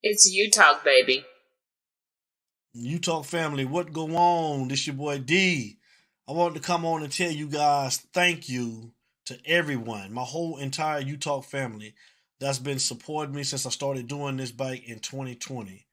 It's You Talk, baby. You Talk family, what go on? This your boy D. I wanted to come on and tell you guys thank you to everyone, my whole entire You Talk family that's been supporting me since I started doing this back in 2020.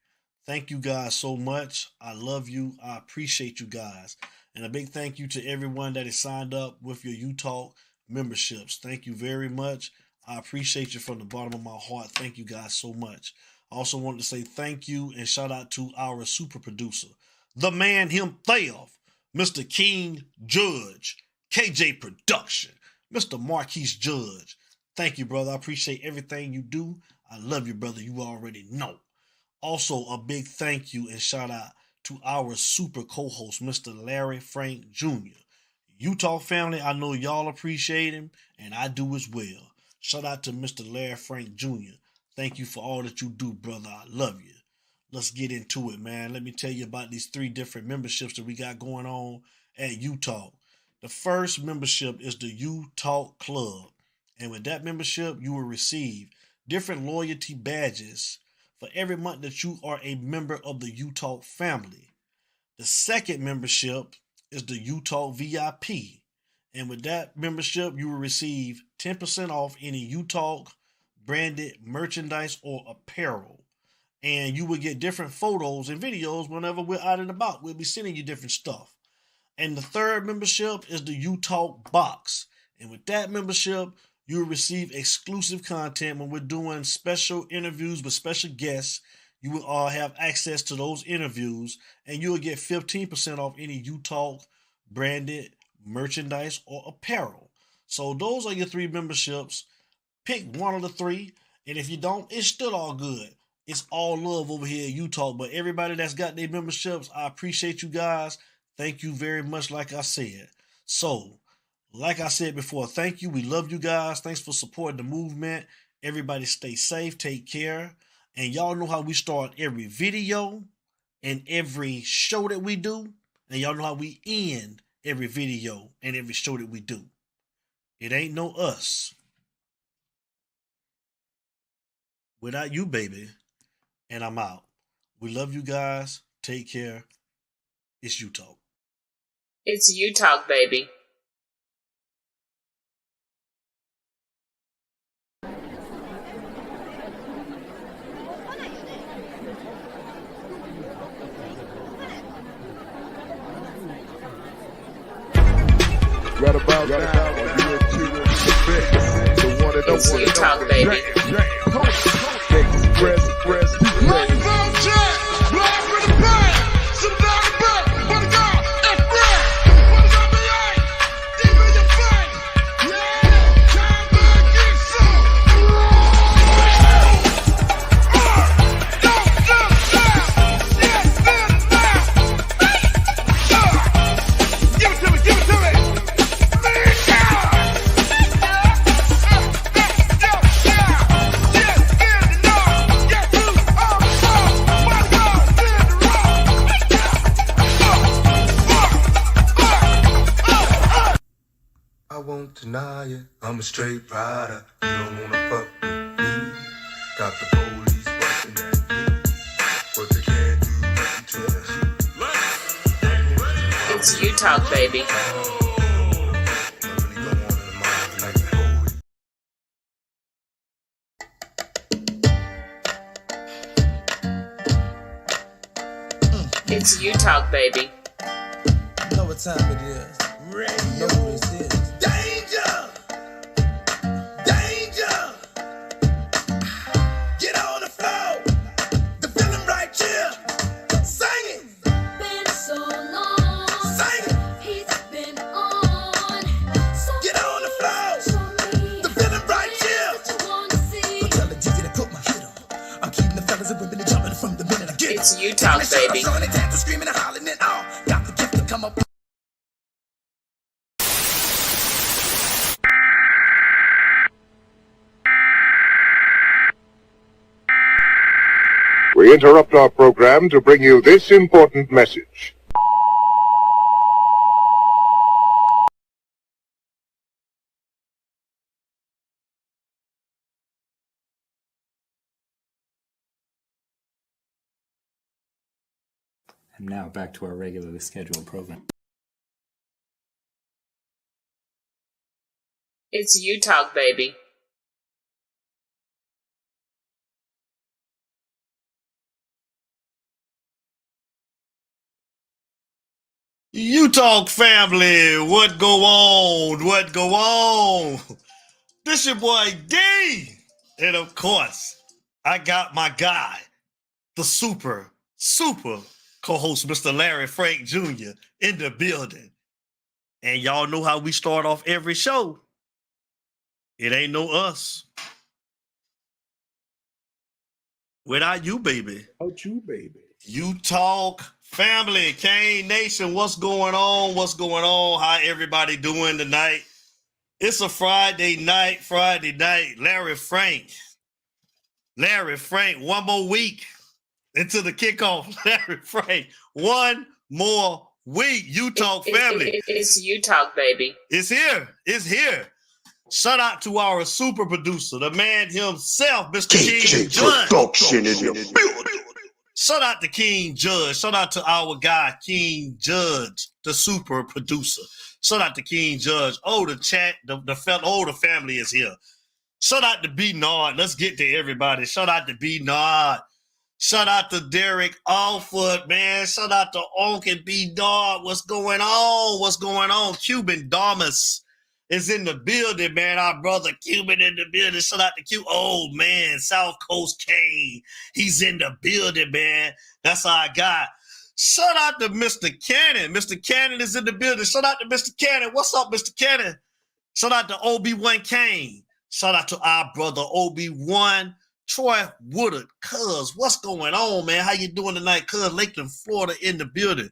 Thank you guys so much. I love you. I appreciate you guys. And a big thank you to everyone that is signed up with your You Talk memberships. Thank you very much. I appreciate you from the bottom of my heart. Thank you guys so much. I also wanted to say thank you and shout out to our super producer, the man himself, Mr. King Judge, KJ Production, Mr. Marquise Judge. Thank you, brother. I appreciate everything you do. I love you, brother. You already know. Also, a big thank you and shout out to our super co-host, Mr. Larry Frank Jr. Utah family, I know y'all appreciate him, and I do as well. Shout out to Mr. Larry Frank Jr. Thank you for all that you do, brother. I love you. Let's get into it, man. Let me tell you about these 3 different memberships that we got going on at Utah. The first membership is the Utah Club. And with that membership, you will receive different loyalty badges for every month that you are a member of the Utah family. The second membership is the Utah VIP. And with that membership, you will receive 10% off any Utah branded merchandise or apparel. And you will get different photos and videos whenever we're out and about. We'll be sending you different stuff. And the third membership is the Utah Box. And with that membership, you will receive exclusive content when we're doing special interviews with special guests. You will have access to those interviews, and you will get 15% off any Utah branded merchandise or apparel. So those are your 3 memberships. Pick one of the 3, and if you don't, it's still all good. It's all love over here at Utah, but everybody that's got their memberships, I appreciate you guys. Thank you very much, like I said. So, like I said before, thank you. We love you guys. Thanks for supporting the movement. Everybody stay safe, take care. And y'all know how we start every video and every show that we do. And y'all know how we end every video and every show that we do. It ain't no us without you, baby. And I'm out. We love you guys. Take care. It's You Talk. It's You Talk, baby. Right about now, It's You Talk, baby. I won't deny it, I'm a straight rider. You don't wanna fuck with me. Got the police busting at me, but they can't do nothing to me. It's You Talk, baby. It's You Talk, baby. You know what time it is. Radio. You know what this is. Danger! Danger! Get on the floor. The feeling right here. Sing it. Been so long. Sing it. He's been on. So Get on the floor. show me The feeling right here. what you wanna see. Don't tell the DJ to put my hit on. I'm keeping the fellas and women jumping from the minute I get It's it. You Talk, baby. Dancing, screaming and hollering and all. Got the gift to come up. We interrupt our program to bring you this important message. And now back to our regularly scheduled program. It's you talk, baby. You talk family, what go on? What go on? This your boy D. And of course, I got my guy, the super co-host, Mr. Larry Frank Jr. in the building. And y'all know how we start off every show. It ain't no us. Without you, baby. Without you, baby. You talk family, Kane Nation, what's going on? What's going on? How everybody doing tonight? It's a Friday night. Larry Frank, one more week into the kickoff. Larry Frank, one more week. You talk family. It's you talk, baby. It's here. It's here. Shout out to our super producer, the man himself, Mr. King Judge. Production in the building. Shout out to King Judge. Shout out to our guy, King Judge, the super producer. Shout out to King Judge. Oh, the chat, the family is here. Shout out to B Nod. Let's get to everybody. Shout out to B Nod. Shout out to Derek Alford, man. Shout out to Onk and B Nod. What's going on? What's going on? Cuban Damas is in the building, man. Our brother Cuban in the building. Shout out to Q. Oh, man. South Coast Kane. He's in the building, man. That's our guy. Shout out to Mr. Cannon. Mr. Cannon is in the building. Shout out to Mr. Cannon. What's up, Mr. Cannon? Shout out to Obi-Wan Kane. Shout out to our brother Obi-Wan. Troy Woodard. Cuz, what's going on, man? How you doing tonight? Cuz, Lakeland, Florida in the building.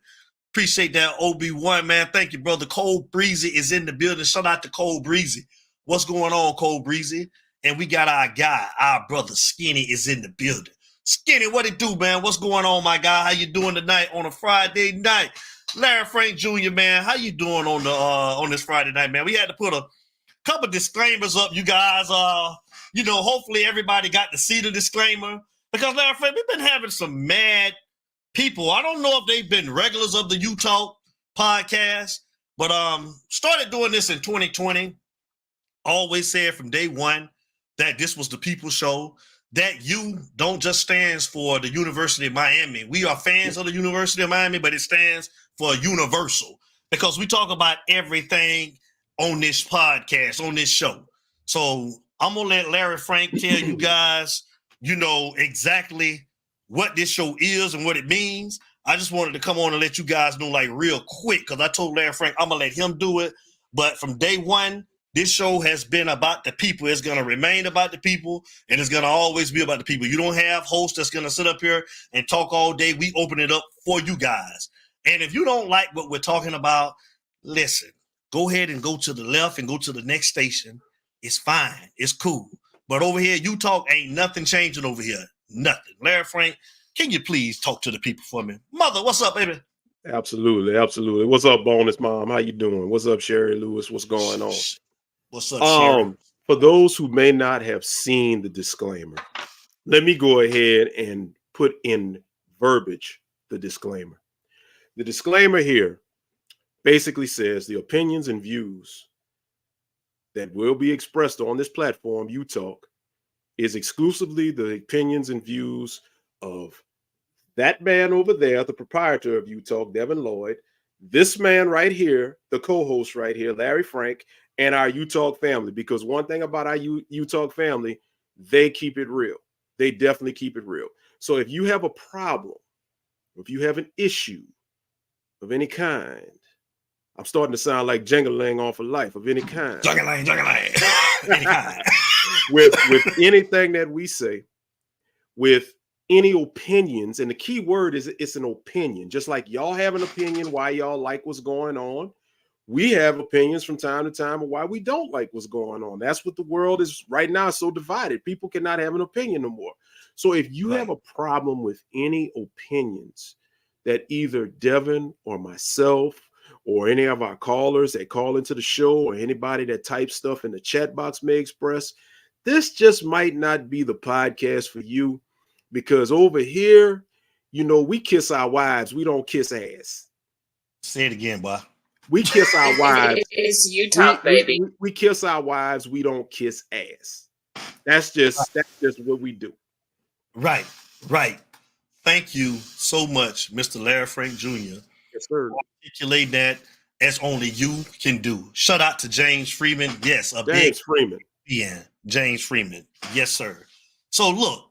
Appreciate that, Obi-Wan, man. Thank you, brother. Cole Breezy is in the building. Shout out to Cole Breezy. What's going on, Cole Breezy? And we got our guy, our brother Skinny is in the building. Skinny, what it do, man? What's going on, my guy? How you doing tonight on a Friday night? Larry Frank Jr., man, how you doing on this Friday night, man? We had to put a couple disclaimers up, you guys. Hopefully everybody got to see the disclaimer. Because, Larry Frank, we've been having some mad people. I don't know if they've been regulars of the You Talk podcast, but started doing this in 2020. Always said from day one that this was the people show. That U don't just stands for the University of Miami. We are fans of the University of Miami, but it stands for universal because we talk about everything on this podcast, on this show. So I'm going to let Larry Frank tell you guys, exactly what this show is and what it means. I just wanted to come on and let you guys know like real quick because I told Larry Frank I'm going to let him do it. But from day one, this show has been about the people. It's going to remain about the people, and it's going to always be about the people. You don't have hosts that's going to sit up here and talk all day. We open it up for you guys. And if you don't like what we're talking about, listen, go ahead and go to the left and go to the next station. It's fine. It's cool. But over here, You Talk, ain't nothing changing over here. Nothing. Larry Frank, can you please talk to the people for me? Mother, what's up, baby? Absolutely. Absolutely. What's up, Bonus Mom? How you doing? What's up, Sherry Lewis? What's going on? What's up, Sherry? For those who may not have seen the disclaimer, let me go ahead and put in verbiage the disclaimer. The disclaimer here basically says the opinions and views that will be expressed on this platform, You Talk, is exclusively the opinions and views of that man over there, the proprietor of You Talk, Devin Lloyd, this man right here, the co-host right here, Larry Frank, and our You Talk family. Because one thing about our You Talk family, they keep it real. They definitely keep it real. So if you have a problem, if you have an issue of any kind, I'm starting to sound like Jingling off of life of any kind. Jingling. Any kind. with anything that we say, with any opinions, and the key word is it's an opinion. Just like y'all have an opinion why y'all like what's going on, we have opinions from time to time of why we don't like what's going on. That's what the world is right now, so divided. People cannot have an opinion no more. So if you have a problem with any opinions that either Devin or myself or any of our callers that call into the show or anybody that types stuff in the chat box may express, this just might not be the podcast for you, because over here, we kiss our wives, we don't kiss ass. Say it again, boy. We kiss our wives. It's you talk, baby. We kiss our wives, we don't kiss ass. That's just what we do. Right. Thank you so much, Mr. Larry Frank Jr. Yes, sir. Articulate that as only you can do. Shout out to James Freeman. Yes, James Freeman. Yeah, James Freeman. Yes, sir. So look,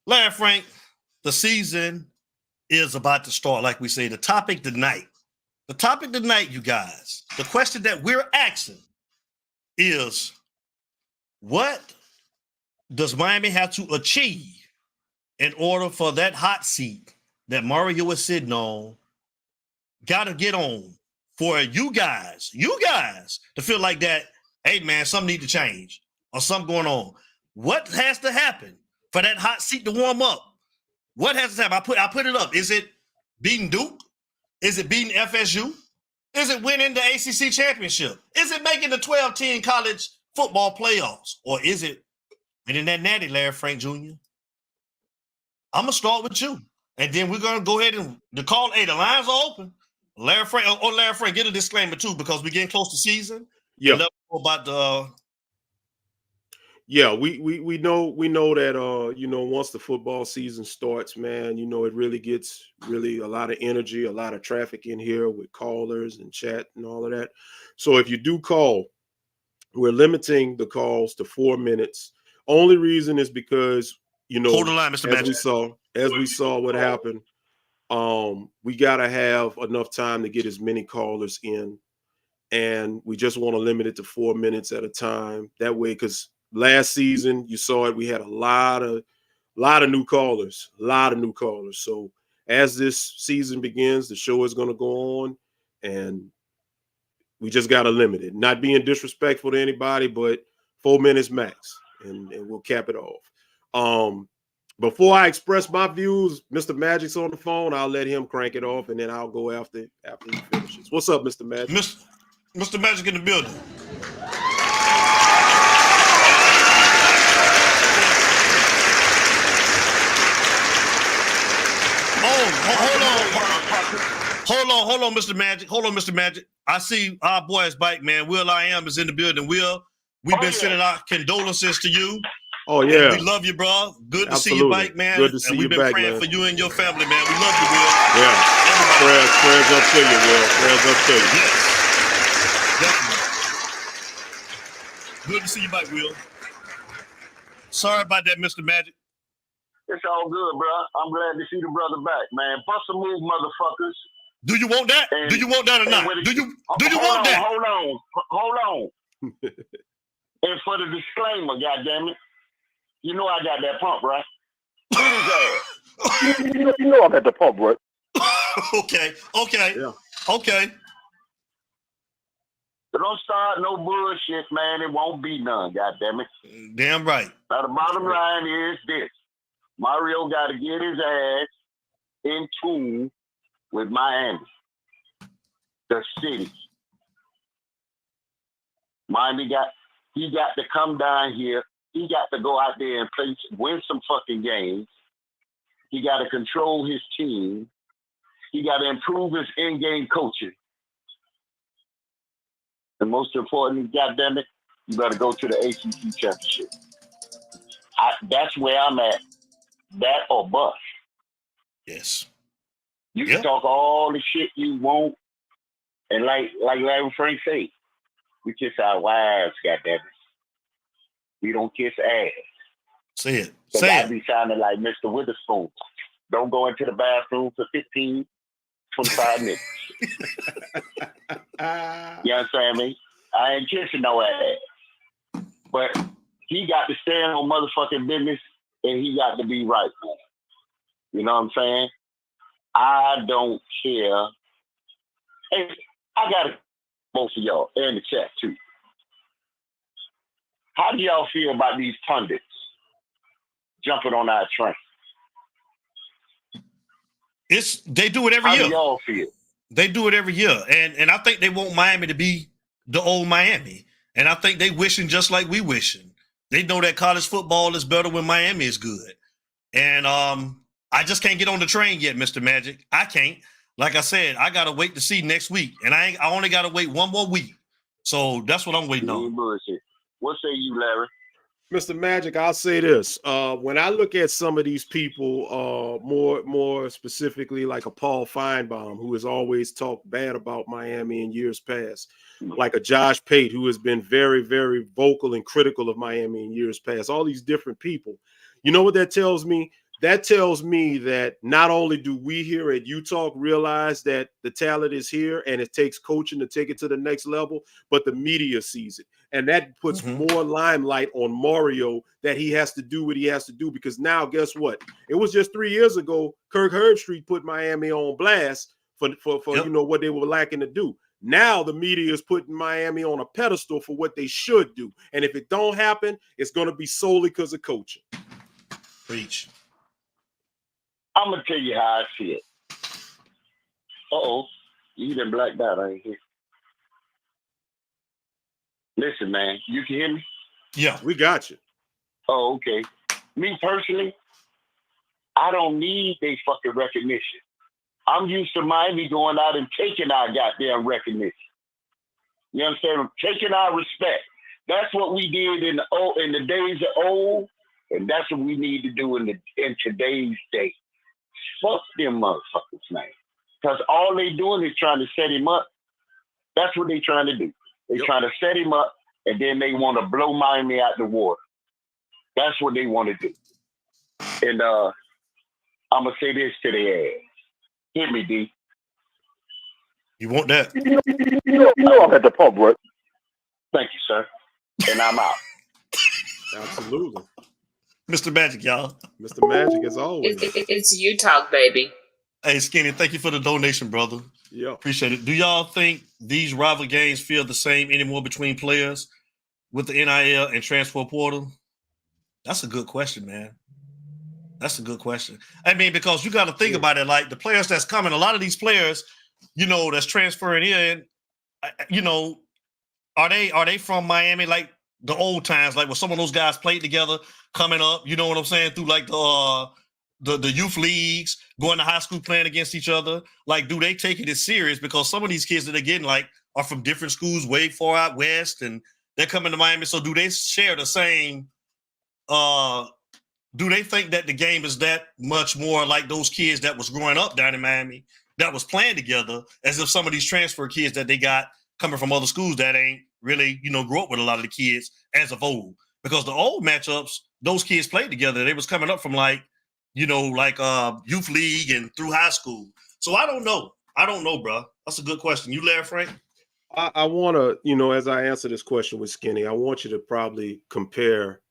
Larry Frank, the season is about to start. Like we say, the topic tonight, you guys, the question that we're asking is, what does Miami have to achieve in order for that hot seat that Mario is sitting on, got to get on for you guys to feel like that, hey, man, something need to change or something going on? What has to happen for that hot seat to warm up? What has to happen? I put it up. Is it beating Duke? Is it beating FSU? Is it winning the ACC championship? Is it making the 12-team college football playoffs? Or is it winning that natty, Larry Frank Jr.? I'm going to start with you. And then we're going to go ahead and the lines are open. Larry Frank, get a disclaimer too, because we're getting close to season. Yeah. About the Yeah, we know that once the football season starts, man, it really gets a lot of energy, a lot of traffic in here with callers and chat and all of that. So if you do call, we're limiting the calls to 4 minutes. Only reason is because hold the line, Mr. Magic. As we saw what happened, we gotta have enough time to get as many callers in, and we just want to limit it to 4 minutes at a time. That way, because last season you saw it, we had a lot of new callers, So as this season begins, the show is going to go on, and we just got to limit it. Not being disrespectful to anybody, but 4 minutes max, and we'll cap it off. Before I express my views, Mr. Magic's on the phone. I'll let him crank it off, and then I'll go after he finishes. What's up, Mr. Magic? Mr. Magic in the building. Hold on, Mr. Magic. I see our boy's bike, man. Will I Am is in the building. We've been sending our condolences to you. Oh, yeah. And we love you, bro. Good to see you, bike, man. Good to see you back, man. We've been praying for you and your family, man. We love you, Will. Yeah. Prayers up to you, Will. Prayers up to you. Yes. Definitely. Good to see you back, Will. Sorry about that, Mr. Magic. It's all good, bro. I'm glad to see the brother back, man. Bust a move, motherfuckers. Do you want that? Do you want that or not? Do you want that? Hold on. And for the disclaimer, goddammit, you know I got that pump, right? you know I got the pump, right? Okay. Yeah. Okay. So don't start no bullshit, man. It won't be none, goddammit. Damn right. Now the bottom line is this. Mario got to get his ass in tune with Miami, the city. Miami he got to come down here. He got to go out there and win some fucking games. He got to control his team. He got to improve his in-game coaching. And most importantly, goddammit, you got to go to the ACC championship. That's where I'm at. That or bust. Yes. You can talk all the shit you want, and like Larry Frank say, we kiss our wives, goddammit. We don't kiss ass. Say it. So I be sounding like Mr. Witherspoon. Don't go into the bathroom for 15, 25 minutes. You understand me? I ain't kissing no ass. But he got to stand on motherfucking business, and he got to be right, man. You know what I'm saying? I don't care. Hey, I got both of y'all in the chat too. How do y'all feel about these pundits jumping on our train? They do it every year. How do y'all feel? They do it every year. And I think they want Miami to be the old Miami. And I think they wishing just like we wishing. They know that college football is better when Miami is good. And I just can't get on the train yet, Mr. Magic. I can't. Like I said, I gotta wait to see next week, and I only gotta wait one more week. So that's what I'm waiting on. Bullshit. What say you, Larry? Mr. Magic, I'll say this. When I look at some of these people, more specifically like a Paul Feinbaum, who has always talked bad about Miami in years past, like a Josh Pate, who has been very, very vocal and critical of Miami in years past, all these different people. You know what that tells me? That tells me that not only do we here at UTalk realize that the talent is here and it takes coaching to take it to the next level, but the media sees it. And that puts more limelight on Mario that he has to do what he has to do, because now, guess what? It was just 3 years ago, Kirk Herbstreit put Miami on blast for you know, what they were lacking to do. Now the media is putting Miami on a pedestal for what they should do. And if it don't happen, it's going to be solely because of coaching. Preach. I'm going to tell you how I see it. Uh-oh. You done blacked out, ain't you? Listen, man. You can hear me? Yeah. We got you. Oh, okay. Me personally, I don't need they fucking recognition. I'm used to Miami going out and taking our goddamn recognition. You understand? Taking our respect. That's what we did in the days of old, and that's what we need to do in today's day. Fuck them motherfuckers, man. Because all they doing is trying to set him up. That's what they trying to do. They trying to set him up, and then they want to blow Miami out the water. That's what they want to do. And I'm going to say this to their ass. Hit me, D. You want that? You know I'm at the pub, right? Thank you, sir. And I'm out. Absolutely. Mr. Magic, y'all. Mr. Magic, as always. It's you talk, baby. Hey, Skinny, thank you for the donation, brother. Yeah. Appreciate it. Do y'all think these rival games feel the same anymore between players with the NIL and transfer portal? That's a good question, man. That's a good question. I mean, because you got to think about it, like the players that's coming, a lot of these players, you know, that's transferring in, you know, are they from Miami like the old times, like when some of those guys played together coming up, you know what I'm saying, through like the youth leagues, going to high school playing against each other? Like, do they take it as serious? Because some of these kids that they're getting like are from different schools way far out west, and they're coming to Miami. So do they share the same do they think that the game is that much more like those kids that was growing up down in Miami that was playing together, as if some of these transfer kids that they got coming from other schools that ain't really, you know, grew up with a lot of the kids as of old? Because the old matchups, those kids played together. They was coming up from like, you know, like youth league and through high school. So I don't know. I don't know, bro. That's a good question. You there, Frank? I want to, you know, as I answer this question with Skinny, I want you to probably compare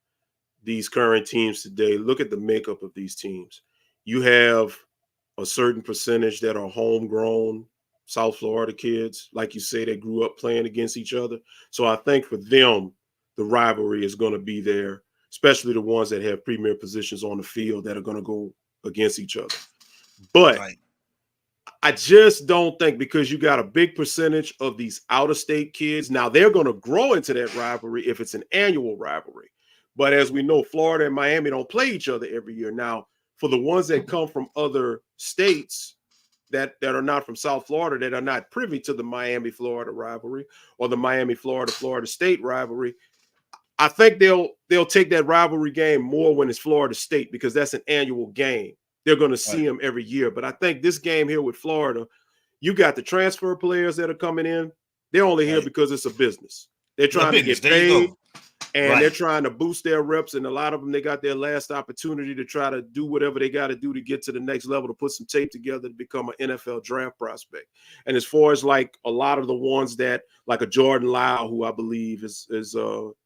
these current teams today. Look at the makeup of these teams. You have a certain percentage that are homegrown South Florida kids, like you say, they grew up playing against each other. So I think for them, the rivalry is going to be there, especially the ones that have premier positions on the field that are going to go against each other. But I just don't think, because you got a big percentage of these out-of-state kids, now they're going to grow into that rivalry if it's an annual rivalry. But as we know, Florida and Miami don't play each other every year. Now, for the ones that come from other states that are not from South Florida, that are not privy to the Miami-Florida rivalry or the Miami-Florida State rivalry, I think they'll take that rivalry game more when it's Florida State, because that's an annual game. They're going to see them every year. But I think this game here with Florida, you got the transfer players that are coming in. They're only here because it's a business. They're trying to get paid. And they're trying to boost their reps, and a lot of them, they got their last opportunity to try to do whatever they got to do to get to the next level, to put some tape together to become an NFL draft prospect. And as far as like a lot of the ones that, like a Jordan Lyle, who I believe is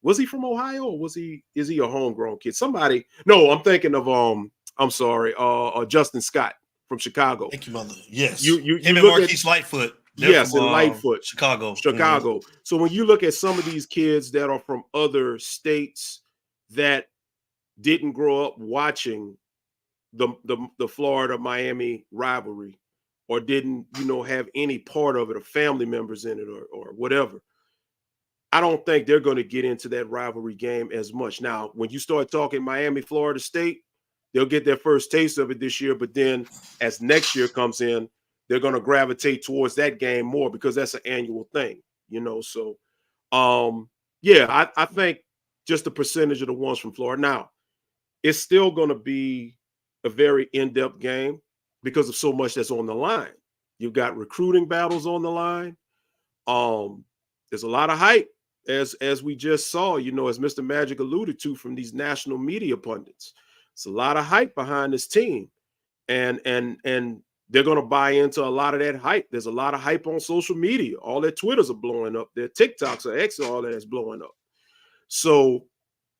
was he from Ohio, or is he a homegrown kid? Somebody, no, I'm thinking of I'm sorry, Justin Scott from Chicago. Thank you, mother. Yes, you him and look Marquise Lightfoot. Yes, in Lightfoot, Chicago. Mm-hmm. So when you look at some of these kids that are from other states that didn't grow up watching the Florida-Miami rivalry, or didn't, you know, have any part of it, or family members in it, or whatever, I don't think they're going to get into that rivalry game as much. Now, when you start talking Miami-Florida State, they'll get their first taste of it this year, but then as next year comes in, they're going to gravitate towards that game more because that's an annual thing, you know. So, yeah, I think just the percentage of the ones from Florida. Now, it's still going to be a very in-depth game because of so much that's on the line. You've got recruiting battles on the line. There's a lot of hype, as we just saw, you know, as Mr. Magic alluded to from these national media pundits. It's a lot of hype behind this team, and they're going to buy into a lot of that hype. There's a lot of hype on social media. All their Twitters are blowing up. Their TikToks are X, all that is blowing up. So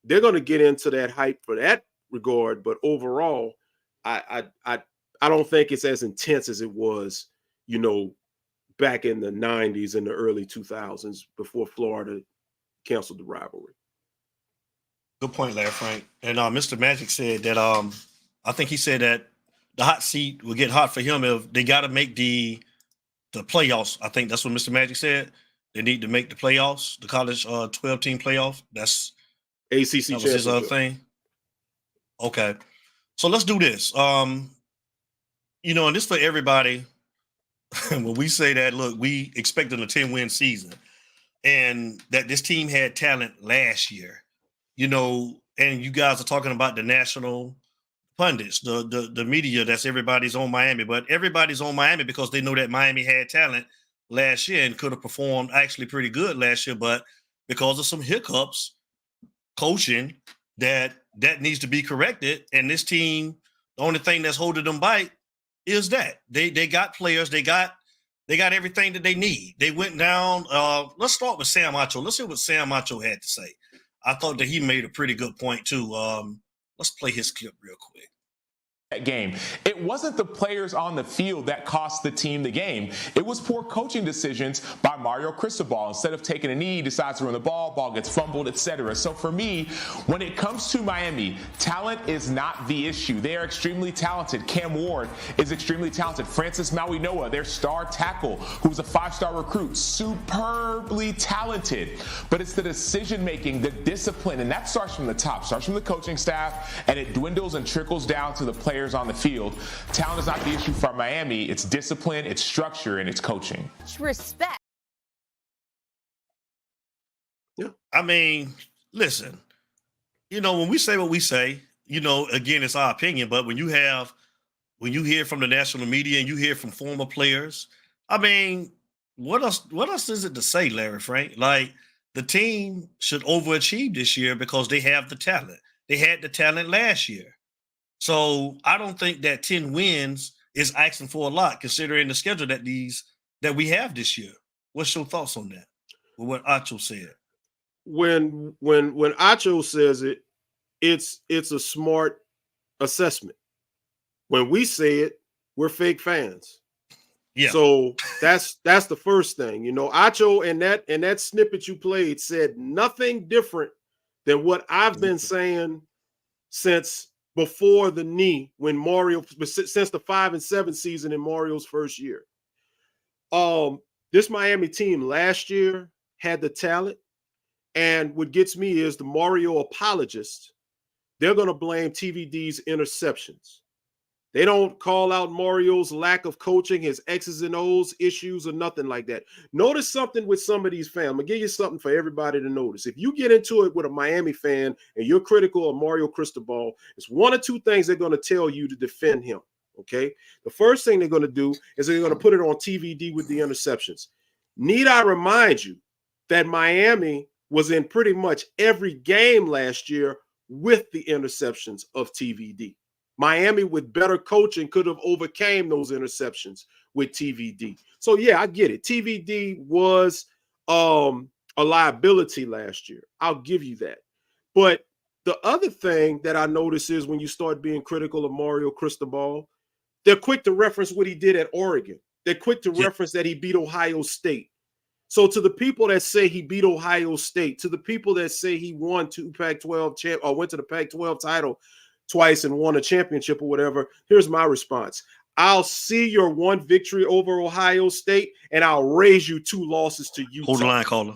they're going to get into that hype for that regard. But overall, I don't think it's as intense as it was, you know, back in the 90s and the early 2000s before Florida canceled the rivalry. Good point, Larry Frank. And Mr. Magic said that I think he said that the hot seat will get hot for him if they got to make the playoffs. I think that's what Mr. Magic said. They need to make the playoffs, the college 12-team playoff. That's ACC that was his other thing. Okay, so let's do this. You know, and this for everybody. When we say that, look, we expected a 10-win season, and that this team had talent last year. You know, and you guys are talking about the national pundits, the media, that's everybody's on Miami, but everybody's on Miami because they know that Miami had talent last year and could have performed actually pretty good last year, but because of some hiccups, coaching, that needs to be corrected. And this team, the only thing that's holding them back is that they got players, they got everything that they need. They went down. Let's start with Sam Acho. Let's hear what Sam Acho had to say. I thought that he made a pretty good point too. Let's play his clip real quick. Game. It wasn't the players on the field that cost the team the game. It was poor coaching decisions by Mario Cristobal. Instead of taking a knee, he decides to run the ball gets fumbled, etc. So for me, when it comes to Miami, talent is not the issue. They are extremely talented. Cam Ward is extremely talented. Francis Mauinoa, their star tackle, who's a 5-star recruit, superbly talented. But it's the decision-making, the discipline, and that starts from the top, starts from the coaching staff, and it dwindles and trickles down to the players on the field. Talent is not the issue for Miami. It's discipline, it's structure, and it's coaching. Respect. Yeah. I mean, listen, you know, when we say what we say, you know, again, it's our opinion, but when you hear from the national media and you hear from former players, I mean, what else is it to say, Larry Frank? Like, the team should overachieve this year because they have the talent. They had the talent last year. So I don't think that 10 wins is asking for a lot, considering the schedule that we have this year. What's your thoughts on that? With what Acho said? When Acho says it, it's a smart assessment. When we say it, we're fake fans. Yeah. So that's the first thing. You know, Acho and that snippet you played said nothing different than what I've been saying since before the knee, when Mario, since the 5-7 season in Mario's first year. This Miami team last year had the talent, and what gets me is the Mario apologists. They're going to blame TVD's interceptions. They don't call out Mario's lack of coaching, his X's and O's issues, or nothing like that. Notice something with some of these fans. I'm going to give you something for everybody to notice. If you get into it with a Miami fan and you're critical of Mario Cristobal, it's one or two things they're going to tell you to defend him, okay? The first thing they're going to do is they're going to put it on TVD with the interceptions. Need I remind you that Miami was in pretty much every game last year with the interceptions of TVD. Miami, with better coaching, could have overcame those interceptions with TVD. So, yeah, I get it. TVD was a liability last year. I'll give you that. But the other thing that I notice is when you start being critical of Mario Cristobal, they're quick to reference what he did at Oregon. They're quick to reference that he beat Ohio State. So to the people that say he beat Ohio State, to the people that say he won two Pac-12 or went to the Pac-12 title twice and won a championship or whatever, here's my response. I'll see your one victory over Ohio State, and I'll raise you 2 losses to Utah. Hold the line, caller.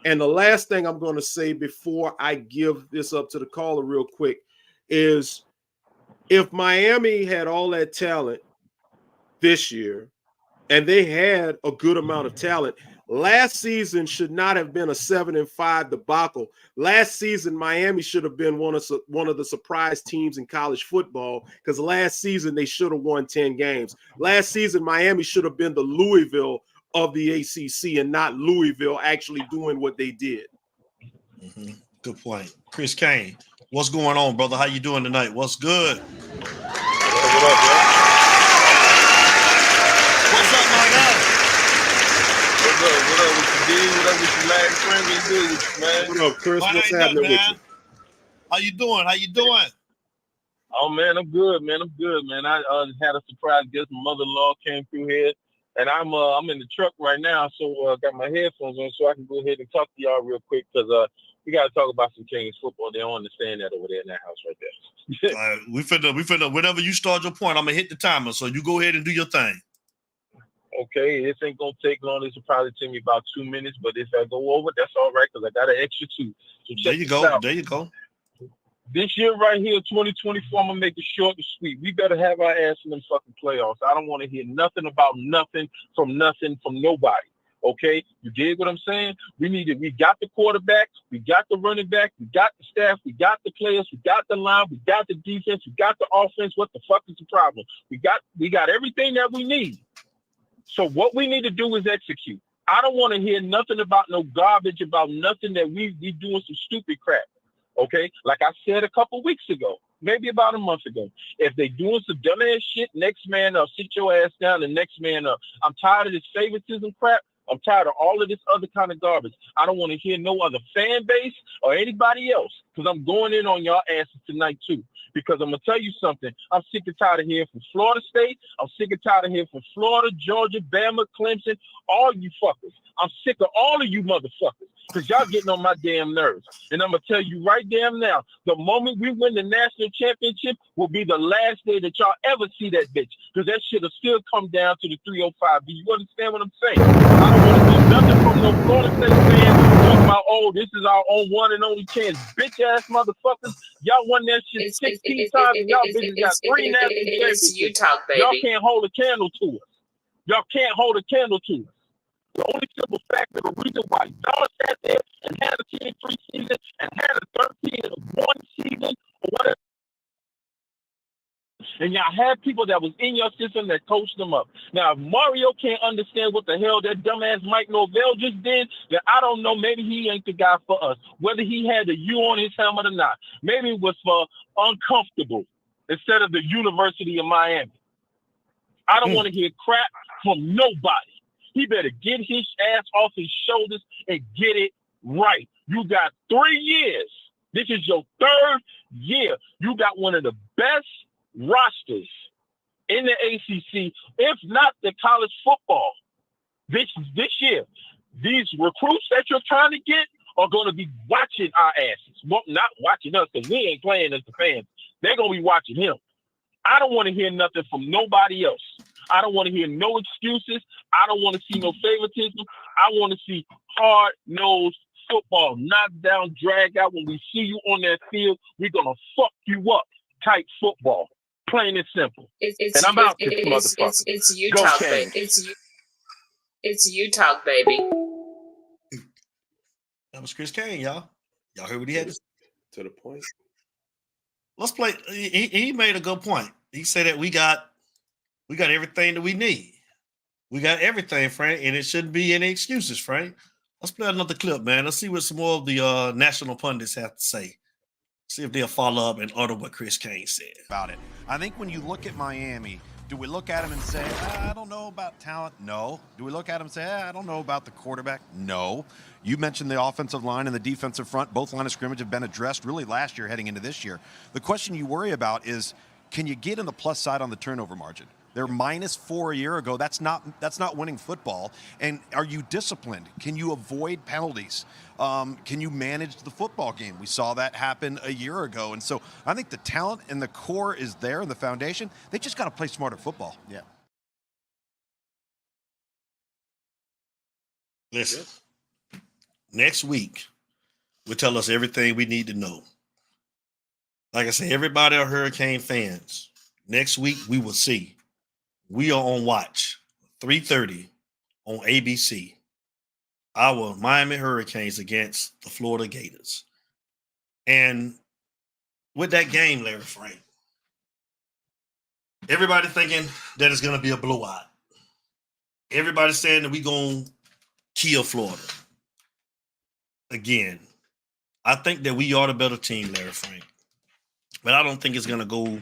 And the last thing I'm going to say before I give this up to the caller real quick is if Miami had all that talent this year, and they had a good amount of talent, last season should not have been a 7-5 debacle. Last season, Miami should have been one of the surprise teams in college football, because last season they should have won 10 games. Last season, Miami should have been the Louisville of the ACC and not Louisville actually doing what they did. Mm-hmm. Good point. Chris Kane, what's going on, brother? How you doing tonight? What's good? What up, man? What's up, my guy? What up with you, D? What up with you, man? Friends, what's good with you, man? What up, Chris? Well, What's ain't happening nothing, with man. you? How you doing? How you doing? Oh, man, I'm good, man. I'm good, man. I had a surprise guest. My mother-in-law came through here, and I'm in the truck right now, so got my headphones on so I can go ahead and talk to y'all real quick, because we got to talk about some Kings football. They don't understand that over there in that house right there. We finna. Whenever you start your point, I'm gonna hit the timer. So you go ahead and do your thing. Okay, this ain't gonna take long. This will probably take me about 2 minutes, but if I go over, that's all right, because I got an extra 2. So There you go. There you go. This year right here, 2024, I'm gonna make it short and sweet. We better have our ass in them fucking playoffs. I don't want to hear nothing about nothing from nobody. Okay, you dig what I'm saying? We got the quarterback, we got the running back, we got the staff, we got the players, we got the line, we got the defense, we got the offense. What the fuck is the problem? We got everything that we need. So what we need to do is execute. I don't want to hear nothing about no garbage, about nothing that we doing some stupid crap. Okay, like I said a couple weeks ago, maybe about a month ago, if they doing some dumbass shit, next man up, sit your ass down, and next man up. I'm tired of this favoritism crap. I'm tired of all of this other kind of garbage. I don't want to hear no other fan base or anybody else, because I'm going in on y'all asses tonight too. Because I'm gonna tell you something. I'm sick and tired of hearing from Florida State. I'm sick and tired of hearing from Florida, Georgia, Bama, Clemson, all you fuckers. I'm sick of all of you motherfuckers, because y'all getting on my damn nerves. And I'm gonna tell you right damn now, the moment we win the national championship will be the last day that y'all ever see that bitch, because that shit'll still come down to the 305. Do you understand what I'm saying? I don't want to hear nothing from no Florida State fans talking about, oh, this is our own one and only chance. Bitch ass motherfuckers. Y'all won that shit 16 times, and y'all bitches got 3 national It's you championships. talk, Y'all baby. can't hold a candle to us. Y'all can't hold a candle to us. The only simple fact of the reason why y'all sat there and had a team 3 seasons and had a 13-1 season or whatever, and y'all had people that was in your system that coached them up. Now, if Mario can't understand what the hell that dumbass Mike Norvell just did, then I don't know. Maybe he ain't the guy for us. Whether he had the U on his helmet or not, maybe it was for uncomfortable instead of the University of Miami. I don't want to hear crap from nobody. He better get his ass off his shoulders and get it right. You got 3 years. This is your 3rd year. You got one of the best rosters in the ACC, if not the college football. This year, these recruits that you're trying to get are going to be watching our asses. Well, not watching us, because we ain't playing as the fans. They're going to be watching him. I don't want to hear nothing from nobody else. I don't want to hear no excuses. I don't want to see no favoritism. I want to see hard-nosed football, knock down, drag out. When we see you on that field, we're going to fuck you up type football. Plain and simple. And I'm out this motherfucker. It's you Go talk, Canes. baby. It's you talk, baby. That was Chris Kane, y'all. Y'all heard what he had to say? To the point. Let's play. He made a good point. He said that we got everything that we need. We got everything, Frank, and it shouldn't be any excuses, Frank. Let's play another clip, man. Let's see what some more of the national pundits have to say. See if they'll follow up and utter what Chris Kane said about it. I think when you look at Miami, do we look at him and say, I don't know about talent? No. Do we look at him and say, I don't know about the quarterback? No. You mentioned the offensive line and the defensive front. Both line of scrimmage have been addressed really last year heading into this year. The question you worry about is, can you get in the plus side on the turnover margin? They're -4 a year ago. That's not winning football. And are you disciplined? Can you avoid penalties? Can you manage the football game? We saw that happen a year ago. And so I think the talent and the core is there and the foundation. They just got to play smarter football. Yeah. Listen, next week will tell us everything we need to know. Like I said, everybody are Hurricane fans. Next week, we will see. We are on watch, 3:30 on ABC. Our Miami Hurricanes against the Florida Gators. And with that game, Larry Frank, everybody thinking that it's going to be a blowout. Everybody saying that we're going to kill Florida. Again, I think that we are the better team, Larry Frank. But I don't think it's going to go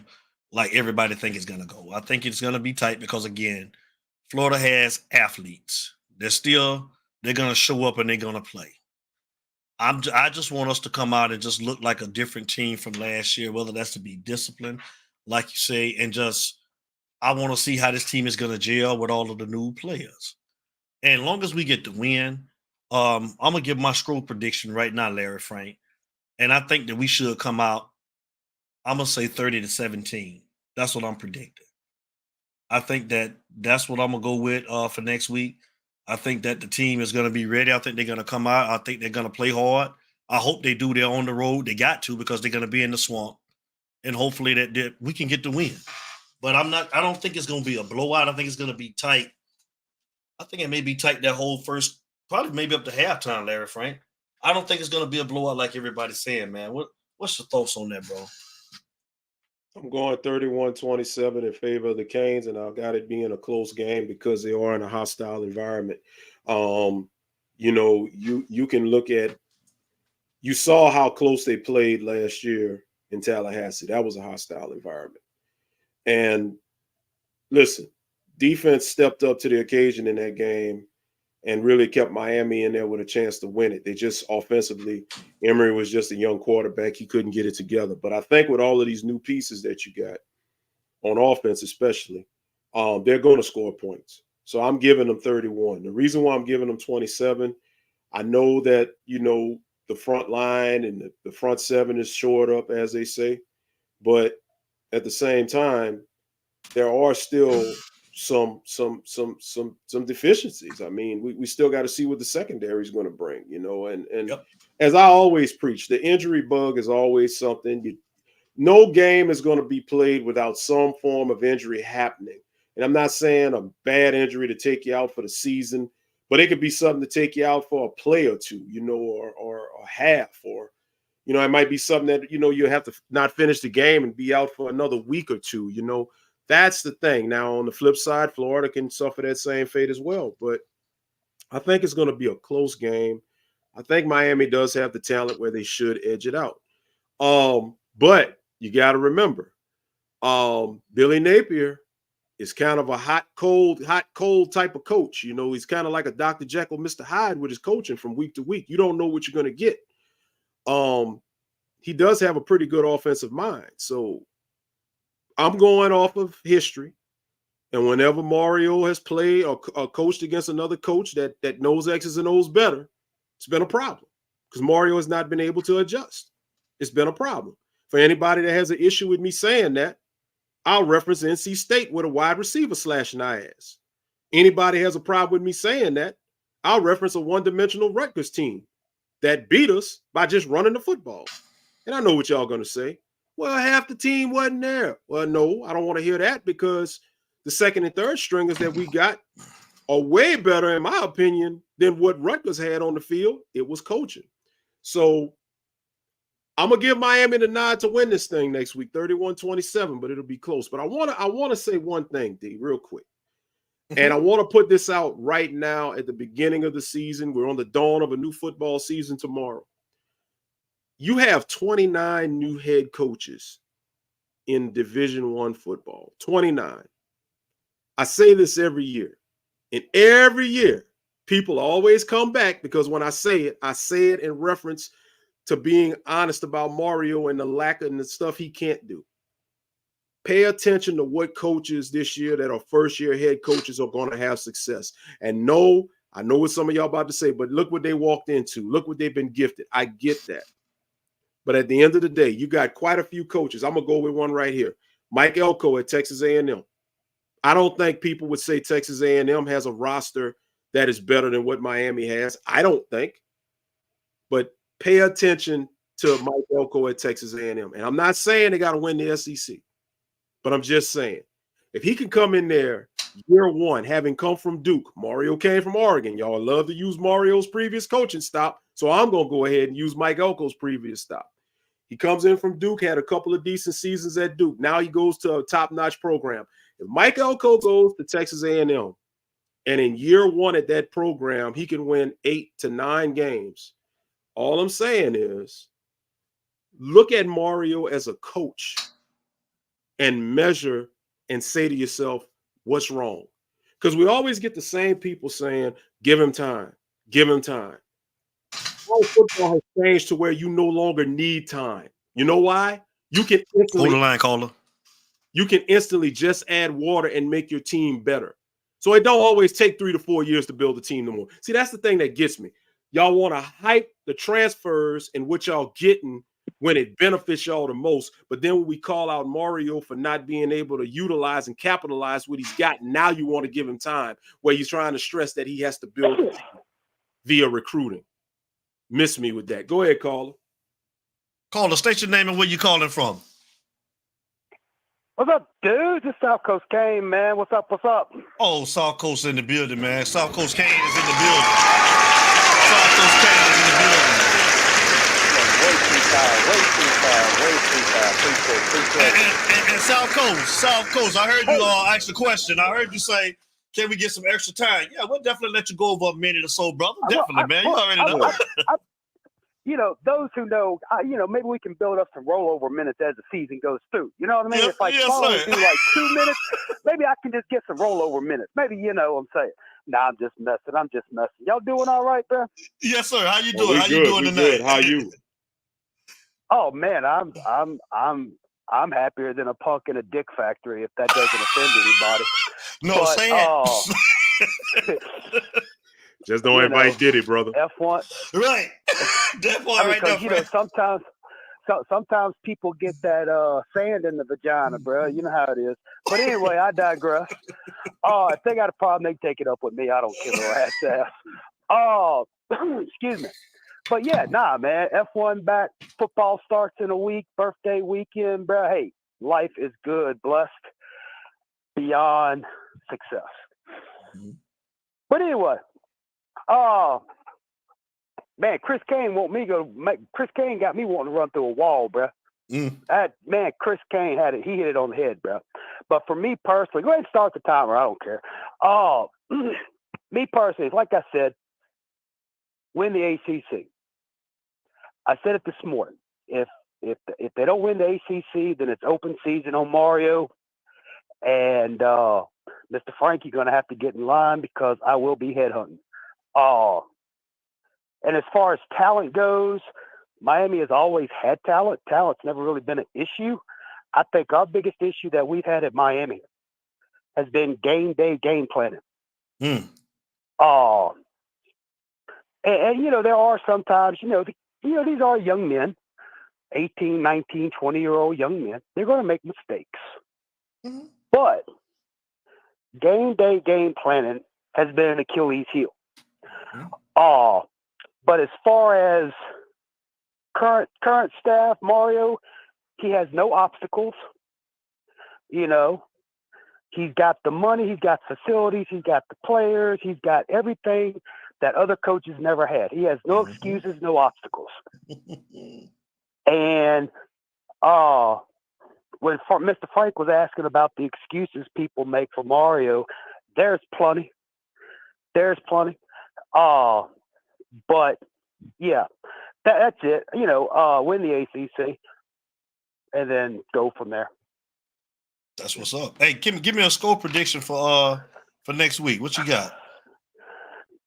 like everybody think it's going to go. I think it's going to be tight because, again, Florida has athletes. They're going to show up and they're going to play. I just want us to come out and just look like a different team from last year, whether that's to be disciplined, like you say, and just I want to see how this team is going to gel with all of the new players. And as long as we get the win, I'm going to give my score prediction right now, Larry Frank. And I think that we should come out, I'm going to say 30-17. That's what I'm predicting. I think that that's what I'm going to go with for next week. I think that the team is going to be ready. I think they're going to come out. I think they're going to play hard. I hope they do. They're on the road. They got to because they're going to be in the swamp. And hopefully that we can get the win. But I don't think it's going to be a blowout. I think it's going to be tight. I think it may be tight that whole first, probably maybe up to halftime, Larry Frank. I don't think it's going to be a blowout like everybody's saying, man. What's your thoughts on that, bro? I'm going 31-27 in favor of the Canes, and I've got it being a close game because they are in a hostile environment. You can look at – you saw how close they played last year in Tallahassee. That was a hostile environment. And listen, defense stepped up to the occasion in that game and really kept Miami in there with a chance to win it. They just offensively, Emory was just a young quarterback. He couldn't get it together. But I think with all of these new pieces that you got on offense especially, they're going to score points. So I'm giving them 31. The reason why I'm giving them 27, I know that, the front line and the front seven is shored up, as they say. But at the same time, there are still some deficiencies. I mean, we still got to see what the secondary is going to bring, and Yep. As I always preach, the injury bug is always something. No game is going to be played without some form of injury happening. And I'm not saying a bad injury to take you out for the season, but it could be something to take you out for a play or two, or half, or it might be something that, you have to not finish the game and be out for another week or two, That's the thing. Now, on the flip side, Florida can suffer that same fate as well. But I think it's going to be a close game. I think Miami does have the talent where they should edge it out. But you got to remember, Billy Napier is kind of a hot, cold type of coach. He's kind of like a Dr. Jekyll, Mr. Hyde with his coaching from week to week. You don't know what you're going to get. He does have a pretty good offensive mind. So I'm going off of history. And whenever Mario has played or coached against another coach that knows X's and O's better, it's been a problem because Mario has not been able to adjust. It's been a problem. For anybody that has an issue with me saying that, I'll reference NC State with a wide receiver slashing our ass. Anybody has a problem with me saying that, I'll reference a one-dimensional Rutgers team that beat us by just running the football. And I know what y'all going to say. Well, half the team wasn't there. Well, no, I don't want to hear that because the second and third stringers that we got are way better, in my opinion, than what Rutgers had on the field. It was coaching. So I'm going to give Miami the nod to win this thing next week, 31-27, but it'll be close. But I want to say one thing, D, real quick. And I want to put this out right now at the beginning of the season. We're on the dawn of a new football season tomorrow. You have 29 new head coaches in Division I football. 29. I say this every year. And every year, people always come back because when I say it in reference to being honest about Mario and the lack of the stuff he can't do. Pay attention to what coaches this year that are first-year head coaches are going to have success. And no, I know what some of y'all about to say, but look what they walked into. Look what they've been gifted. I get that. But at the end of the day, you got quite a few coaches. I'm going to go with one right here. Mike Elko at Texas A&M. I don't think people would say Texas A&M has a roster that is better than what Miami has. I don't think. But pay attention to Mike Elko at Texas A&M. And I'm not saying they got to win the SEC, but I'm just saying if he can come in there year one, having come from Duke, Mario came from Oregon. Y'all love to use Mario's previous coaching stop, so I'm going to go ahead and use Mike Elko's previous stop. He comes in from Duke, had a couple of decent seasons at Duke. Now he goes to a top-notch program. If Mike Elko goes to Texas A&M, and in year one at that program, he can win 8 to 9 games, all I'm saying is look at Mario as a coach and measure and say to yourself, what's wrong? Because we always get the same people saying, give him time, give him time. Football has changed to where you no longer need time. You know why? You can instantly hold the line, caller. You can instantly just add water and make your team better. So it don't always take 3 to 4 years to build a team no more. See, that's the thing that gets me. Y'all want to hype the transfers and what y'all getting when it benefits y'all the most. But then when we call out Mario for not being able to utilize and capitalize what he's got, now you want to give him time where he's trying to stress that he has to build a team via recruiting. Miss me with that. Go ahead, caller. Caller, state your name and where you calling from. What's up, dude? This South Coast Kane, man. What's up? What's up? Oh, South Coast in the building, man. South Coast Kane is in the building. South Coast Kane is in the building. Way too far. Appreciate And South Coast, I heard you ask the question. I heard you say, can we get some extra time? Yeah, we'll definitely let you go over a minute or so, brother. Definitely, man. You already know. You know, those who know, maybe we can build up some rollover minutes as the season goes through. You know what I mean? Yes, If like yes, following sir. through like 2 minutes, maybe I can just get some rollover minutes. Maybe, you know what I'm saying? Nah, I'm just messing. Y'all doing all right, bro? Yes, sir. How you doing? We How good, you doing we tonight? good. How you? Oh man, I'm happier than a punk in a dick factory, if that doesn't offend anybody. No, But, say it. Just don't invite Diddy, brother. F1. Right. That boy right there, you know, sometimes people get that sand in the vagina, bro. You know how it is. But anyway, I digress. If they got a problem, they take it up with me. I don't give a rat's ass. Excuse me. But yeah, nah, man. F1 back. Football starts in a week. Birthday weekend, bro. Hey, life is good, blessed, beyond success. But anyway, man, Chris Kane got me wanting to run through a wall, bro. Chris Kane he hit it on the head, bro. But for me personally, go ahead and start the timer. I don't care. Me personally, like I said, win the ACC. I said it this morning. If they don't win the ACC, then it's open season on Mario, and Mr. Frankie's going to have to get in line because I will be headhunting. And as far as talent goes, Miami has always had talent. Talent's never really been an issue. I think our biggest issue that we've had at Miami has been game day game planning. And you know, there are sometimes, these are young men, 18, 19, 20-year-old young men. They're going to make mistakes. But game day game planning has been an Achilles heel. But as far as current staff, Mario, he has no obstacles. You know, he's got the money, he's got facilities, he's got the players, he's got everything that other coaches never had. He has no excuses, no obstacles. And when Mr. Frank was asking about the excuses people make for Mario, there's plenty. But yeah, that's it. You know, win the ACC and then go from there. That's what's up. Hey, give me a score prediction for next week. What you got?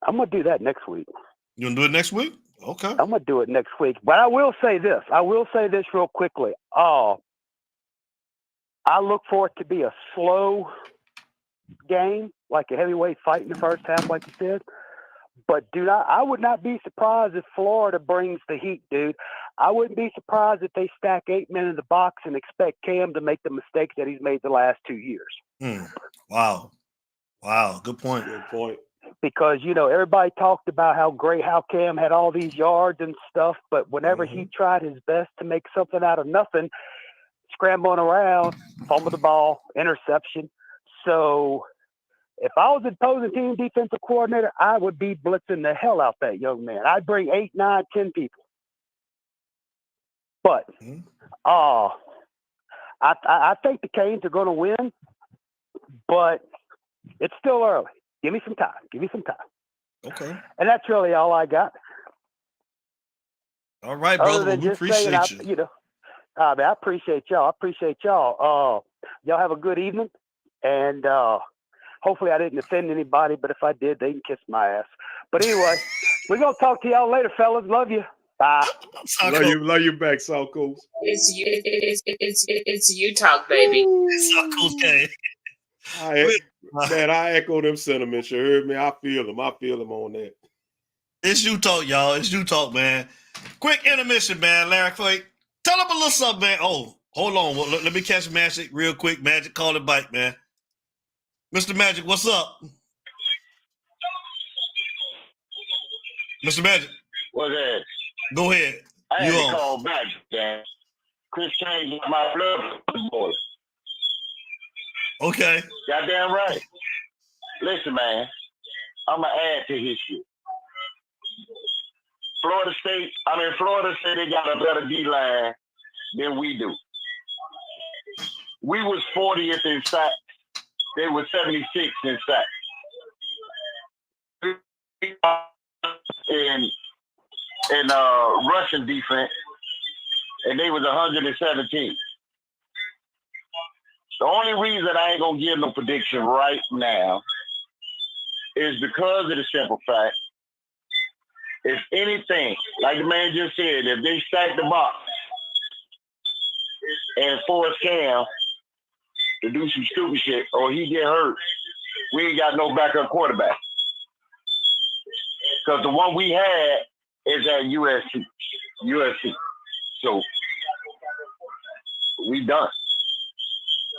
I'm gonna do that next week. You gonna do it next week? Okay. I'm gonna do it next week. But I will say this real quickly. I look for it to be a slow game, like a heavyweight fight in the first half, like you said. But I would not be surprised if Florida brings the heat, dude. I wouldn't be surprised if they stack 8 men in the box and expect Cam to make the mistakes that he's made the last 2 years. Wow. Good point. because, you know, everybody talked about how great how Cam had all these yards and stuff, but whenever he tried his best to make something out of nothing, scrambling around, fumble the ball, interception. So if I was an opposing team defensive coordinator, I would be blitzing the hell out that young man. I'd bring 8, 9, 10 people. But I think the Canes are going to win, but it's still early. Give me some time. Okay. And that's really all I got. All right, brother. Well, we appreciate you. You know, man, I appreciate y'all. Y'all have a good evening. And hopefully I didn't offend anybody, but if I did, they can kiss my ass. But anyway, we're going to talk to y'all later, fellas. Love you. Bye. Love you back, South Coast. It's you talk, baby. South Coast K. Man, I echo them sentiments. You heard me? I feel them on that. It's you talk, y'all. It's you talk, man. Quick intermission, man. Larry Clay, tell them a little something, man. Oh, hold on. Well, let me catch Magic real quick. Magic, call it back, man. Mr. Magic, what's up? Mr. Magic. What's that? Go ahead. I had to call back, man. Chris changed my blood boy. Okay. Goddamn right. Listen, man, I'm going to add to his shit. Florida State, they got a better D-line than we do. We was 40th in sacks. They were 76th in sacks. In Russian defense, and they was 117. The only reason I ain't gonna give no prediction right now is because of the simple fact, if anything, like the man just said, if they stack the box and force Cam to do some stupid shit or he get hurt, we ain't got no backup quarterback. Because the one we had is at USC. So we done.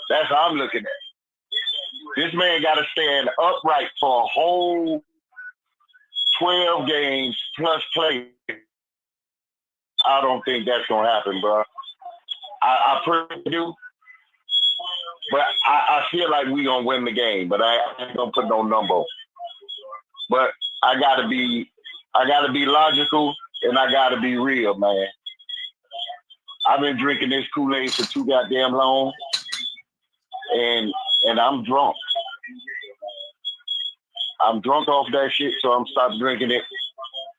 That's how I'm looking at it. This man got to stand upright for a whole 12 games plus play. I don't think that's going to happen, bro. I pray do. But I feel like we going to win the game, but I ain't going to put no number. But I got to be logical and I got to be real, man. I've been drinking this Kool-Aid for too goddamn long. And I'm drunk. I'm drunk off that shit, so I'm stopped drinking it.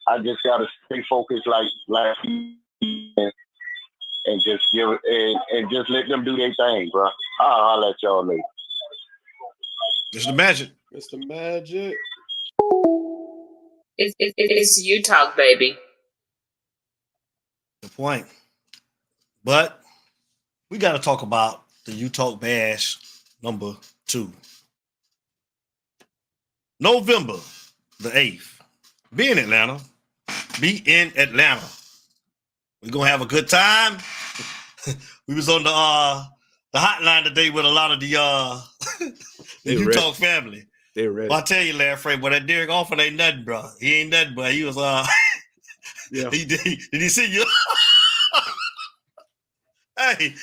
I just gotta stay focused, like and just give it and just let them do their thing, bro. I'll let y'all later. Mr. Magic. Mr. Magic. It's you talk, baby. Good point. But we got to talk about the You Talk Bash number 2. November the 8th. Be in Atlanta. We're going to have a good time. We was on the hotline today with a lot of the You Talk family. They're ready. Well, I tell you, Larry Frey, but that Derek Offord ain't nothing, bro. He ain't nothing, but he was yeah. Did he see you? Hey,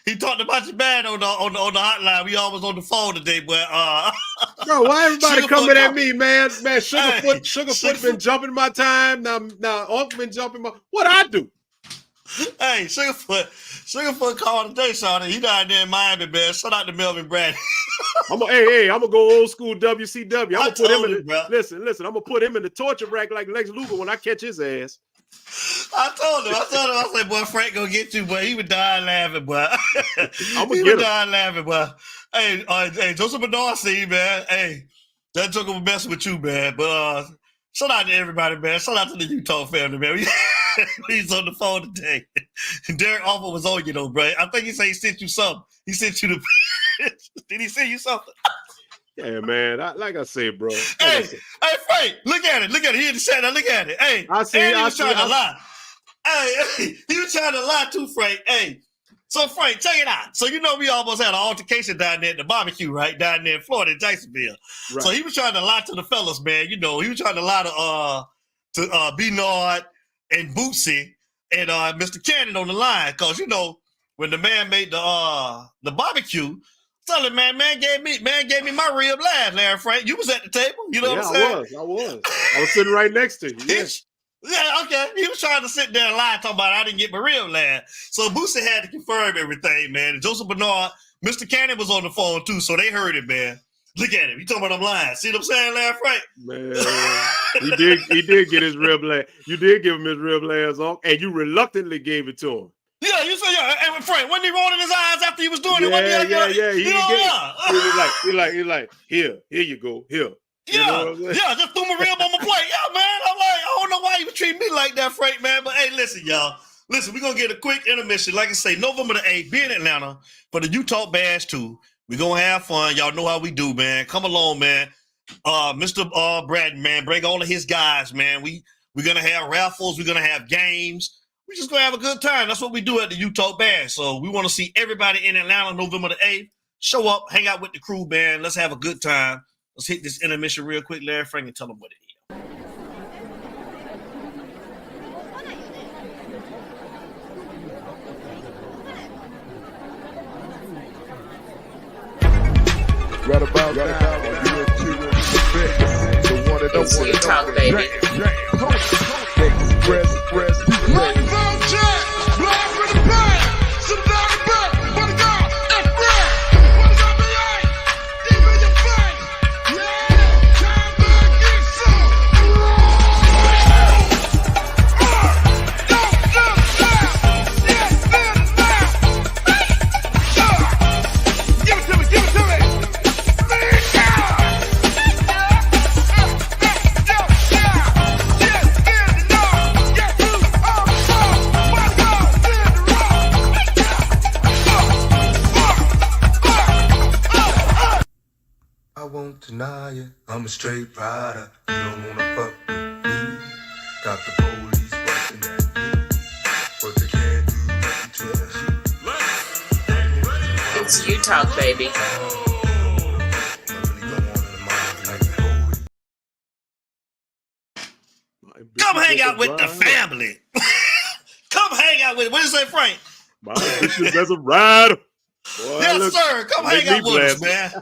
he talked about you bad on the hotline. We almost on the phone today, but bro, why everybody coming at me, man? Man, Sugarfoot been jumping my time. Now Unc been jumping my. What I do? Hey, Sugarfoot called today, Shawty. He down there in Miami, man. Shout out to Melvin Brad. I'm gonna go old school WCW. I'm gonna put him in listen. I'm gonna put him in the torture rack like Lex Luger when I catch his ass. I told him. I said, boy, Frank gonna get you, boy. He was dying laughing, boy. Dying laughing, boy. Hey, Joseph Bernard, see, man. Hey, that joke was messing with you, man. But shout out to everybody, man. Shout out to the Utah family, man. He's on the phone today. Derek Offord was on you, though, bro. I think he said he sent you something. He sent you the. Did he send you something? Yeah, man. Like I said, bro. Hey, Frank, look at it. He in the chat. Now look at it. Hey, he was trying to lie. Hey, he was trying to lie too, Frank. Hey, So Frank, check it out. So you know we almost had an altercation down there at the barbecue, right? Down there in Florida, in Jacksonville. Right. So he was trying to lie to the fellas, man. You know, he was trying to lie to B-Nard and Bootsy and Mr. Cannon on the line. Cause you know, when the man made the barbecue, tell him, man gave me my rib last, Larry Frank. You was at the table. You know what I'm saying? I was. I was sitting right next to you. Yes. Yeah, okay. He was trying to sit there and lie, talking about I didn't get my real lad. So Boosie had to confirm everything, man. And Joseph Bernard, Mr. Cannon was on the phone too, so they heard it, man. Look at him. You talking about I'm lying. See what I'm saying, Larry Frank? Man, he did get his rib lad. You did give him his rib lads on, and you reluctantly gave it to him. Yeah, you said, yeah. And Frank, wasn't he rolling his eyes after he was doing it? Yeah. He You like, here you go, here. Yeah, just threw my rib on my plate. Yeah, man. I'm like, I don't know why you would treat me like that, Frank, man. But hey, listen, y'all. Listen, we're going to get a quick intermission. Like I say, November the 8th, be in Atlanta for the Utah Bash 2. We're going to have fun. Y'all know how we do, man. Come along, man. Mr. Bratton, man, bring all of his guys, man. We're going to have raffles. We're going to have games. We're just going to have a good time. That's what we do at the Utah Bash. So we want to see everybody in Atlanta November the 8th. Show up, hang out with the crew, man. Let's have a good time. Let's hit this intermission real quick, Larry Frank, and tell them what it is. Right about now, you're tuned in to the one and only Utah, baby. Deny it, I'm a straight rider. You don't wanna fuck with me. Got the police busting at me, but they can't do nothing to us. It's Utah, baby. Come hang out with the family. Come hang out with. What did you say, Frank? My ambitions as a rider. Boy, yes, sir. Come hang out with us, man.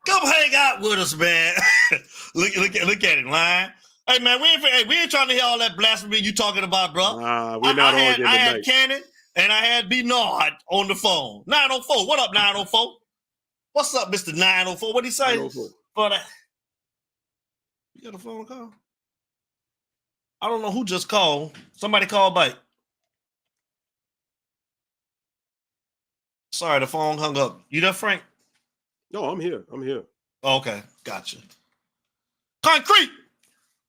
Come hang out with us, man. look at it, Lion. Hey, man, we ain't trying to hear all that blasphemy you talking about, bro. We're not on I had Cannon and I had B-Nard on the phone. 904. What up, 904? What's up, Mr. 904? What'd he say? 904. For that? You got a phone call? I don't know who just called. Somebody called back. Sorry, the phone hung up. You there, Frank? No, I'm here. Oh, okay, gotcha. Concrete,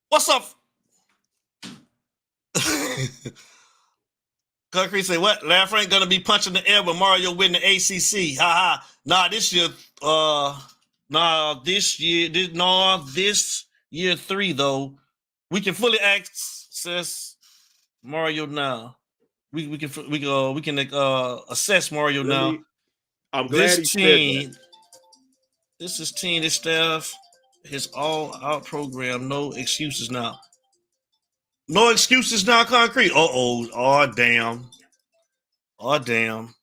what's up? Concrete say what? Larry Frank gonna be punching the air when Mario win the ACC. Ha ha. This year 3 though. We can fully access Mario now. We can assess Mario now. I'm glad he said that. This is team, this staff, his all-out program. No excuses now. No excuses now, Concrete. Oh, damn. Oh, damn.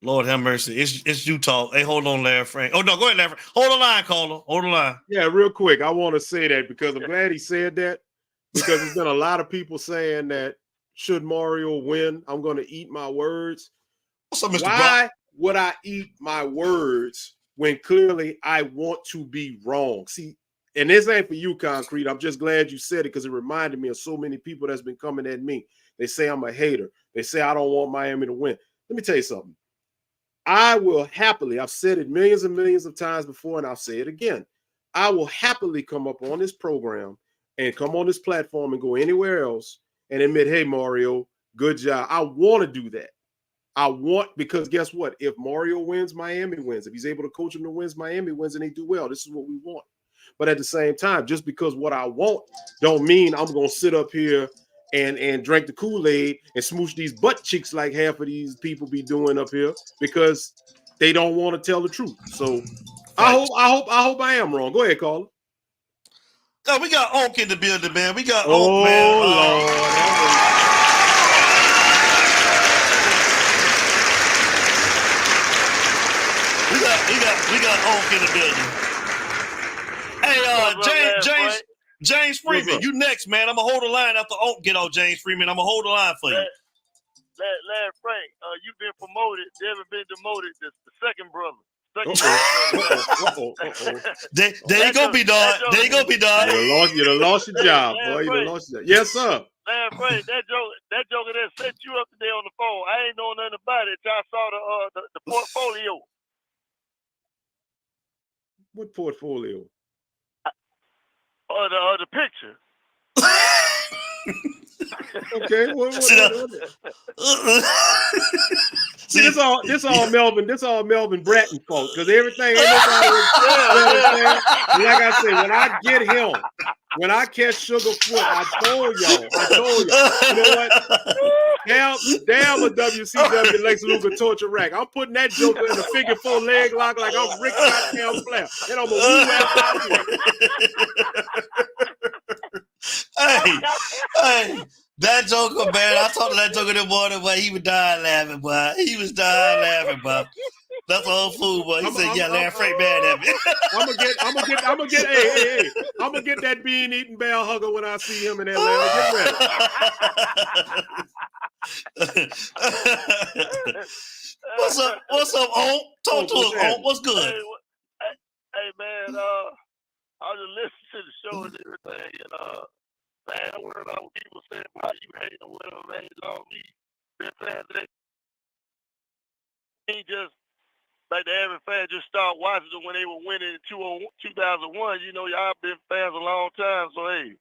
Lord have mercy. It's Utah. Hey, hold on, Larry Frank. Oh, no, go ahead, Larry Frank. Hold the line, caller. Hold the line. Yeah, real quick. I want to say that because I'm glad he said that because there's been a lot of people saying that should Mario win, I'm going to eat my words. What's up, Mr. Why would I eat my words when clearly I want to be wrong? See, and this ain't for you, Concrete. I'm just glad you said it because it reminded me of so many people that's been coming at me. They say I'm a hater. They say I don't want Miami to win. Let me tell you something. I will happily, I've said it millions and millions of times before, and I'll say it again. I will happily come up on this program and come on this platform and go anywhere else and admit, hey, Mario, good job. I want to do that. Because guess what? If Mario wins, Miami wins. If he's able to coach him to win, Miami wins, and they do well. This is what we want. But at the same time, just because what I want don't mean I'm going to sit up here and drank the Kool-Aid and smooch these butt cheeks like half of these people be doing up here because they don't want to tell the truth. So I hope I am wrong. Go ahead, caller. Oh, we got Onk in the building, man. We got Oh, Onk, man. Lord. We got Onk in the building. Hey, James Freeman, you next, man. I'm gonna hold the line after Onk get off. James Freeman, I'm gonna hold the line for you. Larry Frank, you've been promoted. Never been demoted. The second brother. There you go, B-Dog. There you go, B-Dog. You done lost your job, boy. You done lost your job. Yes, sir. Larry Frank, that joker that set you up today on the phone. I ain't know nothing about it until I saw the portfolio. What portfolio? The picture. Okay. See, this all Melvin. This all Melvin Bratton fault because everything. Like I said, when I get him, when I catch Sugarfoot, I told y'all. You know what? Damn a WCW Lex Luger torture rack. I'm putting that joker in a figure 4 leg lock like I'm Rick goddamn Flair. And I'm a woo Hey, that joker, man. I talked to that joker that morning, boy. He was dying laughing, boy. Boy. That's an old fool, boy. He said, "Yeah, Larry Frank mad at me." I'm gonna get that bean eating bell hugger when I see him in Atlanta. Get ready. What's up, Onk? Talk to us, Onk. What's good? Hey, man. I was just listening to the show and everything, and man, I worried about what people saying about you hating or whatever, man. Been saying that he just like the average fan just start watching them when they were winning in 2001. You know, y'all been fans a long time, so hey,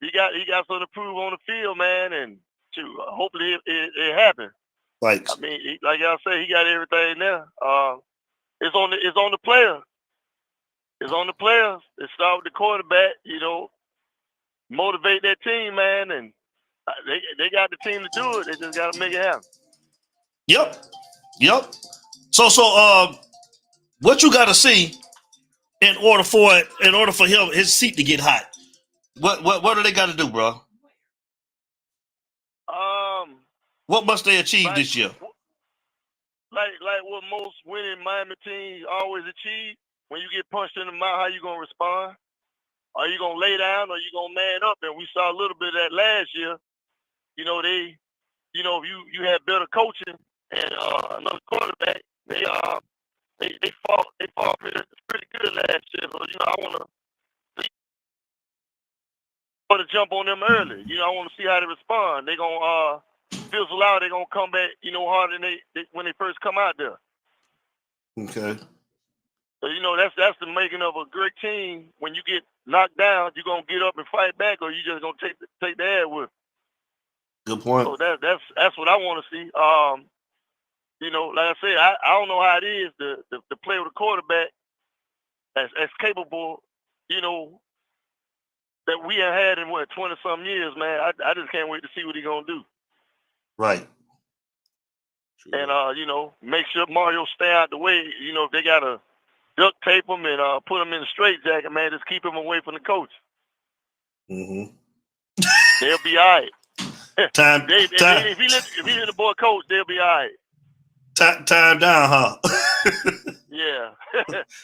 he got something to prove on the field, man, and hopefully it happened. Thanks. I mean, like y'all say, he got everything there. It's on the player. It's on the players. It start with the quarterback, you know, motivate that team, man, and they got the team to do it. They just got to make it happen. Yep. So, what you got to see in order for him his seat to get hot? What do they got to do, bro? What must they achieve this year? Like what most winning Miami teams always achieve. When you get punched in the mouth, how you gonna respond? Are you gonna lay down or you gonna man up? And we saw a little bit of that last year. You know, if you had better coaching and another quarterback, they fought pretty good last year. So, you know, I wanna jump on them early. You know, I wanna see how they respond. They gonna fizzle out, they gonna come back, you know, harder than they when they first come out there. Okay. So, you know, that's the making of a great team. When you get knocked down, you're gonna get up and fight back, or you just gonna take the ad with. Good point. So that's what I want to see. You know, like I said, I don't know how it is to play with a quarterback as capable, you know, that we have had in 20-something years, man. I just can't wait to see what he's gonna do. Right. And you know, make sure Mario stay out the way. You know, if they gotta duct tape him and put him in a straitjacket, man, just keep him away from the coach. Mm-hmm. They'll be all right. Time. If he let the boy coach, they'll be all right. Time down, huh? Yeah.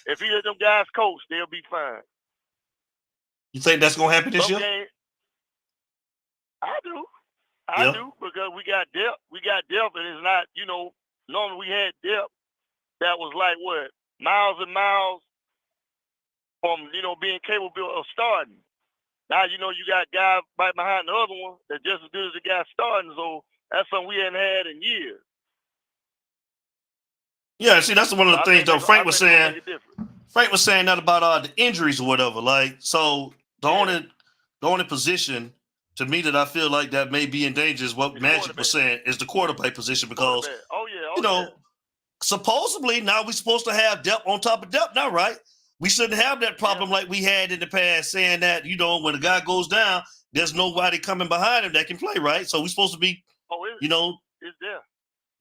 If he let them guys coach, they'll be fine. You think that's gonna happen this year? I do. I do, because we got depth. We got depth, and it's not, you know, normally we had depth that was like what? Miles and miles from, you know, being capable of starting. Now, you know, you got guys right behind the other one that's just as good as the guy starting, so that's something we hadn't had in years. Yeah, see, that's one of the things, though, Frank was saying that about the injuries or whatever. Like, so the only position to me that I feel like that may be in danger is what Magic was saying, is the quarterback position, because, you know, supposedly now we're supposed to have depth on top of depth now, right? We shouldn't have that problem like we had in the past, saying that, you know, when a guy goes down, there's nobody coming behind him that can play, right? So we're supposed to be, you know, it's there.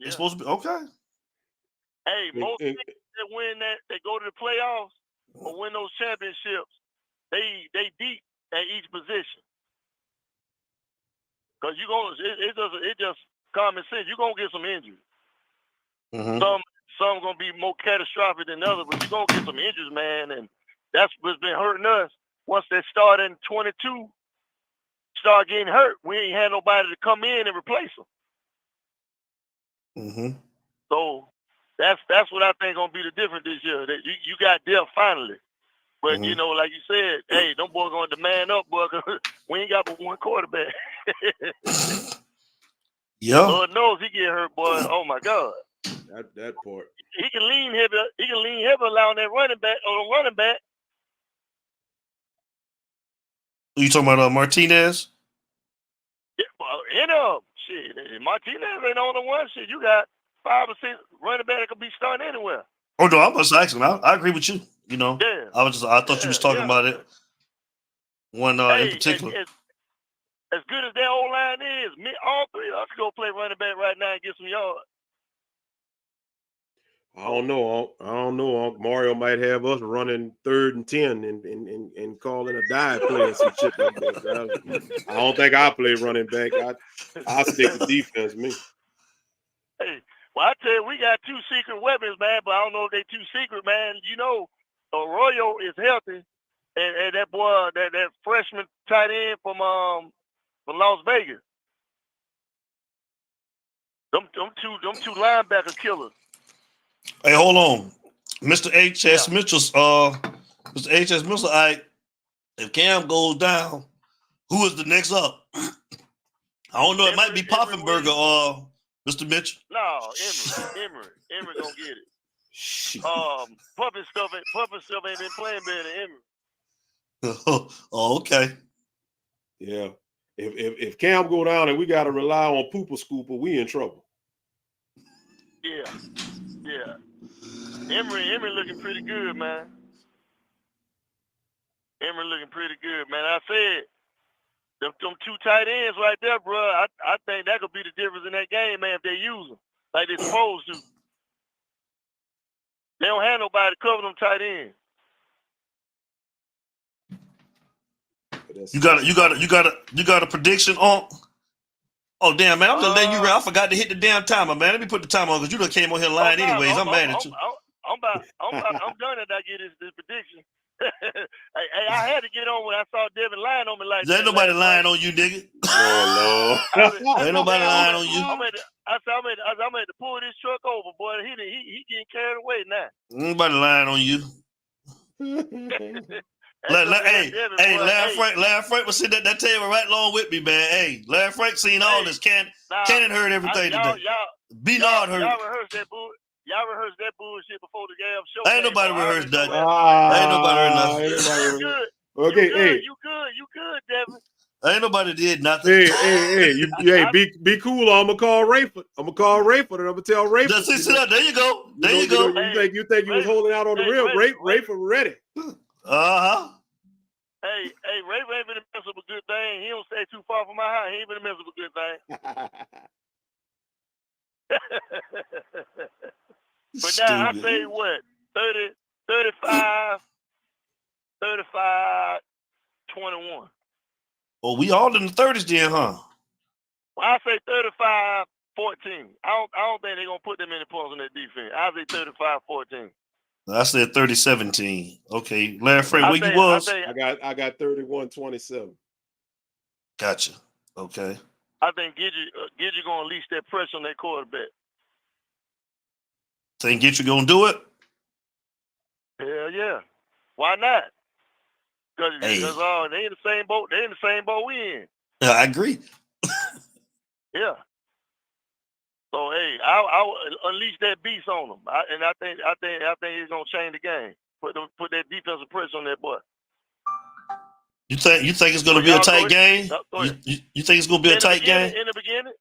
it's supposed to be okay. Hey, most teams that win that, they go to the playoffs or win those championships, they deep at each position. Cause you gonna it just common sense. You're gonna get some injuries. Some gonna be more catastrophic than others, but you're gonna get some injuries, man, and that's what's been hurting us. Once they start in 22, start getting hurt, we ain't had nobody to come in and replace them. So that's what I think gonna be the difference this year. That you got depth finally, but you know, like you said, hey, them boys gonna demand up, boy. Cause we ain't got but one quarterback. Yeah. Lord knows he get hurt, boy. Oh my God. That part. He can lean heavy. He can lean heavy allowing that running back or the running back. You talking about Martinez? Yeah, shit. Martinez ain't on the one. Shit, you got 5 or 6 running back that could be starting anywhere. Oh no, I was asking. I agree with you. You know, Yeah. I thought you was talking about it. One in particular. As good as that old line is, all three of us could go play running back right now and get some yards. I don't know. Mario might have us running 3rd and 10 and calling a dive play and some shit like that. I don't think I play running back. I stick to defense, me. Hey, well, I tell you, we got 2 secret weapons, man, but I don't know if they 2 secret, man. You know, Arroyo is healthy, and that boy, that freshman tight end from Las Vegas. Them two linebacker killers. Hey, hold on, Mr. H.S. Mitchell's. Mr. H.S. Mitchell. If Cam goes down, who is the next up? I don't know. It might be Poffenberger or Mr. Mitchell. No, Emory gonna get it. Puppet stuff ain't been playing better than Emory. Oh, okay. Yeah. If Cam go down and we got to rely on Pooper Scooper, we in trouble. Yeah. Emory looking pretty good, man. Emory looking pretty good, man. I said, them 2 tight ends right there, bro, I think that could be the difference in that game, man, if they use them like they're supposed to. They don't have nobody to cover them tight ends. You got a prediction on? Oh damn, man! I'm just letting you run. I forgot to hit the damn timer, man. Let me put the timer on because you done came on here lying anyways. I'm mad at you. I'm done after I get this prediction. hey, I had to get on when I saw Devin lying on me like that. Ain't nobody lying on you, nigga. Oh Lord. Ain't nobody lying on you. I'm at to pull this truck over, boy. He getting carried away now. Ain't nobody lying on you. Larry Frank was sitting at that table right along with me, man. Hey, Larry Frank seen all this. Cannon heard everything today. B-Nard heard. Y'all rehearsed that bullshit before the damn show. Ain't nobody rehearsed that. Ain't nobody heard nothing. Okay, you good, Devin. Ain't nobody did nothing. Hey, be cool. I'm gonna call Rayford. and I'm gonna tell Rayford. There you go. You think you was holding out on the rim? Rayford ready. Hey, Ray ain't been mess up a good thing. He don't stay too far from my house. He ain't been mess up a good thing. But now I say what? 30, 35, 35, 21. Oh, we all in the 30s then, huh? Well, I say 35, 14. I don't think they're gonna put them in the points on that defense. I say 35, 14. I said 30-17. Okay, Larry Frank, where you was? I got 31-27. Gotcha. Okay. I think Gidget gonna unleash that pressure on that quarterback. Think Gidget gonna do it? Hell yeah. Why not? Because they in the same boat. They in the same boat we in. Yeah, I agree. Yeah. So hey, I'll unleash that beast on them, I think it's gonna change the game. Put that defensive pressure on that boy. You think it's gonna be a tight game? You think it's gonna be a tight game? In the beginning,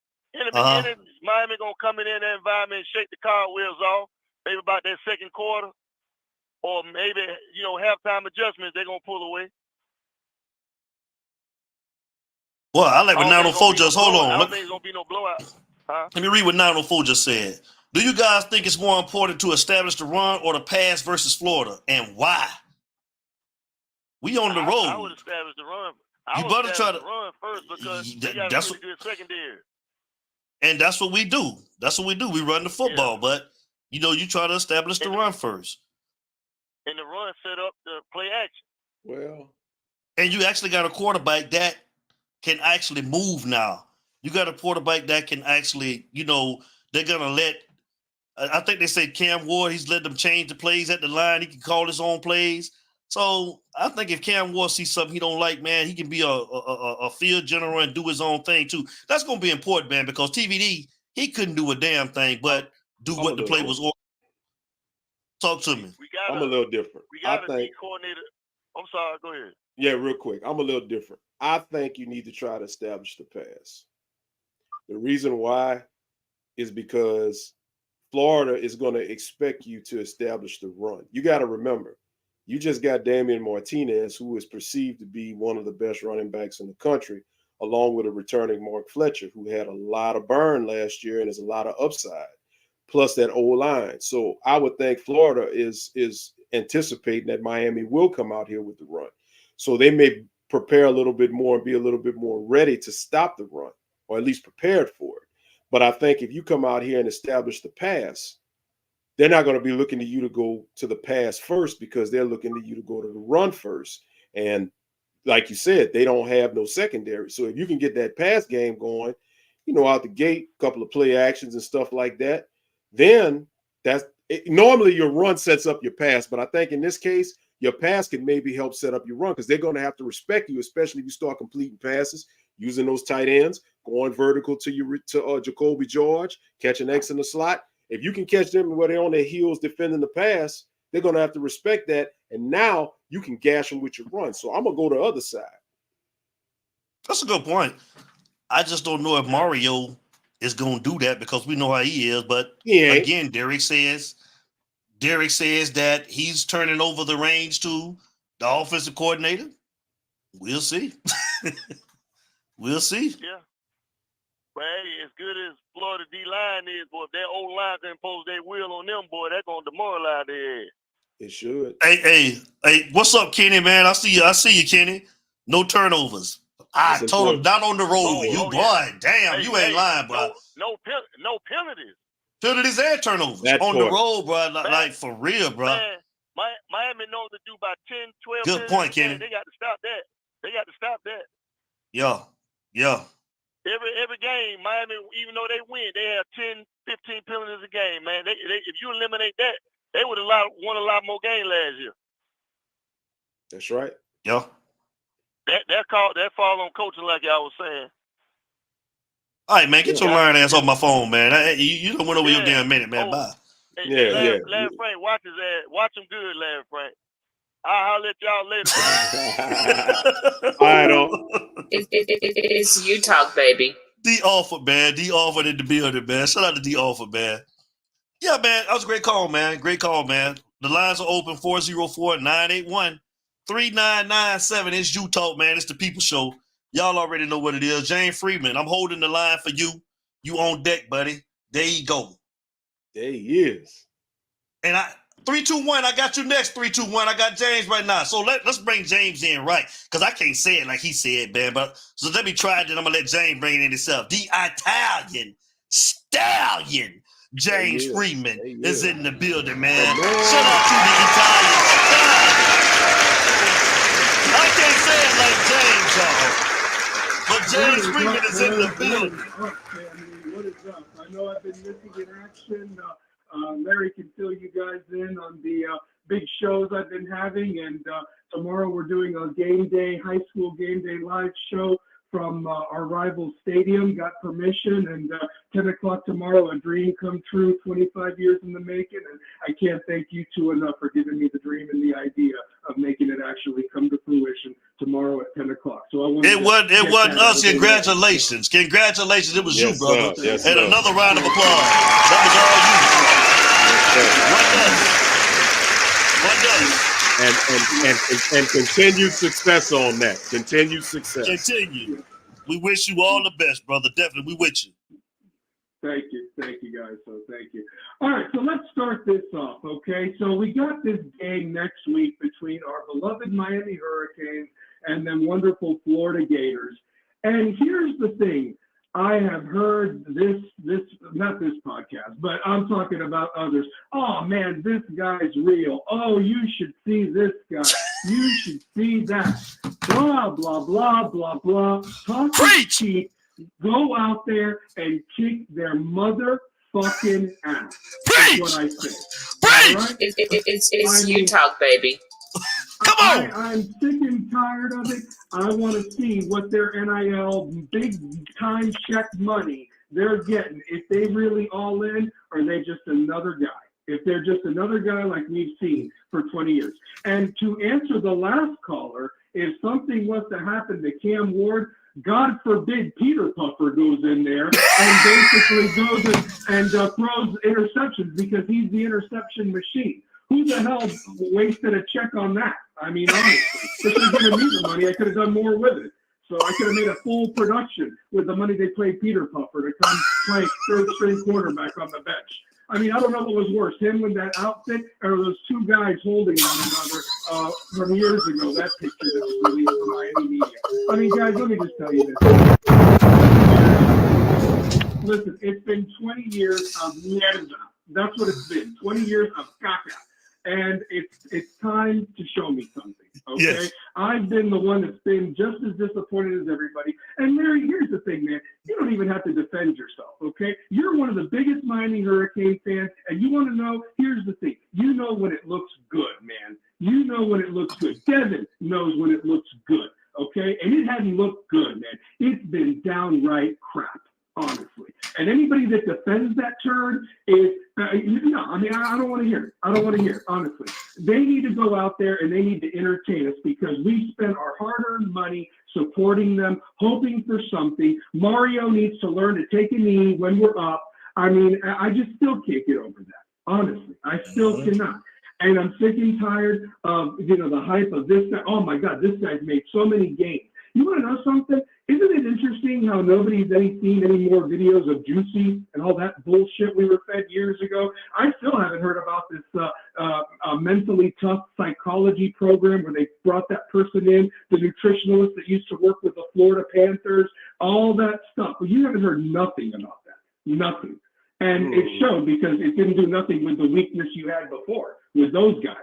Miami gonna come in that environment and shake the cartwheels off. Maybe about that second quarter, or maybe, halftime adjustments, they're going to pull away. Well, I like what I don't think it's 904 gonna be no just, hold blowout. on. I don't think it's going to be no blowout. Huh? Let me read what 904 just said. Do you guys think it's more important to establish the run or the pass versus Florida, and why? We on the road. I would establish the run. I You would better try establish to. the run first because they got a That's really good secondary. And that's what we do. That's what we do. We run the football, but you try to establish the run first. And the run set up the play action. Well, and you actually got a quarterback that can actually move now. You got a quarterback that can actually, they're gonna let. I think they said Cam Ward. He's letting them change the plays at the line. He can call his own plays. So I think if Cam Ward sees something he don't like, man, he can be a field general and do his own thing too. That's going to be important, man, because TVD, he couldn't do a damn thing but do what the play was. Talk to me. I'm a little different. We got a D coordinator. I'm sorry, go ahead. Yeah, real quick. I'm a little different. I think you need to try to establish the pass. The reason why is because Florida is going to expect you to establish the run. You got to remember, you just got Damian Martinez, who is perceived to be one of the best running backs in the country, along with a returning Mark Fletcher, who had a lot of burn last year and has a lot of upside, plus that old line. So I would think Florida is anticipating that Miami will come out here with the run. So they may prepare a little bit more and be a little bit more ready to stop the run, or at least prepared for it. But I think if you come out here and establish the pass, they're not going to be looking to you to go to the pass first, because they're looking to you to go to the run first. And like you said, they don't have no secondary. So if you can get that pass game going, out the gate, a couple of play actions and stuff like that, then normally your run sets up your pass. But I think in this case, your pass can maybe help set up your run, because they're going to have to respect you, especially if you start completing passes, using those tight ends, going vertical to Jacoby George, catching X in the slot. If you can catch them where they're on their heels defending the pass, they're going to have to respect that. And now you can gash them with your run. So I'm going to go to the other side. That's a good point. I just don't know if Mario is going to do that, because we know how he is. But again, Derek says that he's turning over the reins to the offensive coordinator. We'll see. We'll see. Yeah. But hey, as good as Florida D-line is, boy, if their old line can impose their will on them, boy, that's going to demoralize their head. It should. Hey, what's up, Kenny, man? I see you, Kenny. No turnovers. I told him, not on the road. Damn, you ain't lying, bro. No penalties. Penalties and turnovers. On the road, bro, like for real, bro. Man, Miami knows to do about 10, 12 Good point, Kenny. They got to stop that. Yeah. Every game, Miami, even though they win, they have 10, 15 penalties a game, man. They if you eliminate that, they would have won a lot more games last year. That's right. Yeah. That fall on coaching, like I was saying. All right, man, get your lying ass off my phone, man. You don't went over your damn minute, man. Bye. Larry Frank, watch his ass. Watch him good, Larry Frank. I'll let y'all later. All right, It's you talk, baby. D Alford, man. D Alford in the building, man. Shout out to D Alford, man. Yeah, man. That was a great call, man. Great call, man. The lines are open 404-981-3997. It's You Talk, man. It's the People Show. Y'all already know what it is. James Freeman, I'm holding the line for you. You on deck, buddy. There you go. There he is. And 3-2-1, I got you next. 3-2-1, I got James right now. So let's bring James in, right? Because I can't say it like he said, man. But so let me try it, then I'm gonna let James bring it in himself. The Italian stallion, James Freeman, is in the building, man. Shout out to the Italian stallion. I can't say it like James, y'all. But James Freeman is in the building. What is up? I know I've been missing in action. Larry can fill you guys in on the big shows I've been having, and tomorrow we're doing a high school game day live show from our rival stadium. Got permission, and 10 o'clock tomorrow, a dream come true, 25 years in the making, and I can't thank you two enough for giving me the dream and the idea of making it actually come to fruition tomorrow at 10 o'clock. So it wasn't us. Congratulations. It was you, brother. Yes, and another round of applause. That was all you. And continued success on that. Continued success. Continue. We wish you all the best, brother. Definitely, we with you. Thank you guys. So thank you. All right, so let's start this off, okay? So we got this game next week between our beloved Miami Hurricanes and them wonderful Florida Gators. And here's the thing. I have heard this, not this podcast, but I'm talking about others. Oh man, this guy's real. Oh, you should see this guy. You should see that. Blah, blah, blah, blah, blah. Talk cheap. Go out there and kick their motherfucking ass. That's what I say. Right? It's you talk, baby. Come on! I'm sick and tired of it. I want to see what their NIL big time check money they're getting. If they really all in, or are they just another guy? If they're just another guy like we've seen for 20 years. And to answer the last caller, if something was to happen to Cam Ward, God forbid Peter Puffer goes in there and basically goes and throws interceptions because he's the interception machine. Who the hell wasted a check on that? I mean, honestly, this is giving me the money. I could have done more with it. So I could have made a full production with the money they paid Peter Puffer to come play third string quarterback on the bench. I mean, I don't know what was worse, him with that outfit or those two guys holding one another from years ago, that picture that was released from Miami media. I mean, guys, let me just tell you this. Listen, it's been 20 years of mierda. That's what it's been, 20 years of caca. And it's time to show me something, okay? Yes. I've been the one that's been just as disappointed as everybody. And Larry, here's the thing, man. You don't even have to defend yourself, okay? You're one of the biggest Miami Hurricane fans, and you want to know, here's the thing. You know when it looks good, man. You know when it looks good. Devin knows when it looks good, okay? And it hadn't looked good, man. It's been downright crap, honestly. And anybody that defends that turn is, no, I mean, I don't want to hear it. I don't want to hear it, honestly. They need to go out there and they need to entertain us because we spent our hard-earned money supporting them, hoping for something. Mario needs to learn to take a knee when we're up. I mean, I just still can't get over that, honestly. I still cannot. And I'm sick and tired of, the hype of this guy. Oh, my God, this guy's made so many games. You want to know something? Isn't it interesting how nobody's seen any more videos of Juicy and all that bullshit we were fed years ago? I still haven't heard about this mentally tough psychology program where they brought that person in, the nutritionalist that used to work with the Florida Panthers, all that stuff. But you haven't heard nothing about that. Nothing. And it showed because it didn't do nothing with the weakness you had before with those guys.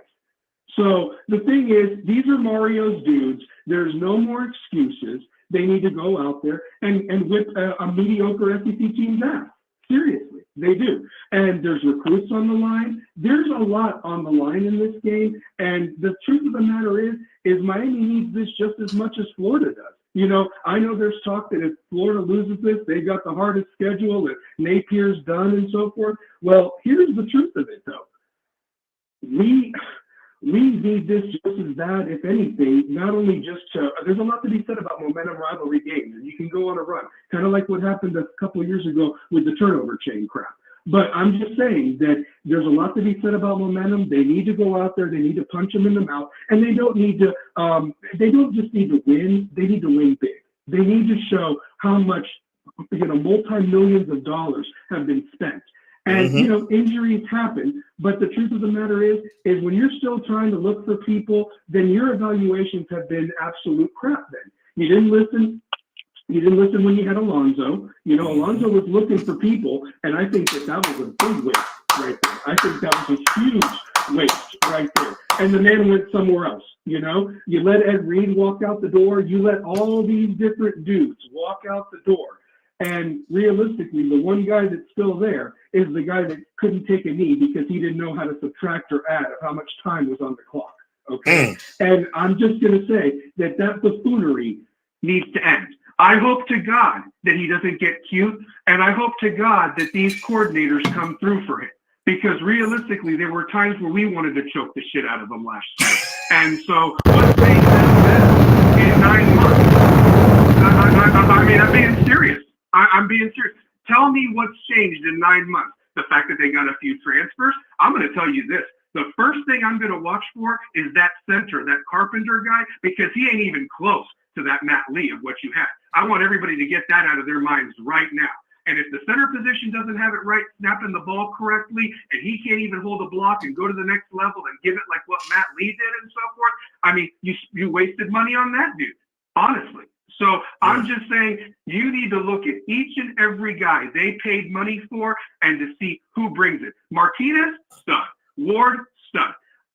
So the thing is, these are Mario's dudes. There's no more excuses. They need to go out there and whip a mediocre SEC team's ass. Seriously, they do. And there's recruits on the line. There's a lot on the line in this game. And the truth of the matter is Miami needs this just as much as Florida does. I know there's talk that if Florida loses this, they've got the hardest schedule, that Napier's done and so forth. Well, here's the truth of it, though. We need this just as bad, if anything, not only just there's a lot to be said about momentum rivalry games, and you can go on a run, kind of like what happened a couple of years ago with the turnover chain crap. But I'm just saying that there's a lot to be said about momentum. They need to go out there, they need to punch them in the mouth, and they don't need to, they don't just need to win, they need to win big. They need to show how much, multi-millions of dollars have been spent. And, injuries happen, but the truth of the matter is when you're still trying to look for people, then your evaluations have been absolute crap then. You didn't listen when you had Alonzo. Alonzo was looking for people, and I think that was a big waste right there. I think that was a huge waste right there. And the man went somewhere else, You let Ed Reed walk out the door. You let all these different dudes walk out the door. And realistically, the one guy that's still there is the guy that couldn't take a knee because he didn't know how to subtract or add of how much time was on the clock. Okay. And I'm just going to say that buffoonery needs to end. I hope to God that he doesn't get cute. And I hope to God that these coordinators come through for him. Because realistically, there were times where we wanted to choke the shit out of them last year. And so what's made them in 9 months? I mean, I'm being serious. I'm being serious. Tell me what's changed in 9 months. The fact that they got a few transfers. I'm going to tell you this. The first thing I'm going to watch for is that center, that Carpenter guy, because he ain't even close to that Matt Lee of what you had. I want everybody to get that out of their minds right now. And if the center position doesn't have it right, snapping the ball correctly, and he can't even hold a block and go to the next level and give it like what Matt Lee did and so forth, I mean, you wasted money on that dude, honestly. So I'm just saying you need to look at each and every guy they paid money for and to see who brings it. Martinez, stud. Ward, stud.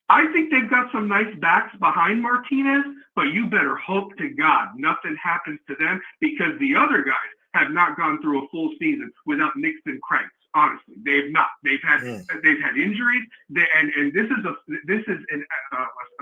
I think they've got some nice backs behind Martinez, but you better hope to God nothing happens to them because the other guys have not gone through a full season without nicks and cranks. Honestly, they've not. They've had injuries, and this is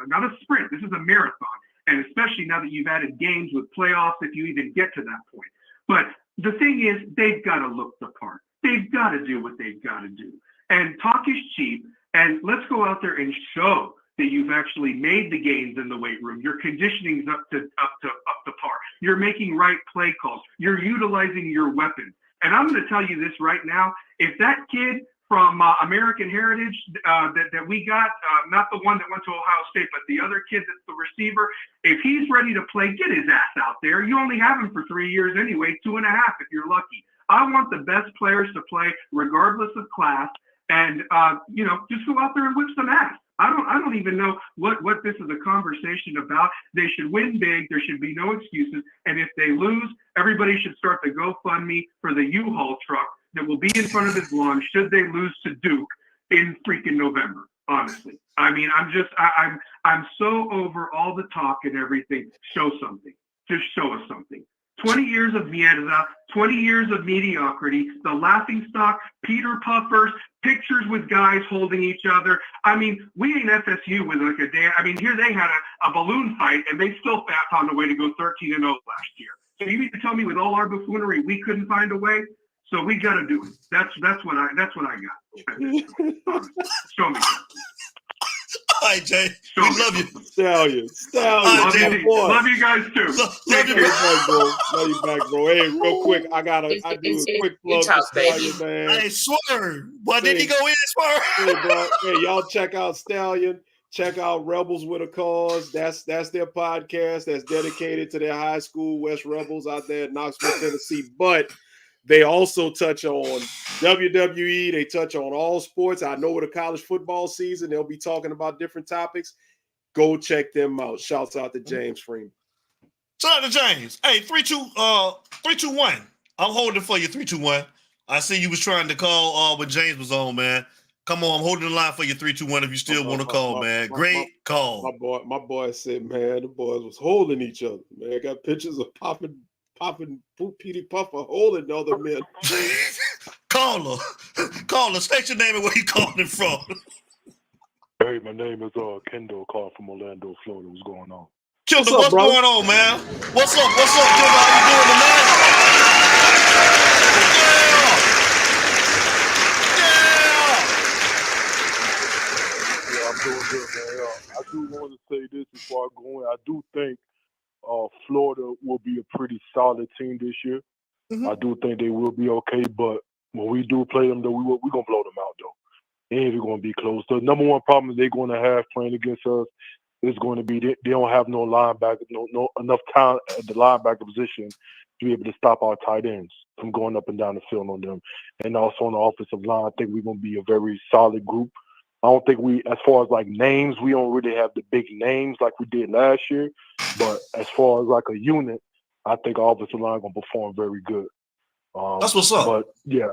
not a sprint. This is a marathon, and especially now that you've added games with playoffs, if you even get to that point. But the thing is, they've got to look the part. They've got to do what they've got to do. And talk is cheap. And let's go out there and show that you've actually made the gains in the weight room. Your conditioning's up to par. You're making right play calls. You're utilizing your weapons. And I'm going to tell you this right now. If that kid from American Heritage that we got, not the one that went to Ohio State, but the other kid that's the receiver, if he's ready to play, get his ass out there. You only have him for 3 years anyway, 2.5 if you're lucky. I want the best players to play regardless of class. And, just go out there and whip some ass. I don't even know what this is a conversation about. They should win big. There should be no excuses. And if they lose, everybody should start the GoFundMe for the U-Haul truck that will be in front of his lawn should they lose to Duke in freaking November, honestly. I mean, I'm so over all the talk and everything. Show something. Just show us something. 20 years of mierda, 20 years of mediocrity, the laughing stock, Peter Puffers, pictures with guys holding each other. I mean, we ain't FSU with like a day. I mean, here they had a balloon fight and they still found a way to go 13-0 last year. So you mean to tell me with all our buffoonery, we couldn't find a way? So we got to do it. That's what I got. Show me. All right, Jay. We love you. Stallion. Right, love you guys too. Love you, bro. Love you back, bro. Hey, real quick, I do a quick plug for Stallion, man. Hey, Swerve. Boy, did he go in, Swerve? Hey, bro. Hey, y'all check out Stallion. Check out Rebels with a Cause. That's their podcast that's dedicated to their high school West Rebels out there in Knoxville, Tennessee. But they also touch on WWE. They touch on all sports. I know with the college football season, they'll be talking about different topics. Go check them out. Shouts out to James Freeman. Shout out to James. Hey, 321. I'm holding for you, 321. I see you was trying to call when James was on, man. Come on, I'm holding the line for you, 321, if you still want to call, man. Great call. My boy said, man, the boys was holding each other, man. I got pictures of popping Petey Puffer holding the other men. Call her. State your name and where you calling from. Hey, my name is Kendall, calling from Orlando, Florida. What's going on? Kendall, what's going on, man? What's up, Kendall? How you doing tonight? Yeah, I'm doing good, man. I do want to say this before I go in. I do think Florida will be a pretty solid team this year. Mm-hmm. I do think they will be okay, but when we do play them, though, we're going to blow them out, though. It ain't even going to be close. The number one problem they're going to have playing against us is going to be they don't have no linebacker, no enough talent at the linebacker position to be able to stop our tight ends from going up and down the field on them. And also on the offensive line, I think we're going to be a very solid group. I don't think as far as like names, we don't really have the big names like we did last year. But as far as like a unit, I think our offensive line going to perform very good. That's what's up. But yeah.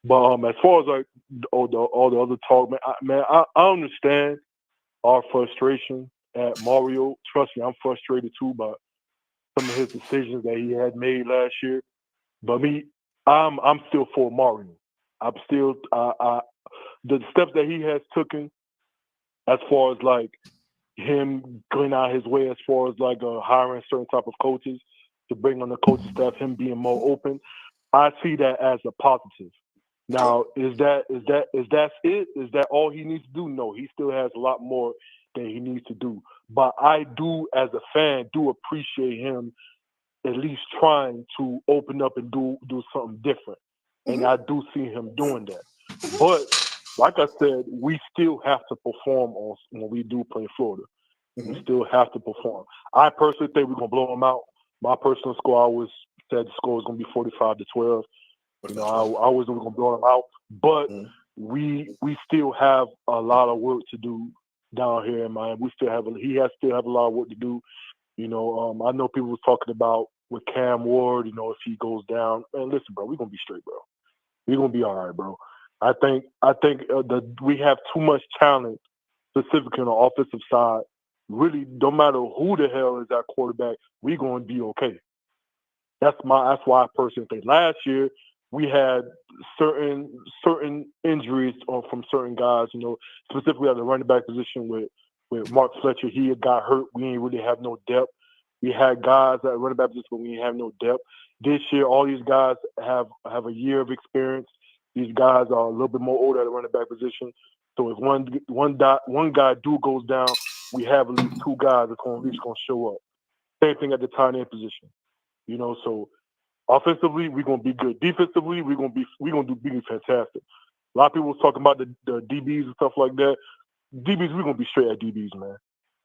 But as far as like all the other talk, I understand our frustration at Mario. Trust me, I'm frustrated too by some of his decisions that he had made last year. But I'm still for Mario. I'm still the steps that he has taken as far as like him going out his way as far as like hiring certain type of coaches to bring on the coaching staff, him being more open. I see that as a positive. Now, is that it? Is that all he needs to do? No, he still has a lot more that he needs to do. But I do, as a fan, appreciate him at least trying to open up and do something different. And I do see him doing that. But like I said, we still have to perform when we do play Florida. We still have to perform. I personally think we're gonna blow them out. My personal score, I always said the score is gonna be 45-12. You know, I always knew we're gonna blow them out, but we still have a lot of work to do down here in Miami. He still have a lot of work to do. You know, I know people was talking about with Cam Ward. You know, if he goes down, man, listen, bro, we're gonna be straight, bro. We're gonna be all right, bro. I think we have too much talent, specifically on the offensive side. Really, no matter who the hell is our quarterback, we're going to be okay. That's why I personally think last year we had certain injuries from certain guys. You know, specifically at the running back position with Mark Fletcher, he had got hurt. We didn't really have no depth. We had guys at running back position, but we didn't have no depth. This year, all these guys have a year of experience. These guys are a little bit more older at the running back position. So if one guy goes down, we have at least two guys that's at least going to show up. Same thing at the tight end position. You know, so offensively we're going to be good. Defensively we're going to be fantastic. A lot of people was talking about the DBs and stuff like that. DBs, we're going to be straight at DBs, man.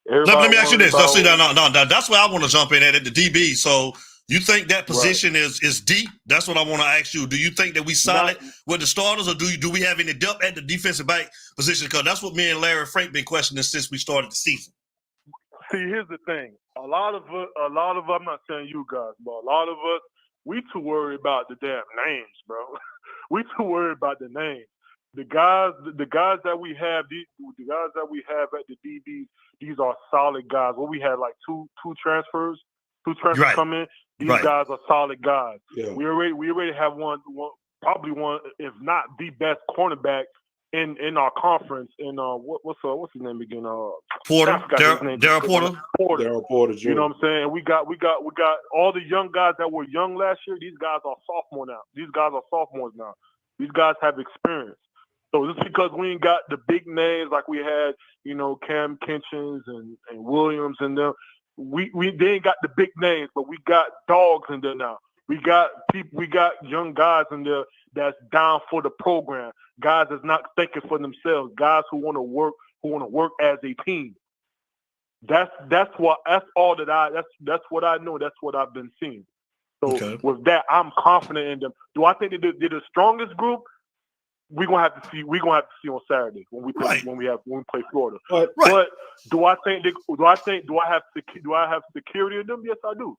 Let me ask you this. No, that's where I want to jump in at the DB. So you think that position is deep? That's what I want to ask you. Do you think that we solid with the starters, or do we have any depth at the defensive back position? Because that's what me and Larry Frank been questioning since we started the season. See, here's the thing. A lot of I'm not saying you guys, but a lot of us, we too worried about the damn names, bro. We too worried about the names. The guys that we have, the guys that we have at the DB, these are solid guys. Well, we had like two transfers come in. These guys are solid guys. Yeah. We already have one, probably one, if not the best cornerback in our conference. In what's his name again? Porter. Darryl Porter. Darryl Porter Jr. You know what I'm saying? And we got all the young guys that were young last year. These guys are sophomores now. These guys have experience. So just because we ain't got the big names like we had, you know, Cam Kinchins and Williams and them, they ain't got the big names, but we got dogs in there now. We got young guys in there that's down for the program. Guys that's not thinking for themselves. Guys who want to work as a team. That's what I know. That's what I've been seeing. So with that, I'm confident in them. Do I think they're the strongest group? We're gonna have to see on Saturday when we play Florida. But do I have security in them? Yes, I do.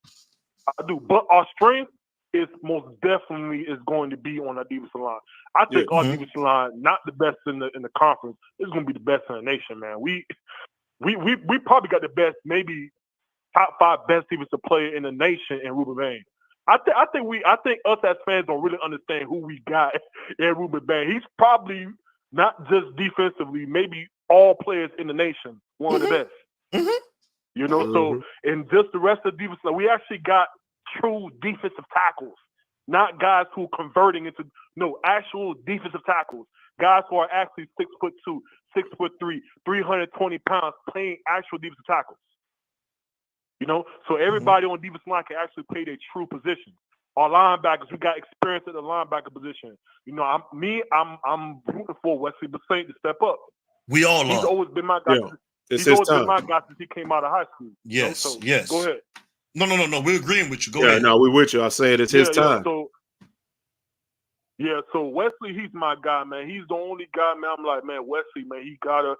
But our strength is most definitely is going to be on our defensive line. I think our defensive line, not the best in the conference, is going to be the best in the nation, man. We probably got the best, maybe top 5 best defensive player in the nation in Ruben Bain. I think us as fans don't really understand who we got in Ruben Bain. He's probably not just defensively, maybe all players in the nation, one of the best. You know, so and just the rest of the defense, we actually got true defensive tackles, not guys who are converting into actual defensive tackles. Guys who are actually 6'2", 6'3", 320 pounds, playing actual defensive tackles. You know, so everybody on defensive line can actually play their true position. Our linebackers, we got experience at the linebacker position. You know, I'm rooting for Wesley Bassett to step up. We all He's are. always been my guy. Yeah. He's always been my guy since he came out of high school. Yes, you know? So, yes. Go ahead. No. We're agreeing with you. Go ahead. No, we're with you. I said it's his time. So Wesley, he's my guy, man. He's the only guy, man. I'm like, man, Wesley, man, he gotta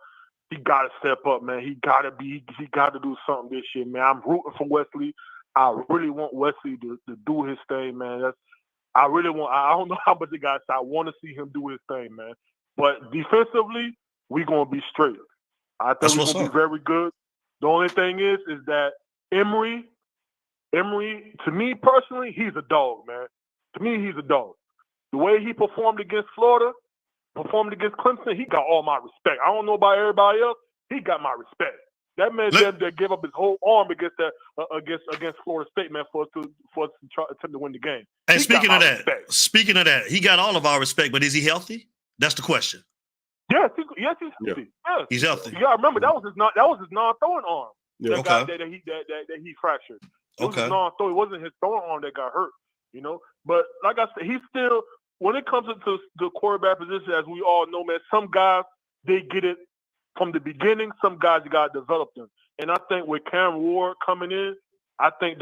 step up, man. He gotta do something this year, man. I'm rooting for Wesley. I really want Wesley to do his thing, man. I don't know how much the guys. I want to see him do his thing, man. But defensively, we're gonna be straight. I think we're gonna be very good. The only thing is that Emory, to me personally, he's a dog, man. To me, he's a dog. The way he performed against Florida, performed against Clemson, he got all my respect. I don't know about everybody else. He got my respect. That man that gave up his whole arm against Florida State, man, for us to try to win the game. And speaking of that, he got all of our respect, but is he healthy? That's the question. Yes, he's healthy. Yes. He's healthy. You gotta remember that was his non-throwing arm. Yeah. That he fractured. It was his non-throw. It wasn't his throwing arm that got hurt. You know, but like I said, he's still when it comes to the quarterback position, as we all know, man, some guys they get it from the beginning. Some guys you got to develop them. And I think with Cam Ward coming in, I think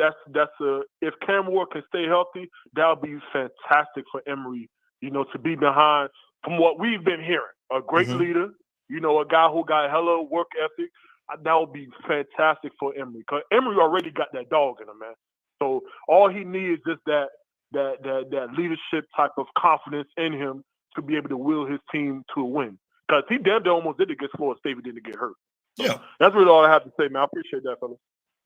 if Cam Ward can stay healthy, that'll be fantastic for Emory. You know, to be behind from what we've been hearing, a great leader. You know, a guy who got hella work ethic. That would be fantastic for Emory because Emory already got that dog in him, man. So all he needs is that leadership type of confidence in him to be able to will his team to a win. Because he damn near almost did it against Florida State, but didn't get hurt. So Yeah, that's really all I have to say, man. I appreciate that, fellas.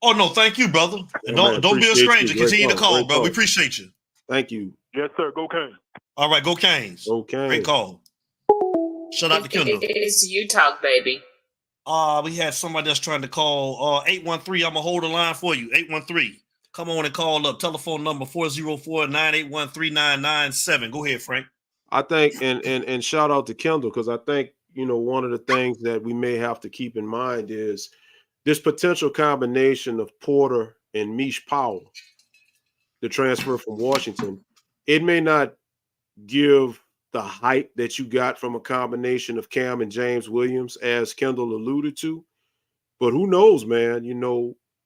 Oh no, thank you, brother. And man, don't be a appreciate you. stranger. Great Continue to talk. call, Great bro. We talk. appreciate you. Thank you. Yes, sir. Go Canes. All right, go Canes. Okay. Great call. Shout out to Kendall. It's you talk, baby. We had somebody that's trying to call 813. I'm gonna hold the line for you. 813. Come on and call up. Telephone number 404-981-3997. Go ahead, Frank. I think and shout out to Kendall because I think one of the things that we may have to keep in mind is this potential combination of Porter and Mish Powell, the transfer from Washington. It may not give the hype that you got from a combination of Cam and James Williams, as Kendall alluded to. But who knows, man?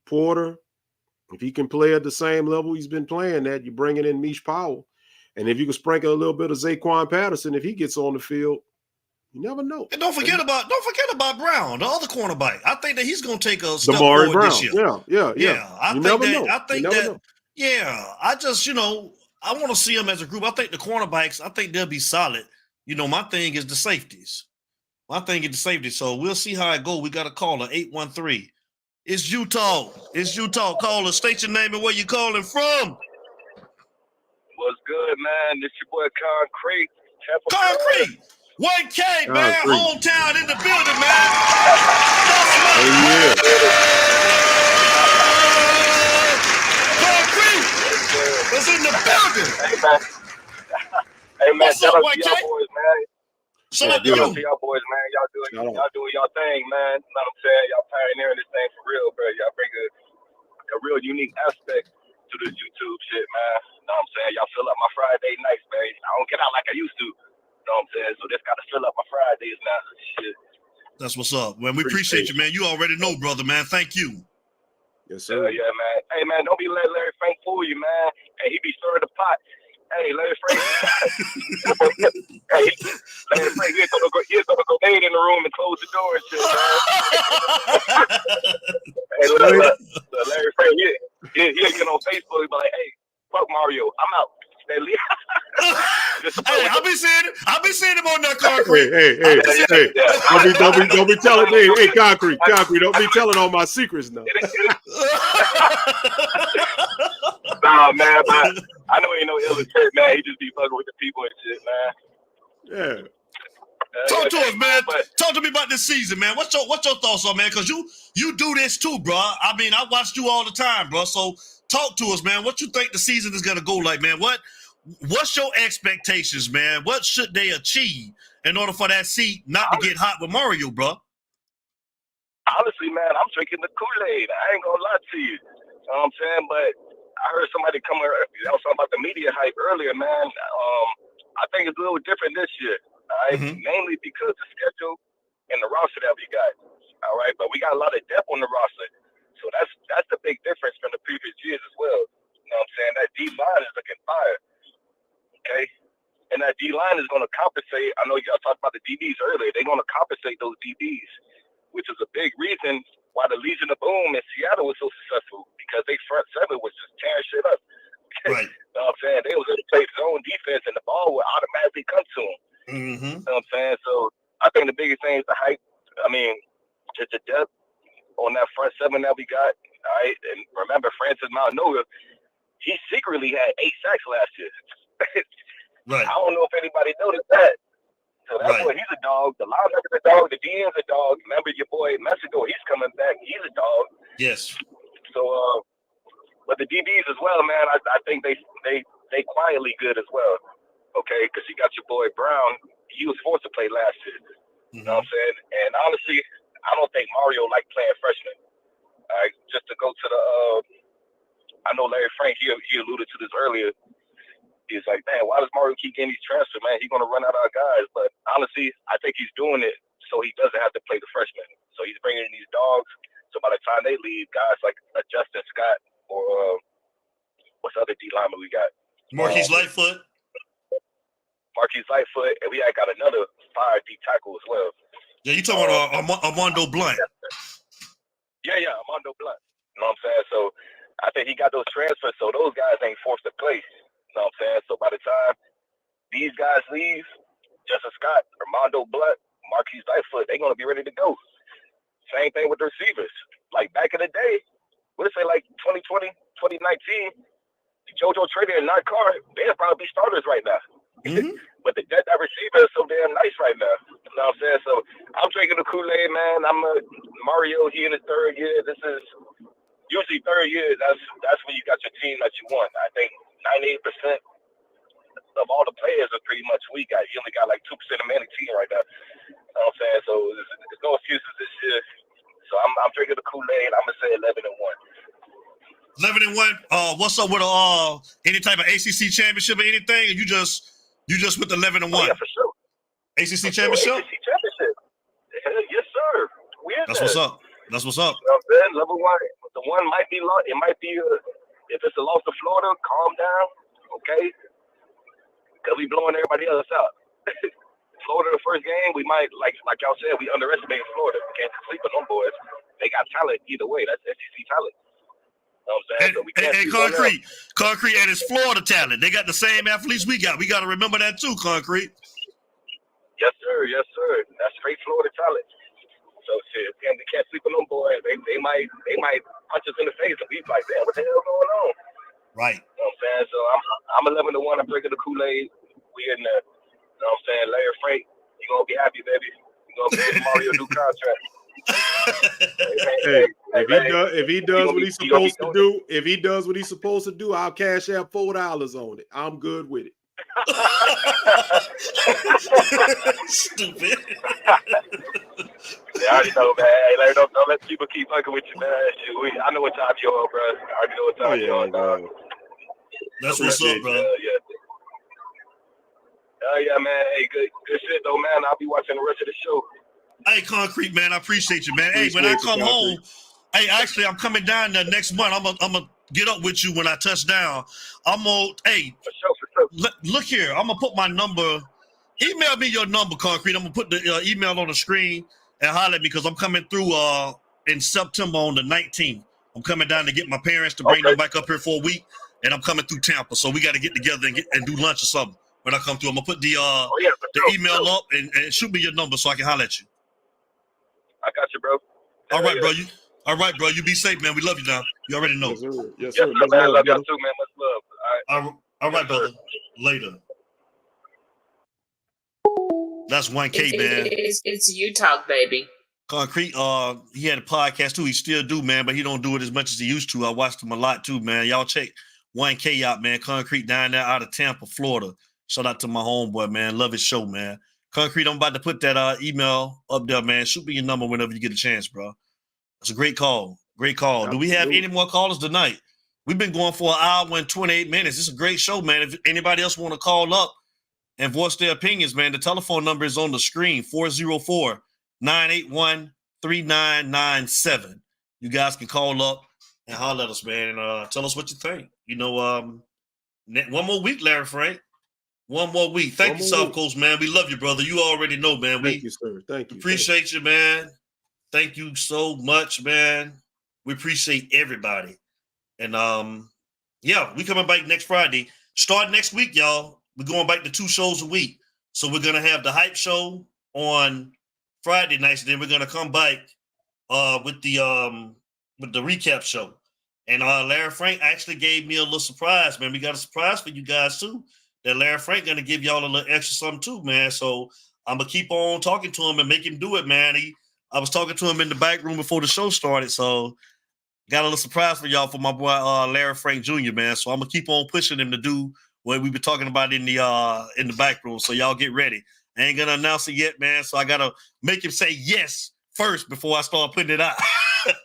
Porter, if he can play at the same level he's been playing at, you bring in Mish Powell. And if you can sprinkle a little bit of Zaquan Patterson, if he gets on the field, you never know. And don't forget about Brown, the other cornerback. I think that he's gonna take a step Damari forward Brown. this year. Yeah. I You think never that. know. I think You never that. know. Yeah, I just I want to see them as a group. I think the cornerbacks. I think they'll be solid. My thing is the safeties. So we'll see how it goes. We got a caller 813. It's Utah. Caller, state your name and where you calling from. What's good, man? This your boy Concrete. Concrete. 1K, man. Concrete. Hometown in the building, man. Concrete. It's in the building. Hey, man. What's Shout up, out to 1K? y'all boys, man. Shout out to Shout out you. to y'all boys, man. Y'all doing y'all thing, man. You know what I'm saying? Y'all pioneering this thing for real, bro. Y'all bring a real unique aspect to this YouTube shit, man. You know what I'm saying? Y'all fill up my Friday nights, man. I don't get out like I used to. You know what I'm saying? So this got to fill up my Fridays now. Shit. That's what's up, man. We appreciate you, man. You already know, brother, man. Thank you. Yes, sir. Yeah, man. Hey, man, don't be letting Larry Frank fool you, man. Hey, he be stirring the pot. Hey, Larry Frank. Hey, Larry Frank, he's gonna go in the room and close the door and shit, man. Hey, Larry Frank, he'll get on Facebook and be like, hey, fuck Mario, I'm out. Hey, I'll be seeing him on that Concrete. Hey. Don't be telling me. Hey, Concrete, don't be telling all my secrets now. Nah, man, but I know he ain't no illiterate, man. He just be fucking with the people and shit, man. Yeah. Talk to us, man. Talk to me about this season, man. What's your thoughts on, man? Because you do this too, bro. I mean, I watched you all the time, bro. So talk to us, man. What you think the season is gonna go like, man? What's your expectations, man? What should they achieve in order for that seat not to get hot with Mario, bro? Honestly, man, I'm drinking the Kool-Aid. I ain't gonna lie to you. You know what I'm saying? But I heard somebody come here. I was talking about the media hype earlier, man. I think it's a little different this year. All right, mainly because the schedule and the roster that we got. All right, but we got a lot of depth on the roster, so that's the big difference from the previous years as well. You know what I'm saying? That D line is looking fire. Okay, and that D line is going to compensate. I know y'all talked about the DBs earlier. They're going to compensate those DBs, which is a big reason why the Legion of Boom in Seattle was so successful, because they front seven was just tearing shit up. Right. You know what I'm saying? They was able to play zone defense and the ball would automatically come to them. You know what I'm saying? So I think the biggest thing is the hype. I mean, just the depth on that front seven that we got. All right. And remember, Francis Mountnoga, he secretly had 8 sacks last year. Right. I don't know if anybody noticed that. So that's why he's a dog. The linebacker's a dog. The DN's a dog. Remember your boy Mexico, he's coming back. He's a dog. Yes. So, but the DBs as well, man. I think they quietly good as well. Okay, because you got your boy Brown. He was forced to play last year. You know what I'm saying? And honestly, I don't think Mario liked playing freshmen. All right, just to go to the, I know Larry Frank. He alluded to this earlier. media is like, man, why does Mario keep getting these transfers, man? He's gonna run out our guys. But honestly, I think he's doing it so he doesn't have to play the freshmen. So he's bringing in these dogs. So by the time they leave, guys like Justin Scott or what's the other D lineman we got? Marquise Lightfoot. Marquise Lightfoot, and we got another fire D tackle as well. Yeah, you talking about Armando Blunt? Yeah, Armando Blunt. You know what I'm saying? So I think he got those transfers, so those guys ain't forced to play. You know what I'm saying? So by the time these guys leave, Justin Scott, Armando Blunt, Marquise Lightfoot, they're gonna be ready to go. Same thing with the receivers. Like back in the day, what say like 2020, 2019, JoJo Trader and Not Carr, they'd probably be starters right now. Mm-hmm. But that receiver is so damn nice right now. You know what I'm saying? So I'm drinking the Kool-Aid, man. I'm a Mario. He in his third year. This is usually third year. That's when you got your team that you want. I think 98% of all the players are pretty much we got. You only got like 2% of man team right now. You know what I'm saying? So there's no excuses this year. So I'm drinking the Kool-Aid. I'm gonna say 11-1. 11-1. What's up with any type of ACC championship or anything? And you just with 11-1. Oh, yeah, for sure. ACC championship. ACC championship. Yes, sir. We in That's there. what's up. That's what's up. You know what I'm saying? Level 1. The one might be lost. It might be if it's a loss to Florida, calm down, okay? Because we blowing everybody else out. Florida, the first game, we might like y'all said, we underestimated Florida. We can't sleep on them boys. They got talent either way. That's SEC talent. You know what I'm saying? So we can't sleep on them. Concrete and his Florida talent. They got the same athletes we got. We got to remember that too, Concrete. Yes, sir. Yes, sir. That's straight Florida talent. So shit, we can't sleep on them boys. They might punch us in the face and we like, damn, what the hell going on? Right. You know what I'm saying? So I'm 11-1. I'm drinking the Kool-Aid. We in there. You know what I'm saying? Larry Frank, you gonna be happy, baby. You gonna get Mario new contract. Hey, if he does what he's supposed to do, I'll cash out $4 on it. I'm good with it. Stupid. Yeah, I already know, man. Hey, Larry, don't let people keep fucking with you, man. Shit, I know what time you're on, bro. I already know what time you're on, dog. That's what's up, bro. Yeah. Yeah, man. Hey, good shit though, man. I'll be watching the rest of the show. Hey, Concrete, man, I appreciate you, man. Hey, when I come home, actually, I'm coming down there next month. I'm gonna get up with you when I touch down. For sure. Look here. I'm gonna put my number. Email me your number, Concrete. I'm gonna put the email on the screen and holler at me because I'm coming through in September on the 19th. I'm coming down to get my parents to bring them back up here for a week, and I'm coming through Tampa. So we got to get together and do lunch or something. When I come through, I'm gonna put the email up and shoot me your number so I can holler at you. I got you, bro. All right, bro. You be safe, man. We love you now. You already know. Yes, sir. Man. I love y'all too, man. Much love. All right, brother. Later. That's 1K, man. It's you talk, baby. Concrete, he had a podcast too. He still do, man, but he don't do it as much as he used to. I watched him a lot too, man. Y'all check 1K out, man. Concrete down there out of Tampa, Florida. Shout out to my homeboy, man. Love his show, man. Concrete, I'm about to put that email up there, man. Shoot me your number whenever you get a chance, bro. It's a great call. Great call. Do we have any more callers tonight? We've been going for an hour and 28 minutes. It's a great show, man. If anybody else want to call up and voice their opinions, man, the telephone number is on the screen, 404-981-3997. You guys can call up and holler at us, man, and tell us what you think. You know, one more week, Larry Frank. One more week. Thank you, South Coast, man. We love you, brother. You already know, man. Thank you, sir. Thank you. Appreciate you, man. Thank you so much, man. We appreciate everybody. And yeah, we coming back next Friday. Start next week, y'all. We're going back to 2 shows a week. So we're gonna have the hype show on Friday nights, and then we're gonna come back with the recap show. And Larry Frank actually gave me a little surprise, man. We got a surprise for you guys too. That Larry Frank gonna give y'all a little extra something too, man. So I'm gonna keep on talking to him and make him do it, man. I was talking to him in the back room before the show started, so got a little surprise for y'all for my boy Larry Frank Jr., man. So I'm gonna keep on pushing him to do what we been talking about in the back room. So y'all get ready. I ain't gonna announce it yet, man. So I gotta make him say yes first before I start putting it out.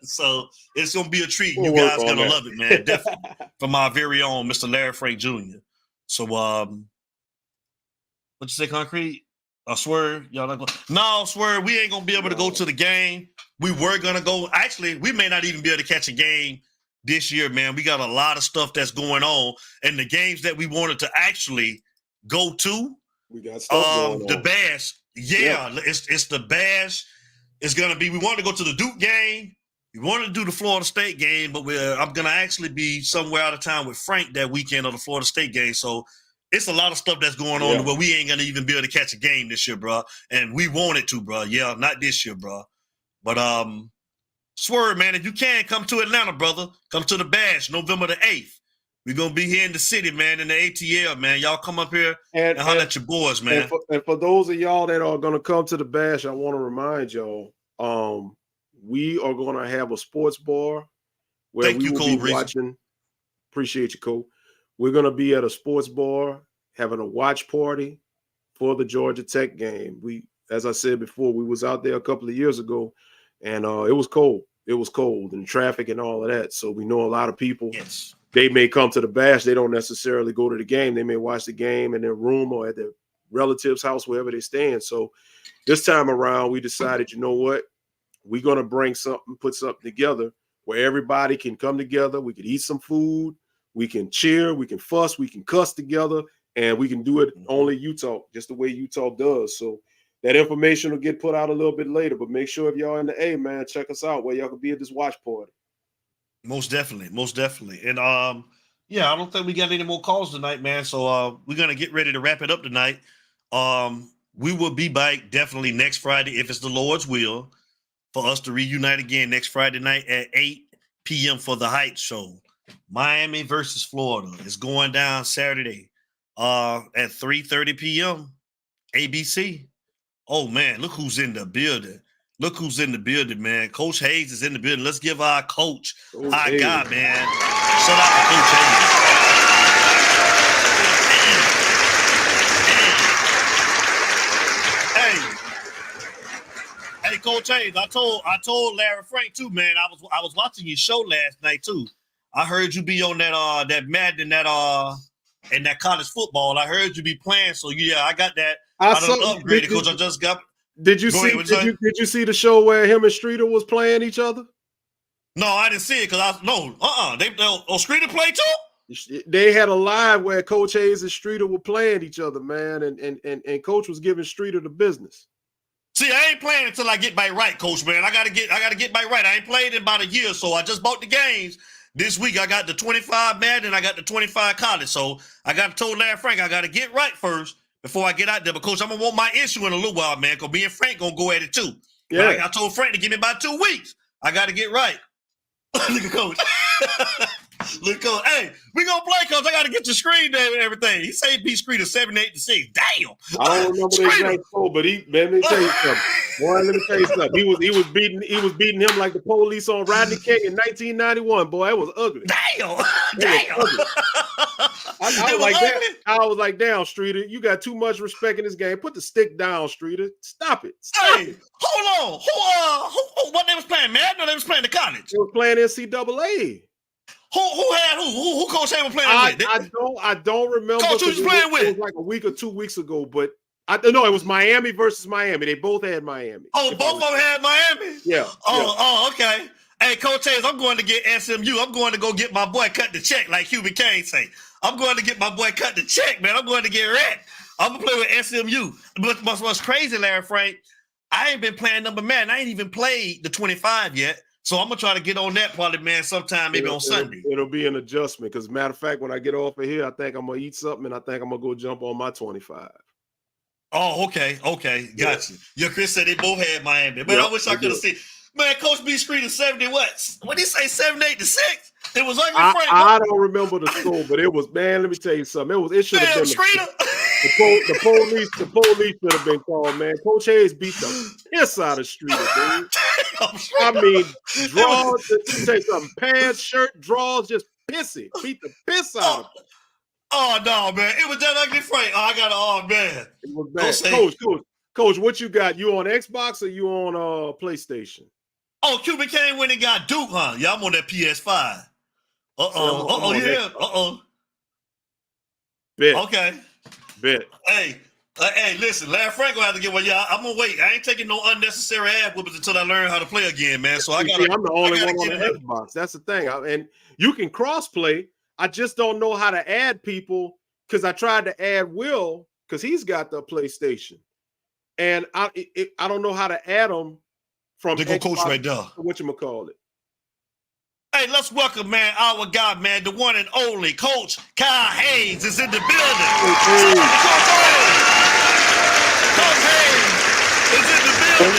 So it's gonna be a treat. You guys gonna love it, man. Definitely from our very own Mr. Larry Frank Jr. So what you say, Concrete? I swear, y'all not going. No, swear, we ain't gonna be able to go to the game. We were gonna go. Actually, we may not even be able to catch a game this year, man. We got a lot of stuff that's going on, and the games that we wanted to actually go to. We got stuff going The on. Bash, it's the Bash. It's gonna be. We wanted to go to the Duke game. We wanted to do the Florida State game, but I'm gonna actually be somewhere out of town with Frank that weekend of the Florida State game. So it's a lot of stuff that's going on where we ain't gonna even be able to catch a game this year, bro. And we wanted to, bro. Yeah, not this year, bro. But swerve, man. If you can come to Atlanta, brother, come to the Bash, November the 8th. We're gonna be here in the city, man, in the ATL, man. Y'all come up here and holler at your boys, man. And for those of y'all that are gonna come to the Bash, I want to remind y'all, we are gonna have a sports bar where we will be watching. Appreciate you, Cole. We're gonna be at a sports bar having a watch party for the Georgia Tech game. We, as I said before, we was out there a couple of years ago, and it was cold. It was cold and traffic and all of that. So we know a lot of people. Yes. They may come to the Bash. They don't necessarily go to the game. They may watch the game in their room or at their relative's house, wherever they stand. So this time around, we decided, you know what? We're going to bring something, put something together where everybody can come together. We can eat some food. We can cheer. We can fuss. We can cuss together. And we can do it only Utah, just the way Utah does. So that information will get put out a little bit later. But make sure if y'all in the A, man, check us out where y'all can be at this watch party. Most definitely, most definitely. And yeah, I don't think we got any more calls tonight, man. So we're gonna get ready to wrap it up tonight. We will be back definitely next Friday, if it's the Lord's will, for us to reunite again next Friday night at 8 p.m. for the Heights show. Miami versus Florida is going down Saturday at 3:30 p.m. ABC. Oh man, look who's in the building. Look who's in the building, man. Coach Hayes is in the building. Let's give our coach, our guy, man. Shout out to Coach Hayes. Hey, Coach Hayes, I told Larry Frank too, man. I was watching your show last night too. I heard you be on that Madden and that college football. I heard you be playing. So yeah, I got that. I done upgraded, Coach. I just got. Did you see the show where him and Streeter was playing each other? No, I didn't see it because Streeter played too? They had a live where Coach Hayes and Streeter were playing each other, man, and Coach was giving Streeter the business. See, I ain't playing until I get back right, Coach, man. I gotta get back right. I ain't played in about a year, so I just bought the games. This week I got the 25 Madden, I got the 25 college. So I got told Larry Frank I gotta get right first before I get out there. But Coach, I'm gonna want my issue in a little while, man, because me and Frank gonna go at it too. Yeah. I told Frank to give me about 2 weeks. I gotta get right. Look at Coach. Look, Coach. Hey, we gonna play, Coach. I gotta get your screen there and everything. He say beat Screen to 78-6. Damn. I don't remember the exact score, but let me tell you something. Boy, let me tell you something. He was beating him like the police on Rodney King in 1991. Boy, it was ugly. Damn. I was like, damn, Streeter, you got too much respect in this game. Put the stick down, Streeter. Stop it. Hey, hold on. Who what they was playing, Madden, or they was playing the college? They was playing NCAA. Who had who? Who Coach Hayes was playing with? I don't remember. Coach, who was playing with? It was like a week or 2 weeks ago, but it was Miami versus Miami. They both had Miami. Oh, both of them had Miami? Yeah. Oh, okay. Hey, Coach Hayes, I'm going to get SMU. I'm going to go get my boy cut the check, like Cuban Kane say. I'm going to get my boy cut the check, man. I'm going to get wrecked. I'm going to play with SMU. But what's crazy, Larry Frank, I ain't been playing number man. I ain't even played the 25 yet. So I'm going to try to get on that probably, man, sometime maybe on Sunday. It'll be an adjustment because, matter of fact, when I get off of here, I think I'm going to eat something and I think I'm going to go jump on my 25. Oh, okay. Gotcha. Yeah, Chris said they both had Miami. Man, I wish I could have seen. Man, Coach B Street is 70 what? What did he say, 78-6? It was ugly, Frank. I don't remember the score, but it was, man, let me tell you something. It should have been the police should have been called, man. Coach Hayes beat the piss out of Streeter, dude. I mean, draws, let me tell you something, pants, shirt, draws, just pissy. Beat the piss out of him. Oh, no, man. It was that ugly, Frank. Man. It was bad. Coach, what you got? You on Xbox or you on PlayStation? Oh, Cuban Kane went and got Duke, huh? Yeah, I'm on that PS5. Yeah. Bet. Okay. Bet. Hey, listen, Larry Frank gonna have to get one. Yeah, I'm gonna wait. I ain't taking no unnecessary ad whippers until I learn how to play again, man. So I gotta. See, I'm the only one on get the it. Xbox. That's the thing. And you can cross play. I just don't know how to add people because I tried to add Will because he's got the PlayStation, and I don't know how to add him from They go coach right there. Whatchamacallit. Hey, let's welcome, man, our guy, man, the one and only Coach Kyle Haynes is in the building. Coach Haynes is in the building.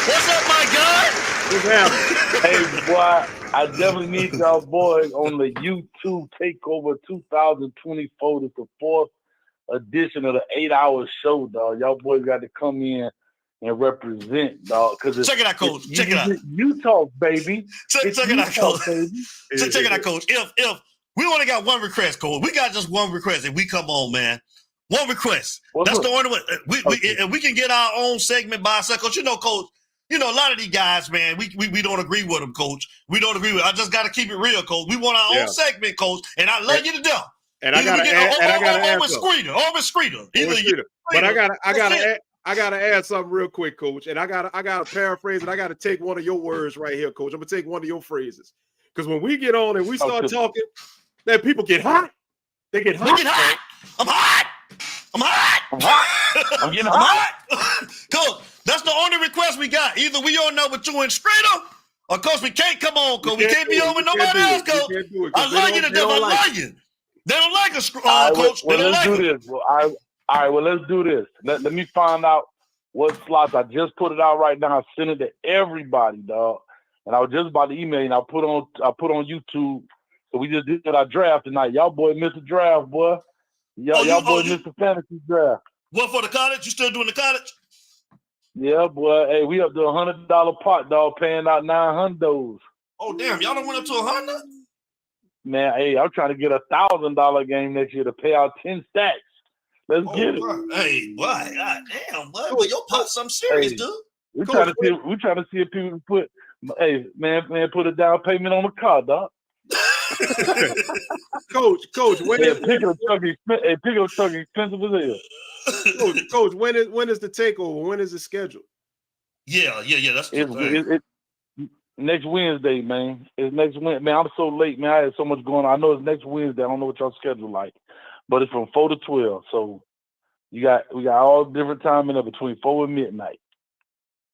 What's up, my guy? What's happening? Hey, boy, I definitely need y'all boys on the YouTube Takeover 2024. It's the fourth edition of the 8-hour show, dog. Y'all boys got to come in and represent, dog. Check it out, Coach. Check it out. You talk, baby. Check it out, Coach. Check it out, Coach. If we only got one request, Coach, we got just one request. If we come on, man, one request. That's the only way. If we can get our own segment by ourselves, Coach. You know, Coach. You know, a lot of these guys, man, we don't agree with them, Coach. We don't agree with. I just got to keep it real, Coach. We want our own segment, Coach, and I love you to death. And I gotta add Screeder. But I gotta add something real quick, Coach. And I gotta paraphrase it. I gotta take one of your words right here, Coach. I'm gonna take one of your phrases. Because when we get on and we start talking, then people get hot. They get hot. I'm hot. I'm getting hot. Coach, that's the only request we got. Either we on there with you and Screeder, or Coach, we can't come on, Coach. We can't be on with nobody else, Coach. I love you to death. I love you. They don't like us, Coach. They don't let's like do us. this. All right, well, let's do this. Let me find out what slots. I just put it out right now. I sent it to everybody, dog. And I was just about to email you. And I put on YouTube. So we just did our draft tonight. Y'all boy missed the draft, boy. Y'all boy missed the fantasy draft. What for the college? You still doing the college? Yeah, boy. Hey, we up to $100 pot, dog, paying out $900. Oh, damn. Y'all done went up to 100? Man, hey, I'm trying to get $1,000 game next year to pay out 10 stacks. Let's get it. Bro. Hey, boy. God damn, boy. Well, your pot's something serious, dude. We're trying to see if people can put, hey, man, put a down payment on the car, dog. Coach, when is pickup truck expensive as hell. Coach, when is the takeover? When is it scheduled? Yeah. That's the thing. Next Wednesday, man. It's next Wednesday. Man, I'm so late, man. I had so much going on. I know it's next Wednesday. I don't know what y'all schedule like, but it's from 4 to 12. So we got all different time in there between 4 and midnight.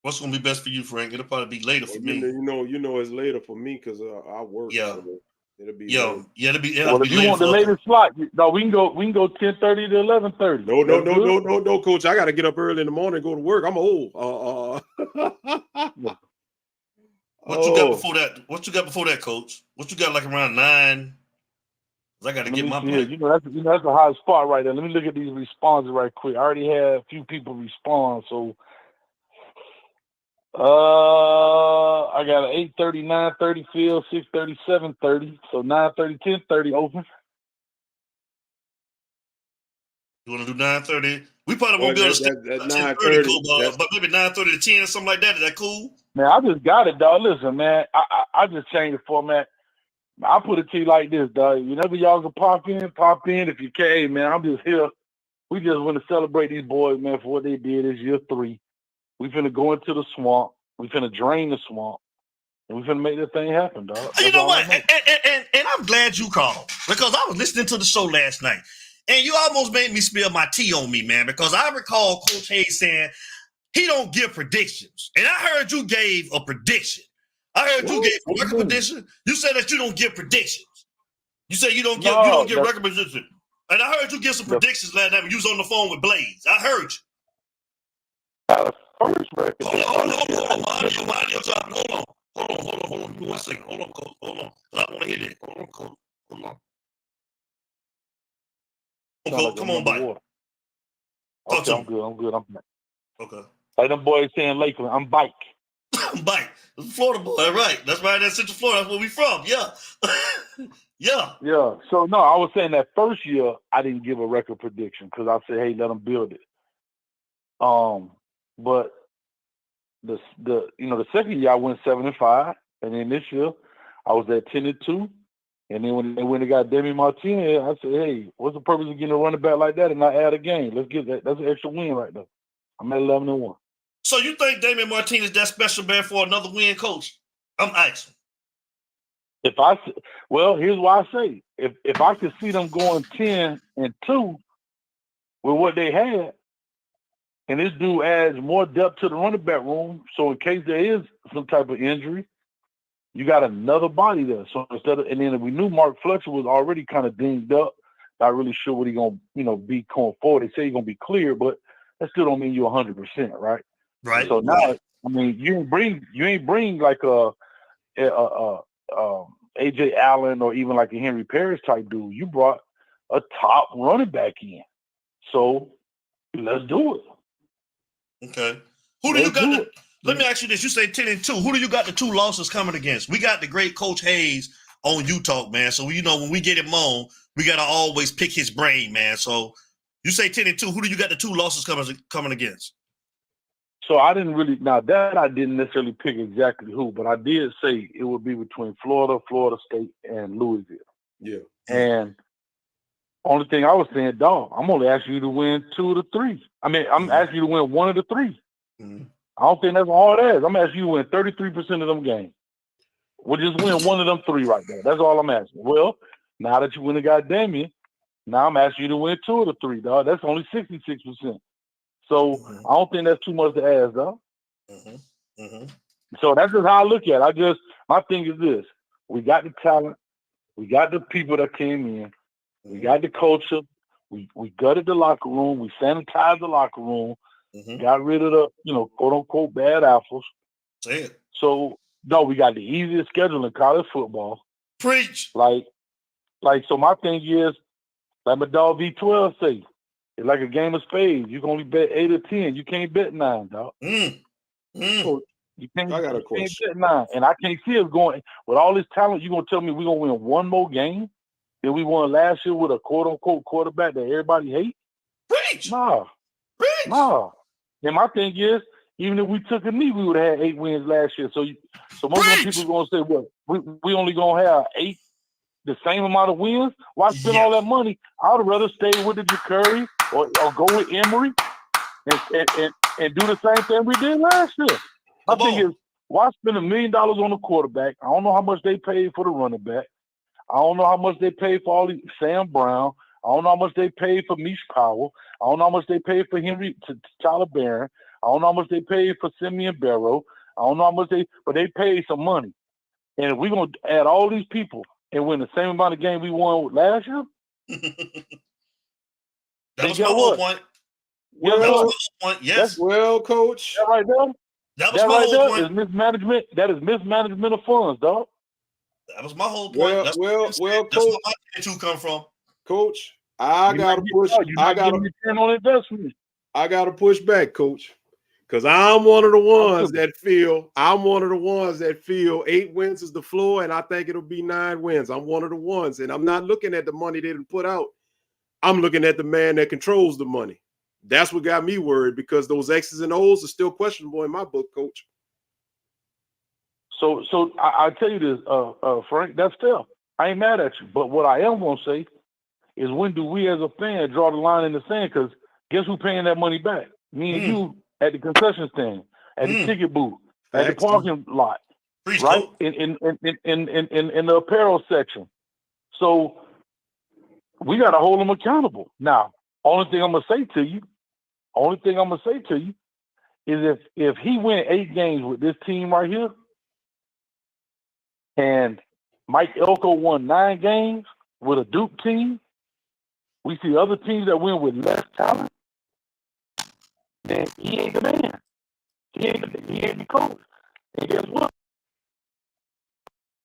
What's gonna be best for you, Frank? It'll probably be later for me. You know, it's later for me because I work. Yeah. So it'll be. It'll be. Well, if you want the latest slot, no, we can go 10:30 to 11:30. No, Coach. I got to get up early in the morning and go to work. I'm old. What you got before that? What you got before that, Coach? What you got like around 9? I got to get my play. That's a hot spot right there. Let me look at these responses right quick. I already had a few people respond, so I got an 8:30, 9:30 field, 6:30, 7:30, so 9:30, 10:30 open. You want to do 9:30? We probably won't be able to stay at 9:30, but maybe 9:30 to 10 or something like that. Is that cool? Man, I just got it, dog. Listen, man, I just changed the format. I put it to you like this, dog. Whenever y'all can pop in. If you can, hey, man, I'm just here. We just want to celebrate these boys, man, for what they did this year 3. We finna go into the swamp. We finna drain the swamp. And we finna make this thing happen, dog. You know what? And I'm glad you called because I was listening to the show last night. And you almost made me spill my tea on me, man, because I recall Coach Hayes saying he don't give predictions. And I heard you gave a prediction. I heard you gave a record prediction. You said that you don't give predictions. You said you don't give record predictions. And I heard you give some predictions last night when you was on the phone with Blaze. I heard you. First record. Hold on. Give me 1 second. Hold on, Coach. Hold on. I want to hear that. Hold on, Coach. Hold on. Come on, buddy. Okay, I'm good. I'm back. Okay. Like them boys saying Lakeland, I'm bike. Bike. Florida boy, right. That's right. That's Central Florida. That's where we from. Yeah. Yeah. So, no, I was saying that first year, I didn't give a record prediction because I said, hey, let them build it. But the second year, I went 7-5. And then this year, I was at 10-2. And then when they got Demi Martinez, I said, hey, what's the purpose of getting a running back like that and not add a game? Let's get that. That's an extra win right there. I'm at 11-1. So you think Damian Martinez that special man for another win, coach? I'm asking. Here's why I say if I could see them going 10-2 with what they had, and this dude adds more depth to the running back room, so in case there is some type of injury, you got another body there. So and then we knew Mark Fletcher was already kind of dinged up, not really sure what he's gonna, be going forward. They say he's gonna be clear, but that still don't mean you're 100%, right? Right. So now, I mean, you ain't bring like a AJ Allen or even like a Henry Parrish type dude. You brought a top running back in. So let's do it. Okay. Who do you got? Let me ask you this. You say 10-2. Who do you got the 2 losses coming against? We got the great Coach Hayes on U-Talk, man. So, when we get him on, we got to always pick his brain, man. So you say 10-2. Who do you got the 2 losses coming against? So I didn't necessarily pick exactly who, but I did say it would be between Florida, Florida State, and Louisville. Yeah. And only thing I was saying, dog, I'm only asking you to win 2 of the 3. I mean, I'm asking you to win 1 of the 3. Mm-hmm. I don't think that's all it is. I'm asking you to win 33% of them games. We'll just win 1 of them 3 right there. That's all I'm asking. Well, now that you win the goddamn, now I'm asking you to win 2 of the 3, dog. That's only 66%. So I don't think that's too much to ask, dog. So that's just how I look at it. My thing is this: we got the talent, we got the people that came in, we got the culture, we gutted the locker room, we sanitized the locker room, got rid of the quote unquote bad apples. Say it. So no, we got the easiest schedule in college football. Preach. So my thing is, like my dog V12 say, it's like a game of spades. You can only bet 8 or 10. You can't bet 9, dog. So you can't bet 9. And I can't see us going with all this talent. You're gonna tell me we're gonna win 1 more game than we won last year with a quote unquote quarterback that everybody hates? Preach. Nah. And my thing is, even if we took a knee, we would have had 8 wins last year. So most of the people are gonna say, well, we only gonna have 8, the same amount of wins. Why spend all that money? I would rather stay with the Curry or go with Emory and do the same thing we did last year. My thing is, why spend $1 million on the quarterback? I don't know how much they paid for the running back. I don't know how much they paid for all these Sam Brown. I don't know how much they paid for Mish Powell. I don't know how much they paid for Tyler Barron. I don't know how much they paid for Simeon Barrow. I don't know how much but they paid some money. And if we're going to add all these people and win the same amount of game we won last year, that was my whole point. That was my whole point. Yes. Well, coach. That right there. That was my whole point. Is mismanagement. That is mismanagement of funds, dog. That was my whole point. That's well, that's coach, where my 2 come from. Coach, I gotta push. I gotta push back, coach, because I'm one of the ones that feel 8 wins is the floor, and I think it'll be 9 wins. I'm one of the ones, and I'm not looking at the money they didn't put out. I'm looking at the man that controls the money. That's what got me worried, because those X's and O's are still questionable in my book, coach. So I tell you this, Frank, that's fair. I ain't mad at you. But what I am going to say is, when do we as a fan draw the line in the sand? Because guess who's paying that money back? Me and you at the concession stand, at the ticket booth, at the parking lot, right? In the apparel section. So we got to hold them accountable. Now, only thing I'm going to say to you is if he win 8 games with this team right here, and Mike Elko won 9 games with a Duke team, we see other teams that win with less talent, then he ain't the man. He ain't the coach. And guess what?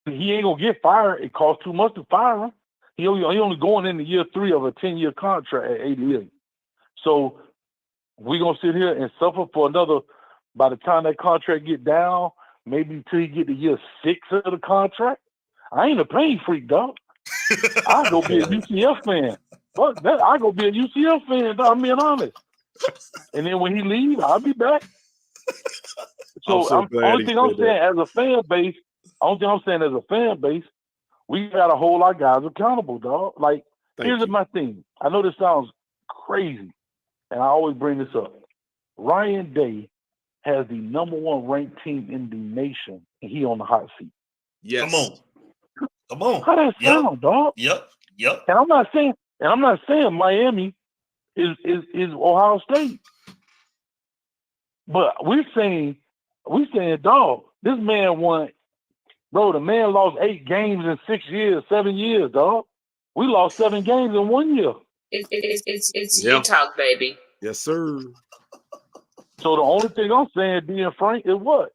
He ain't going to get fired. It costs too much to fire him. He only going into year 3 of a 10-year contract at 80 million. So we're going to sit here and suffer for another, by the time that contract get down, maybe until you get to year 6 of the contract. I ain't a pain freak, dog. I go be a UCF fan. Fuck that. I go be a UCF fan, dog. I'm being honest. And then when he leaves, I'll be back. So only thing I'm saying as a fan base, We got to hold our guys accountable, dog. Like, here's my thing. I know this sounds crazy, and I always bring this up. Ryan Day has the #1 ranked team in the nation, and he on the hot seat. Yes. Come on. How that sound, dog? Yep. And I'm not saying Miami is Ohio State, but we're saying, dog, this man won. Bro, the man lost 8 games in 6 years, 7 years, dog. We lost 7 games in 1 year. It's you talk, baby. Yes, sir. So the only thing I'm saying, being frank, is what?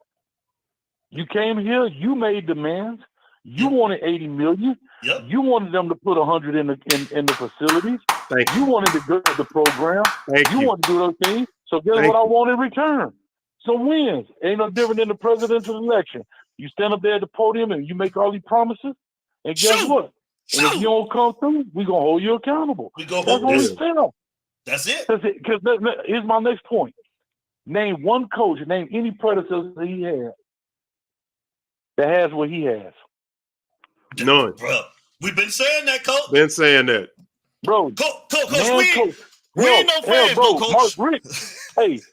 You came here, you made demands. You wanted $80 million. Yep. You wanted them to put 100 in the facilities. Thank you. You wanted to grow the program. You wanted to do those things. So guess what I want in return? Some wins. Ain't no different than the presidential election. You stand up there at the podium and you make all these promises, and guess what? And if you don't come through, we're going to hold you accountable. That's what we feel. That's it. Because here's my next point. Name one coach, name any predecessor he had that has what he has. None. Bro, we've been saying that, Coach. Been saying that. Bro, Coach, we ain't no fans, bro, Coach.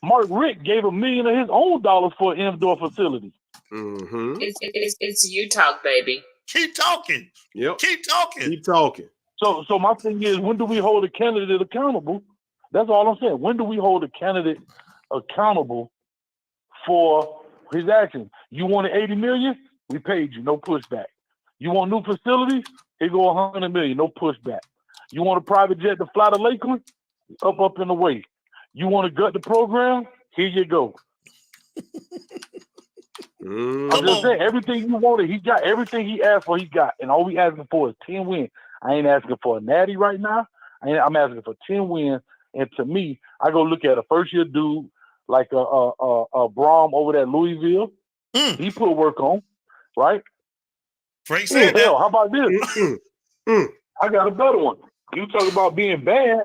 Mark Rick gave $1 million of his own dollars for an indoor facility. Mm-hmm. It's you talk, baby. Keep talking. Yep. Keep talking. Keep talking. So my thing is, when do we hold a candidate accountable? That's all I'm saying. When do we hold a candidate accountable for his actions? You wanted $80 million? We paid you, no pushback. You want new facilities? Here go $100 million, no pushback. You want a private jet to fly to Lakeland? Up in the way. You want to gut the program? Here you go. I'm just saying, everything you wanted, he got. Everything he asked for, he got. And all we asking for is 10 wins. I ain't asking for a natty right now. I'm asking for 10 wins. And to me, I go look at a first-year dude like a Brom over there at Louisville. He put work on, right? Frank said that. Hell, how about this? I got a better one. You talk about being bad.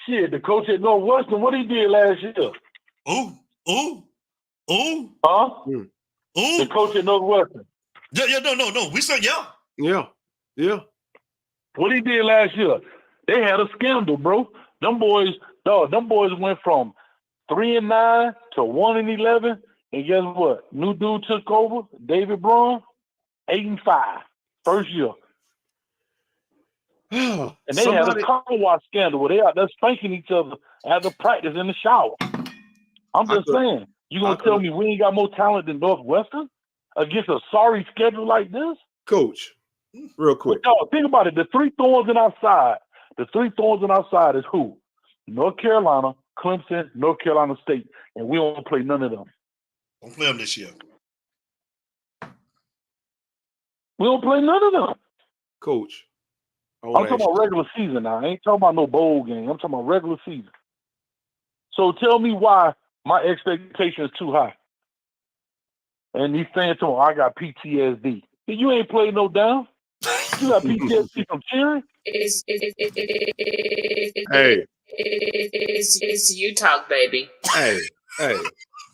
Shit, the coach at Northwestern, what he did last year? Ooh. Huh? Ooh. The coach at Northwestern. Yeah, no. We said Yeah. What he did last year? They had a scandal, bro. Them boys went from 3-9 to 1-11, and guess what? New dude took over, David Braun, 8-5, first year. And they had a car wash scandal where they out there spanking each other after practice in the shower. I'm just saying, you gonna tell me we ain't got more talent than Northwestern against a sorry schedule like this? Coach, real quick. No, think about it. The three thorns in our side is who? North Carolina, Clemson, North Carolina State, and we don't play none of them. Don't play them this year. We don't play none of them. Coach, I'm talking about regular season now. I ain't talking about no bowl game. I'm talking about regular season. So tell me why my expectation is too high. And these fans tell me, I got PTSD. You ain't played no down. You got PTSD from cheering? Hey. It's you talk, baby.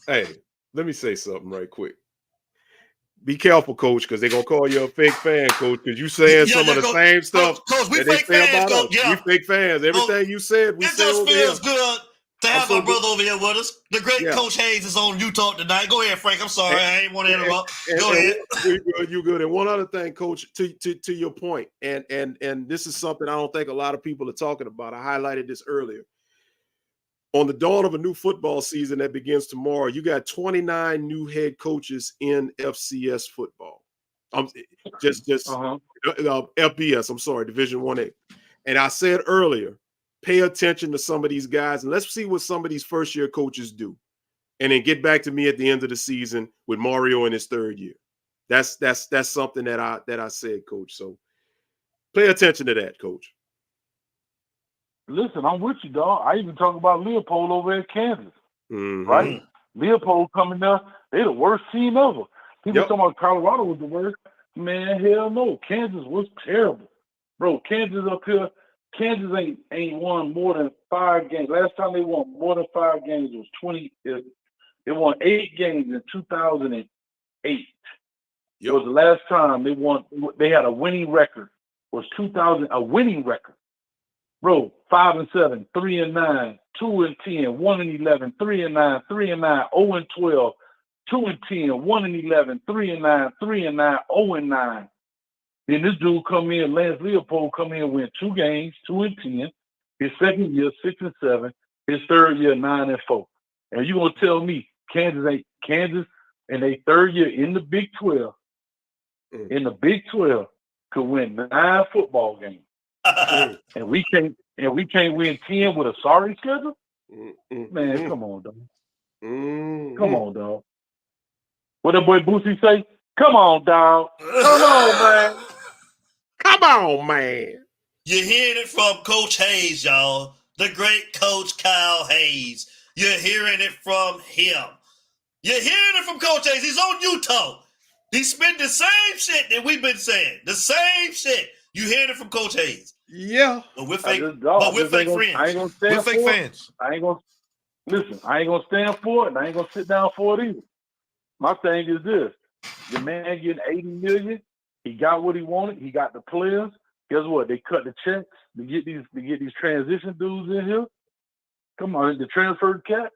Hey. Let me say something right quick. Be careful, Coach, because they're going to call you a fake fan, Coach, because you saying some of the same stuff Coach, that they say about us. We fake fans. Everything you said, we say over here. It just feels good to have my brother over here with us. The great Coach Hayes is on You Talk tonight. Go ahead, Frank. I'm sorry. I ain't want to interrupt. Go ahead. You good. And one other thing, Coach, to your point, and this is something I don't think a lot of people are talking about. I highlighted this earlier. On the dawn of a new football season that begins tomorrow, you got 29 new head coaches in FCS football. FBS, I'm sorry, Division 1A. And I said earlier, pay attention to some of these guys, and let's see what some of these first-year coaches do. And then get back to me at the end of the season with Mario in his third year. That's something that I said, Coach. So pay attention to that, Coach. Listen, I'm with you, dog. I even talk about Leopold over in Kansas, right? Leopold coming there, they the worst team ever. People talking about Colorado was the worst. Man, hell no. Kansas was terrible. Bro, Kansas up here, Kansas ain't won more than 5 games. Last time they won more than 5 games was they won 8 games in 2008. was the last time they won. They had a winning record. Was 2000 a winning record? Bro, 5-7, 3-9, 2-10, 1-11, 3-9, 3-9, 0-12, 2-10, 1-11, 3-9, 3-9, 0-9. Then this dude come in, Lance Leopold come in, win 2 games, 2-10. His second year, 6-7. His third year, 9-4. And you gonna tell me Kansas in their third year in the Big 12, could win 9 football games, and we can't win 10 with a sorry schedule? Man, come on, dog. Come on, dog. What that boy Boosie say? Come on, dog. Come on, man. Come on, man. You're hearing it from Coach Hayes, y'all. The great Coach Kyle Hayes. You're hearing it from him. You're hearing it from Coach Hayes. He's on Utah. He spent the same shit that we've been saying. The same shit. You hearing it from Coach Hayes. Yeah. But we're fake, friends. I ain't gonna stand we're fake for fans. I ain't gonna stand for it, and I ain't gonna sit down for it either. My thing is this: the man getting $80 million, he got what he wanted, he got the players. Guess what? They cut the checks to get these transition dudes in here. Come on, the transfer cats.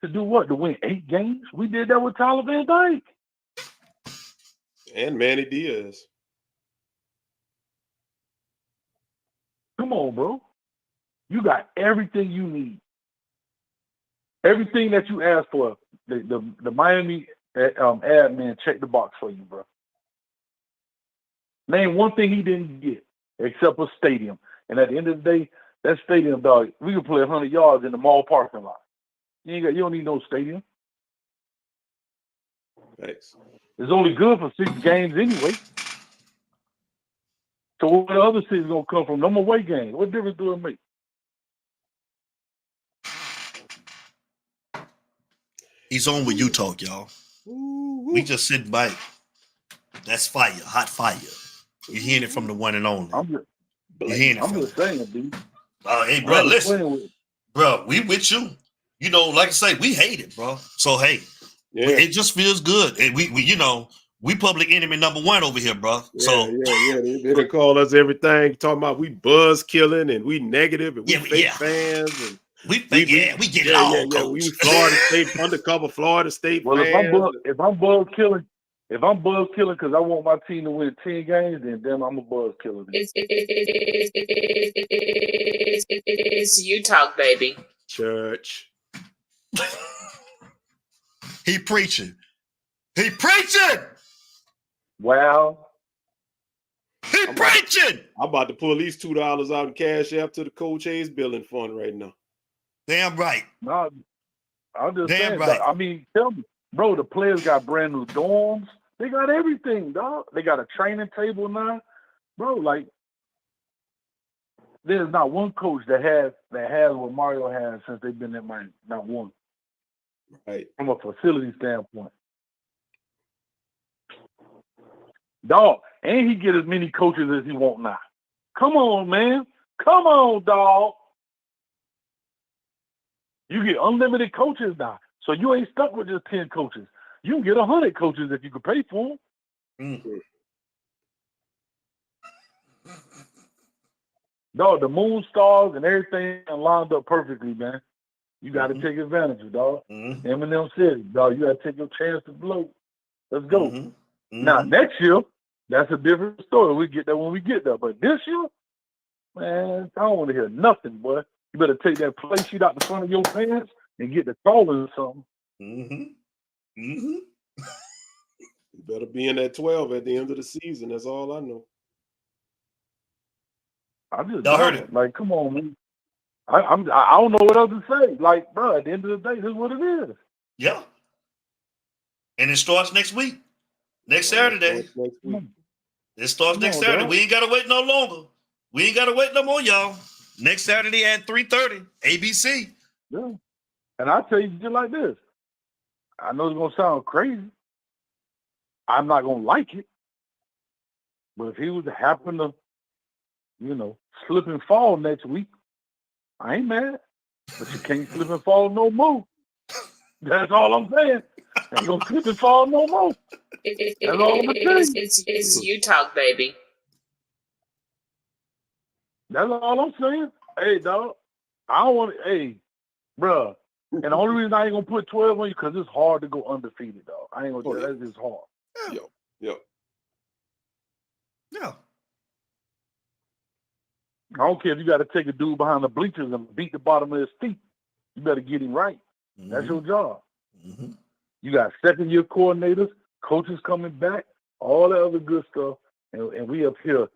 To do what? To win 8 games? We did that with Tyler Van Dyke. And Manny Diaz. Come on, bro. You got everything you need. Everything that you asked for. The Miami admin checked the box for you, bro. Name one thing he didn't get except a stadium. And at the end of the day, that stadium, dog, we can play 100 yards in the mall parking lot. You don't need no stadium. Thanks. It's only good for 6 games anyway. So where the other city's gonna come from? No more away games. What difference do it make? He's on with you talk, y'all. We just sit back. That's fire, hot fire. You're hearing it from the one and only. You're hearing it from just saying, dude. Hey, bro, listen. Bro, we with you. You know, like I say, we hate it, bro. So, hey, it just feels good. And we public enemy number 1 over here, bro. They done call us everything, talking about we buzz killing and we negative and we fake fans. And we get it all, coach. We Florida State, undercover Florida State fans. If I'm buzz killing because I want my team to win 10 games, then I'm a buzz killer. It's you talk, baby. Church. He preaching. He preaching. Wow. He preaching. I'm about to pull at least $2 out in cash app to the Coach Hayes billing fund right now. Damn right. No, I'm just saying. Right. I mean, tell me, bro, the players got brand new dorms. They got everything, dog. They got a training table now. Bro, like, there's not one coach that has what Mario has since they've been in Miami. Not one. Right. From a facility standpoint. Dog, and he get as many coaches as he want now. Come on, man. Come on, dog. You get unlimited coaches now. So you ain't stuck with just 10 coaches. You can get 100 coaches if you can pay for them. Dog, the moon stars and everything lined up perfectly, man. You got to take advantage of, dog. Eminem said it, dog. You got to take your chance to blow. Let's go. Now, next year, that's a different story. We get that when we get there. But this year, man, I don't want to hear nothing, boy. You better take that play sheet out the front of your pants and get the calling or something. You better be in that 12 at the end of the season. That's all I know. I'm just heard it. Like, come on, man. I don't know what else to say. Like, bro, at the end of the day, this is what it is. Yeah. And it starts next week. Next Saturday. It starts next Saturday. We ain't gotta wait no longer. We ain't gotta wait no more, y'all. Next Saturday at 3:30, ABC. Yeah. And I'll tell you just like this. I know it's gonna sound crazy. I'm not gonna like it. But if he was to happen to, slip and fall next week, I ain't mad. But you can't slip and fall no more. That's all I'm saying. Ain't gonna slip and fall no more. That's all I'm gonna tell you. It's you talk, baby. That's all I'm saying. Hey, dog, I don't want to. Hey, bruh. And the only reason I ain't gonna put 12 on you because it's hard to go undefeated, dog. I ain't gonna tell you that's just hard. Yo. Yeah. I don't care if you got to take a dude behind the bleachers and beat the bottom of his feet. You better get him right. That's your job. You got second-year coordinators, coaches coming back, all that other good stuff, and we up here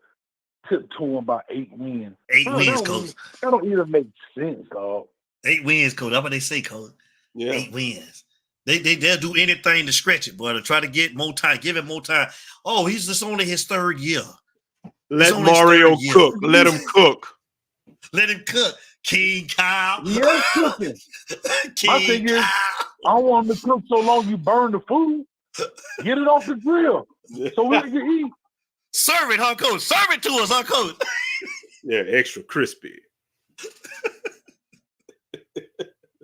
tiptoeing about 8 wins. 8 wins, Coach. That don't even make sense, dog. 8 wins, Coach. That's what they say, Coach. Yeah. 8 wins. They'll do anything to stretch it, boy, to try to get more time, give him more time. Oh, he's just only his 3rd year. Let Mario cook. Let him cook. Let him cook. King Kyle. Yeah, cooking. My thing is, I don't want him to cook so long you burn the food. Get it off the grill so we can eat. Serve it, huh, Coach? Serve it to us, huh, Coach? Yeah, extra crispy.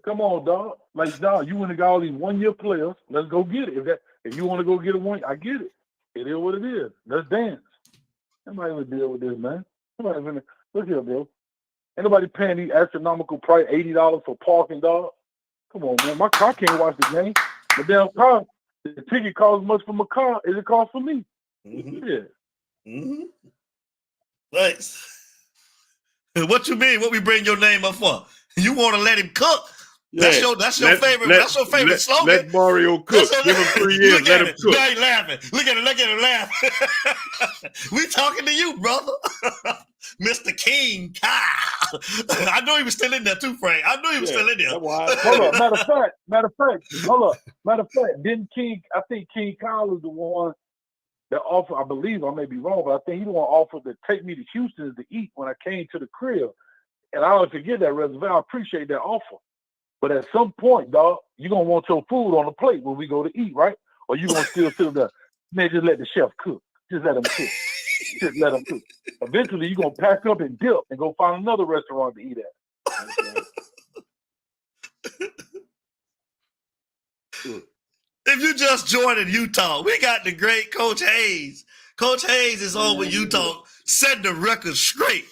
Come on, dog. Like, dog, you want to got all these 1-year players. Let's go get it. If you want to go get a one, I get it. It is what it is. Let's dance. Nobody will deal with this, man. Look here, bro. Ain't nobody paying these astronomical price, $80 for parking, dog. Come on, man. My car can't watch the game. The damn car, the ticket costs as much for my car as it costs for me. Yeah. Thanks. What you mean? What we bring your name up for? You want to let him cook? That's your favorite. That's your favorite slogan. Let Mario cook. Give him 3 years. Let him cook. Now he laughing. Look at him laugh. We talking to you, brother, Mr. King Kyle. I knew he was still in there too, Frank. I knew he was still in there. Hold up. Matter of fact, didn't King? I think King Kyle is the one that offered. I believe I may be wrong, but I think he the one offered to take me to Houston to eat when I came to the crib. And I don't forget that reservation. I appreciate that offer. But at some point, dog, you're going to want your food on the plate when we go to eat, right? Or you're going to still sit there. Man, just let the chef cook. Just let him cook. Just let him cook. Eventually, you're going to pack up and dip and go find another restaurant to eat at. If you just joined in Utah, we got the great Coach Hayes. Coach Hayes is on with Utah. Set the record straight.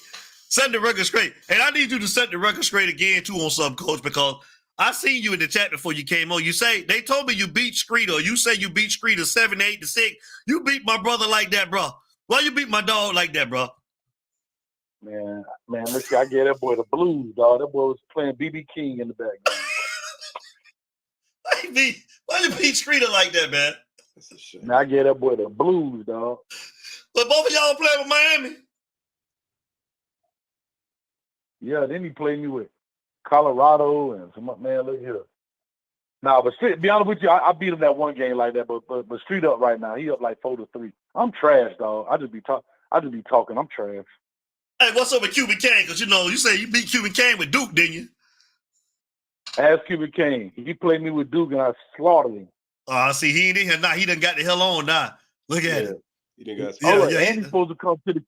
Set the record straight. And I need you to set the record straight again, too, on something, Coach, because I seen you in the chat before you came on. You say, they told me you beat Streeter. You say you beat Streeter 7-8-6. You beat my brother like that, bro. Why you beat my dog like that, bro? Man, listen, I gave that boy the blues, dog. That boy was playing B.B. King in the background. Why you beat Streeter like that, man? That's a shame. Man, I gave that boy the blues, dog. But both of y'all playing with Miami? Yeah, then he played me with Colorado and some man. Look here. Nah, but to be honest with you, I beat him that one game like that. But Street up right now. He up like 4-3. I'm trash, dog. I just be talking. I'm trash. Hey, what's up with Cuban Kane? Because you say you beat Cuban Kane with Duke, didn't you? Ask Cuban Kane. He played me with Duke and I slaughtered him. See, he ain't in here now. He done got the hell on now. Look at it. He done got. And he's supposed to come to the.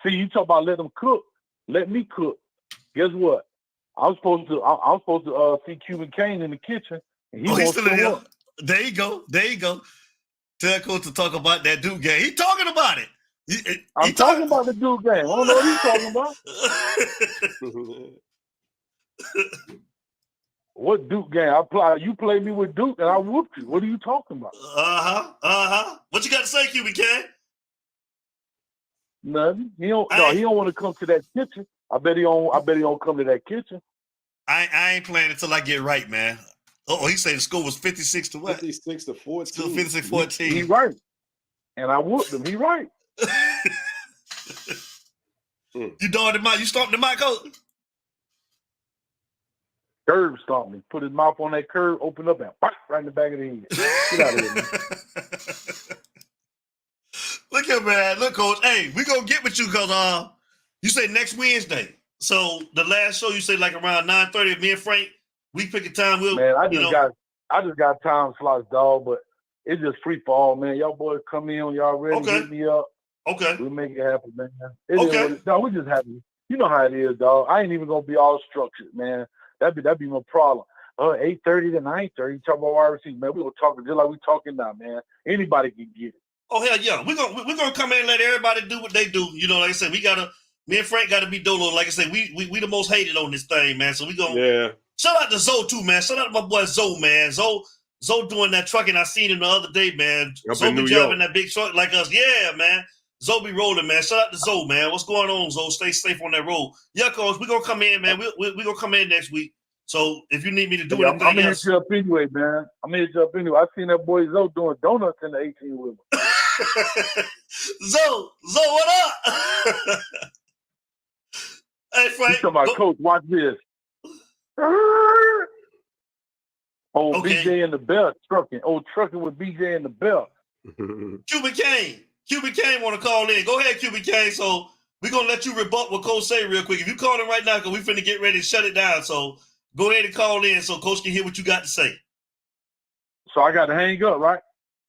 See, you talk about let him cook. Let me cook. Guess what? I'm supposed to see Cuban Kane in the kitchen, and he's still in here. There you go. Tell Coach to talk about that Duke game. He talking about it. I'm talking about the Duke game. I don't know what he's talking about. What Duke game? You played me with Duke, and I whooped you. What are you talking about? What you got to say, Cuban Kane? Nothing. He don't want to come to that kitchen. I bet he don't come to that kitchen. I ain't playing until I get right, man. Oh, he said the score was 56 to what? 56 to 14. Still 56-14. He right. And I whooped him. He right. You dogged him out. You stomped him out, Coach? Curb stomped me. Put his mouth on that curb, open up, and right in the back of the head. Get out of here, man. Look here, man. Look, Coach. Hey, we gonna get with you because you say next Wednesday. So the last show you say like around 9:30. Me and Frank, we pick a time. I just got time slots, dog. But it's just free for all, man. Y'all boys come in, y'all ready, hit me up. Okay. We'll make it happen, man. No, we just happy. You know how it is, dog. I ain't even gonna be all structured, man. That'd be my problem. 8:30 to 9:30. Talk about wide receiver, man. We're gonna talk just like we talking now, man. Anybody can get it. Oh hell yeah, we're gonna come in and let everybody do what they do. You know, like I said, me and Frank gotta be Dolo. Like I said, we the most hated on this thing, man. So we gonna shout out to Zoe too, man. Shout out to my boy Zoe, man. Zoe doing that trucking. I seen him the other day, man. Zoe be driving that big truck like us. Yeah, man. Zoe be rolling, man. Shout out to Zoe, man. What's going on, Zoe? Stay safe on that road. Yeah, coach, we gonna come in, man. We gonna come in next week. So if you need me to do anything I'm gonna else, hit you up anyway, man. I'm gonna hit you up anyway. I seen that boy Zoe doing donuts in the 18 with him. Zoe, what up? Hey, Frank. He's talking about, Coach, watch this. BJ in the belt, trucking. Trucking with BJ in the belt. Cuban Kane want to call in. Go ahead, Cuban Kane. So we're going to let you rebut what Coach say real quick. If you call in right now, because we finna get ready to shut it down. So go ahead and call in so Coach can hear what you got to say. So I got to hang up, right?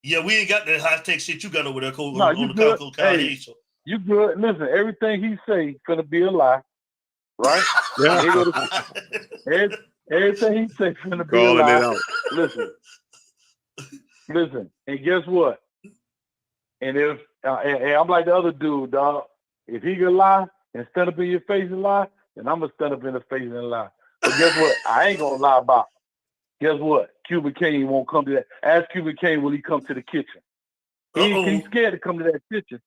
Yeah, we ain't got that high-tech shit you got over there, Coach. No, you good. Hey, you good. Listen, everything he say finna be a lie, right? Everything he say finna be a lie. It out. Listen, and guess what? And if I'm like the other dude, dog, if he can lie and stand up in your face and lie, then I'm gonna stand up in the face and lie. But guess what? I ain't gonna lie about it. Guess what? Cuban Kane won't come to that. Ask Cuban Kane will he come to the kitchen. He's scared to come to that kitchen.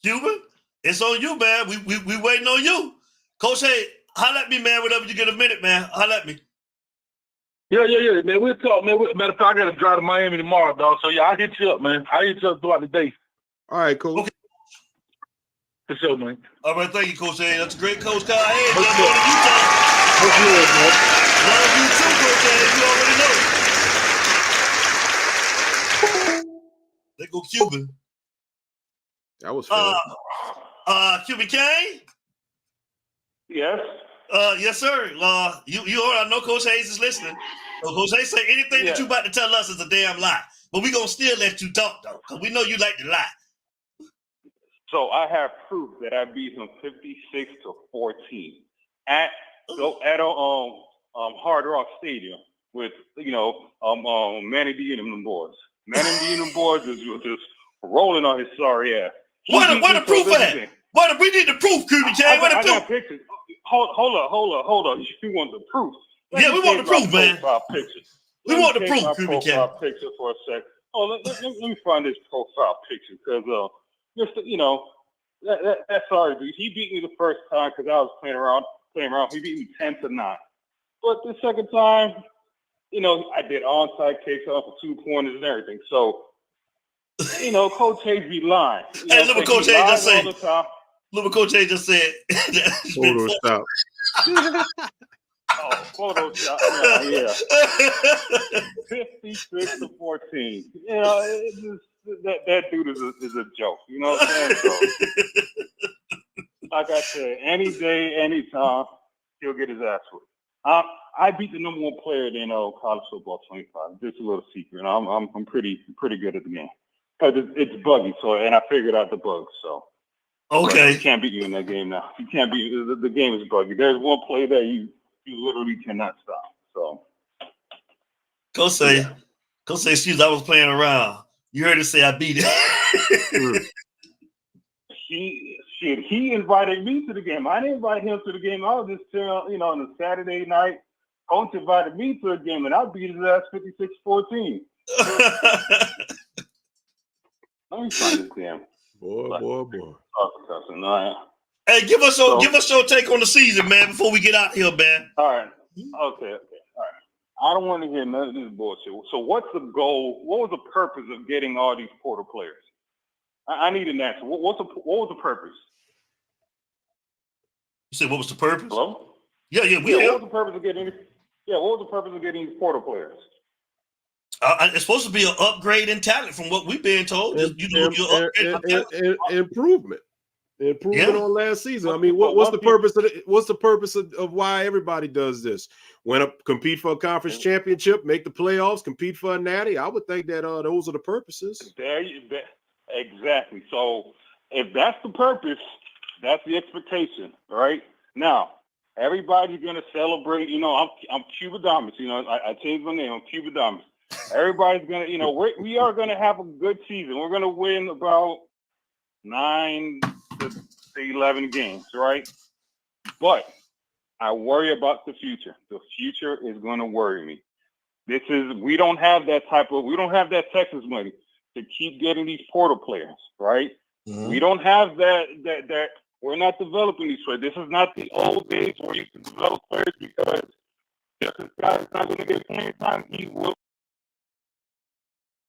Cuban, it's on you, man. We waiting on you. Coach, hey, holla at me, man, whenever you get a minute, man. Holla at me. Yeah, man. We'll talk, man. Matter of fact, I got to drive to Miami tomorrow, dog. So, yeah, I'll hit you up, man. I'll hit you up throughout the day. All right, cool. Okay. For sure, man. All right, thank you, Coach. Hey, that's a great Coach Kyle. Hey, let's go to Utah. Love you too, Coach. Hey, you already know. They go Cuban. That was fair. Cuban Kane? Yes. Yes, sir. You heard, I know Coach Hayes is listening. So Coach Hayes say anything that you about to tell us is a damn lie. But we gonna still let you talk though, because we know you like to lie. So I have proof that I beat him 56-14 at Hard Rock Stadium with Manny D and them boys. Manny D and them boys is just rolling on his sorry ass. Where the proof at? We need the proof, Cuban Kane. Where the proof? I got pictures. Hold on. You want the proof? We want the proof, man. We want the proof, Cuban Kane. Profile picture for a sec. Let me find this profile picture because that's sorry, dude. He beat me the first time because I was playing around. He beat me 10-9. But the second time, I did onside kicks off for 2-pointers and everything. So, Coach Hayes be lying. Hey, look what Coach Hayes just said. Look what Coach Hayes just said. Photoshop. Photoshop. Yeah. 56-14. That dude is a joke. You know what I'm saying? So, like I said, any day, anytime, he'll get his ass whipped. I beat the number one player in college football 25. Just a little secret. I'm pretty good at the game. It's buggy, and I figured out the bugs. So okay, he can't beat you in that game now. You can't beat the game is buggy. There's one play that you literally cannot stop. So Coach say, excuse, I was playing around. You heard her say I beat it. He invited me to the game. I didn't invite him to the game. I was just on a Saturday night. Coach invited me to a game, and I beat his ass 56-14. Let me find this damn boy. Hey, give us your take on the season, man, before we get out here, man. All right. Okay. All right. I don't want to hear none of this bullshit. So what's the goal? What was the purpose of getting all these portal players? I need an answer. What was the purpose? You said what was the purpose? Hello? Yeah. What was the purpose of getting? Yeah, what was the purpose of getting these portal players? It's supposed to be an upgrade in talent, from what we've been told. Improvement on last season. I mean, what's the purpose of what's the purpose of why everybody does this? Want to compete for a conference championship, make the playoffs, compete for a natty? I would think that those are the purposes. Exactly. So if that's the purpose, that's the expectation, right? Now, Everybody's gonna celebrate. You know, I'm Cuba Damas. You know, I changed my name. I'm Cuba Damas. Everybody's gonna, you know, we are gonna have a good season. We're gonna win about 9 to 11 games, right? But I worry about the future. The future is gonna worry me. We don't have that Texas money to keep getting these portal players, right? Mm-hmm. We don't have that we're not developing these players. This is not the old days where you can develop players because just this guy's not going to get playing time. He will.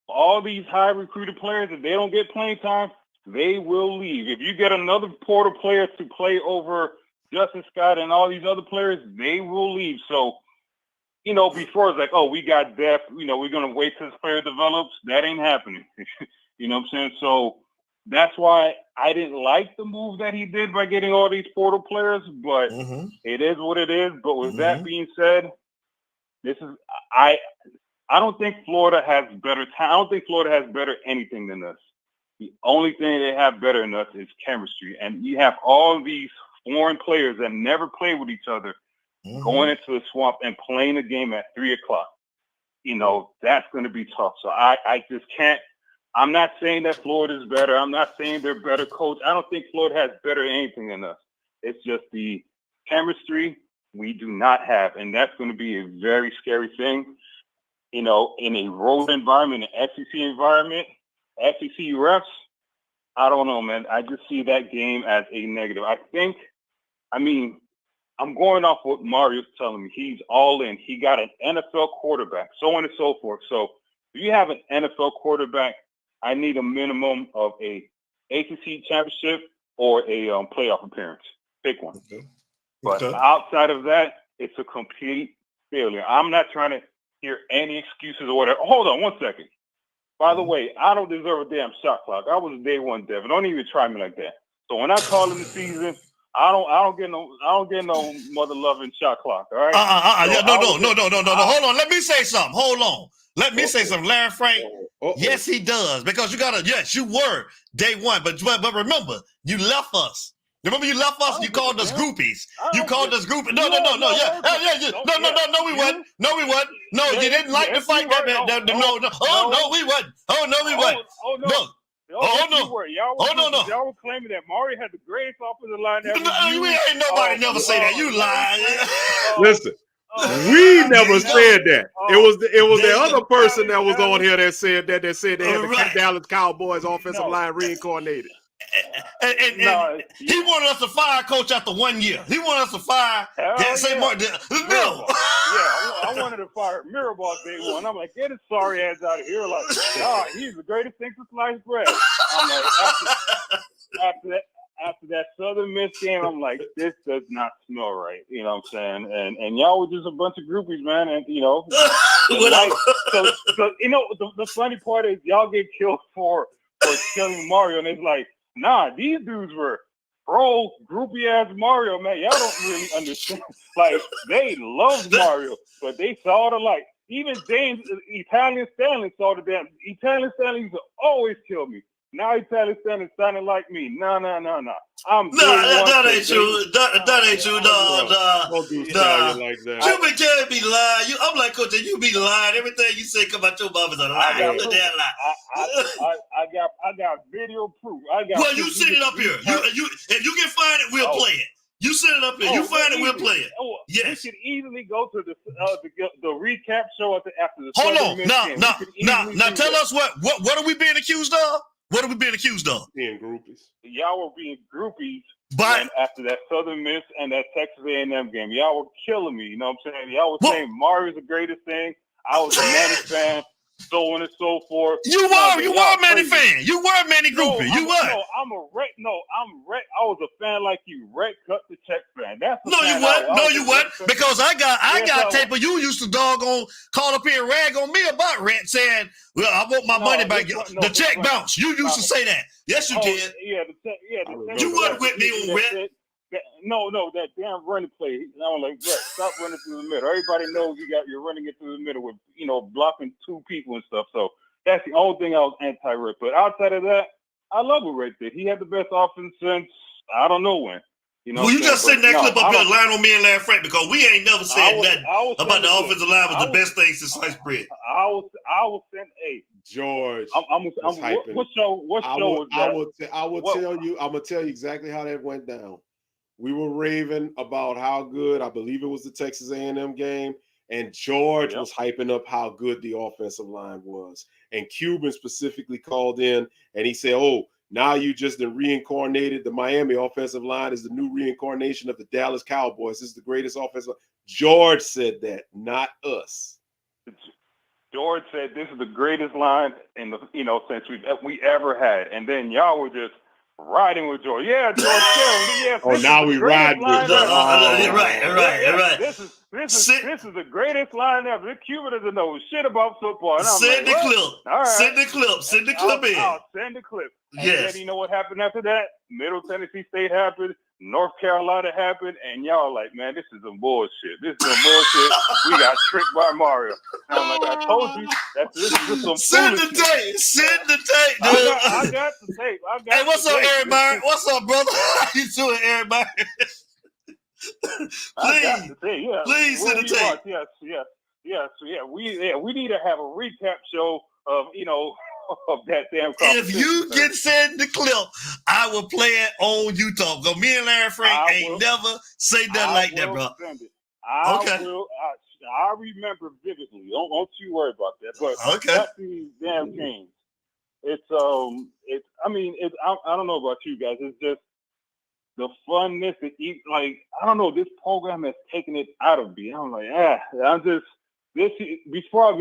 All these high recruited players, if they don't get playing time, they will leave. If you get another portal player to play over Justin Scott and all these other players, they will leave. So, you know, before it's like, oh, we got depth, you know, we're going to wait till this player develops. That ain't happening. You know what I'm saying? So that's why I didn't like the move that he did by getting all these portal players, but it is what it is. But with that being said, I don't think Florida has better talent. I don't think Florida has better anything than us. The only thing they have better than us is chemistry. And you have all these foreign players that never play with each other going into the swamp and playing a game at 3:00. You know, that's going to be tough. So I just can't. I'm not saying that Florida is better. I'm not saying they're better coach. I don't think Florida has better anything than us. It's just the chemistry we do not have. And that's going to be a very scary thing. You know, in a road environment, an SEC environment, SEC refs, I don't know, man. I just see that game as a negative. I'm going off what Mario's telling me. He's all in. He got an NFL quarterback, so on and so forth. So if you have an NFL quarterback, I need a minimum of a ACC championship or a playoff appearance. Pick one. But outside of that, it's a complete failure. I'm not trying to hear any excuses or whatever. Hold on one second. By the way, I don't deserve a damn shot clock. I was a day one Devin. Don't even try me like that. So when I call in the season, I don't get no mother loving shot clock. All right. No. Hold on. Let me say something. Hold on. Let me say something, Larry Frank. Yes, he does. Because you were day one, but remember, you left us. Remember, you left us. You called us groupies. You called us groupies. No. We wasn't. No, you didn't like the fight. No, we wasn't. Oh, no, we wasn't. No. Y'all were claiming that Mario had the greatest offensive line ever. Ain't nobody never say that. You lied. Listen, we never said that. It was the other person that was on here that said that. That said they had the Dallas Cowboys offensive line reincarnated. And he wanted us to fire coach after 1 year. He wanted us to fire. I wanted to fire Mirabal day one. I'm like, get his sorry ass out of here. Like, nah, he's the greatest thing to sliced bread. I'm like, after that Southern Miss game, I'm like, this does not smell right. You know what I'm saying? And y'all were just a bunch of groupies, man. And you know, so you know, the funny part is y'all get killed for killing Mario, and it's like, nah, these dudes were pro groupie ass Mario, man. Y'all don't really understand. Like, they loved Mario, but they saw the light. Even James, Italian Stanley saw the damn. Italian Stanley used to always kill me. Now Italian Stanley sounding like me. No. That ain't true. That ain't true. Don't do Italian like that. You can't be lying. I'm like, Coach, you be lying. Everything you say come out your mouth is a lie. I got video proof. Well, you send it up here. If you can find it, we'll play it. You send it up here. You find it, we'll play it. Yes. We could easily go to the recap show after the. Hold on. Now tell us what are we being accused of? What are we being accused of? Being groupies. Y'all were being groupies. But after that Southern Miss and that Texas A&M game, y'all were killing me. You know what I'm saying? Y'all were saying Mario's the greatest thing. I was a Manny fan, so on and so forth. You were a Manny fan. You were a Manny groupie. You were. No, I'm a Rhett. I was a fan like you. Rhett cut the check fan. That's you weren't. Because I got tape of you used to doggone call up here and rag on me about Rhett saying, well, I want my money back. The check bounced. You used to say that. Yes, you did. You wasn't with me on Rhett. No, that damn running play. I was like, Rhett, stop running through the middle. Everybody knows you're running it through the middle with, you know, blocking two people and stuff. So that's the only thing I was anti-Rhett. But outside of that, I love what Rhett did. He had the best offense since I don't know when. You know Well, what you I'm just saying? send that But clip no, up I here, don't. line on me and Larry Frank, because we ain't never said nothing I will about send the it to offensive you. line was the best thing since sliced bread. I will send. Hey, George I'm was hyping. what show was I that? will What? tell you. I'm gonna tell you exactly how that went down. We were raving about how good, I believe it was the Texas A&M game, and George Yep. was hyping up how good the offensive line was. And Cuban specifically called in and he said, "Oh, now you just reincarnated the Miami offensive line is the new reincarnation of the Dallas Cowboys. This is the greatest offensive." George said that, not us. George said this is the greatest line in the since we ever had, and then y'all were just riding with George. Yeah, George Carroll. Yes, Oh, this now is we the greatest ride with line it. ever. Right. This is the greatest line ever. This Cuban doesn't know shit about football. And I'm Send like, the what? clip. All right. Send the clip. Send the clip in. I'll send the clip. And Yes. then you know what happened after that? Middle Tennessee State happened. North Carolina happened. And y'all like, man, this is some bullshit. This is some bullshit. We got tricked by Mario. And I'm like, I told you that this is just some Send the foolishness. tape. Send the tape, dude. I got the tape. Hey, what's up, Eric Byron? What's up, brother? How you doing, Eric Byron? I got the tape. Yeah. Please send the tape. Yeah. We need to have a recap show of of that damn If you can send the clip, I will play it on YouTube. Because me and Larry Frank ain't never say nothing like that, bro. Send it. Okay. I remember vividly. Don't you worry about that. But okay. Back to these damn games. I don't know about you guys. It's just the funness to eat. Like, I don't know, this program has taken it out of me. I'm like, before I'll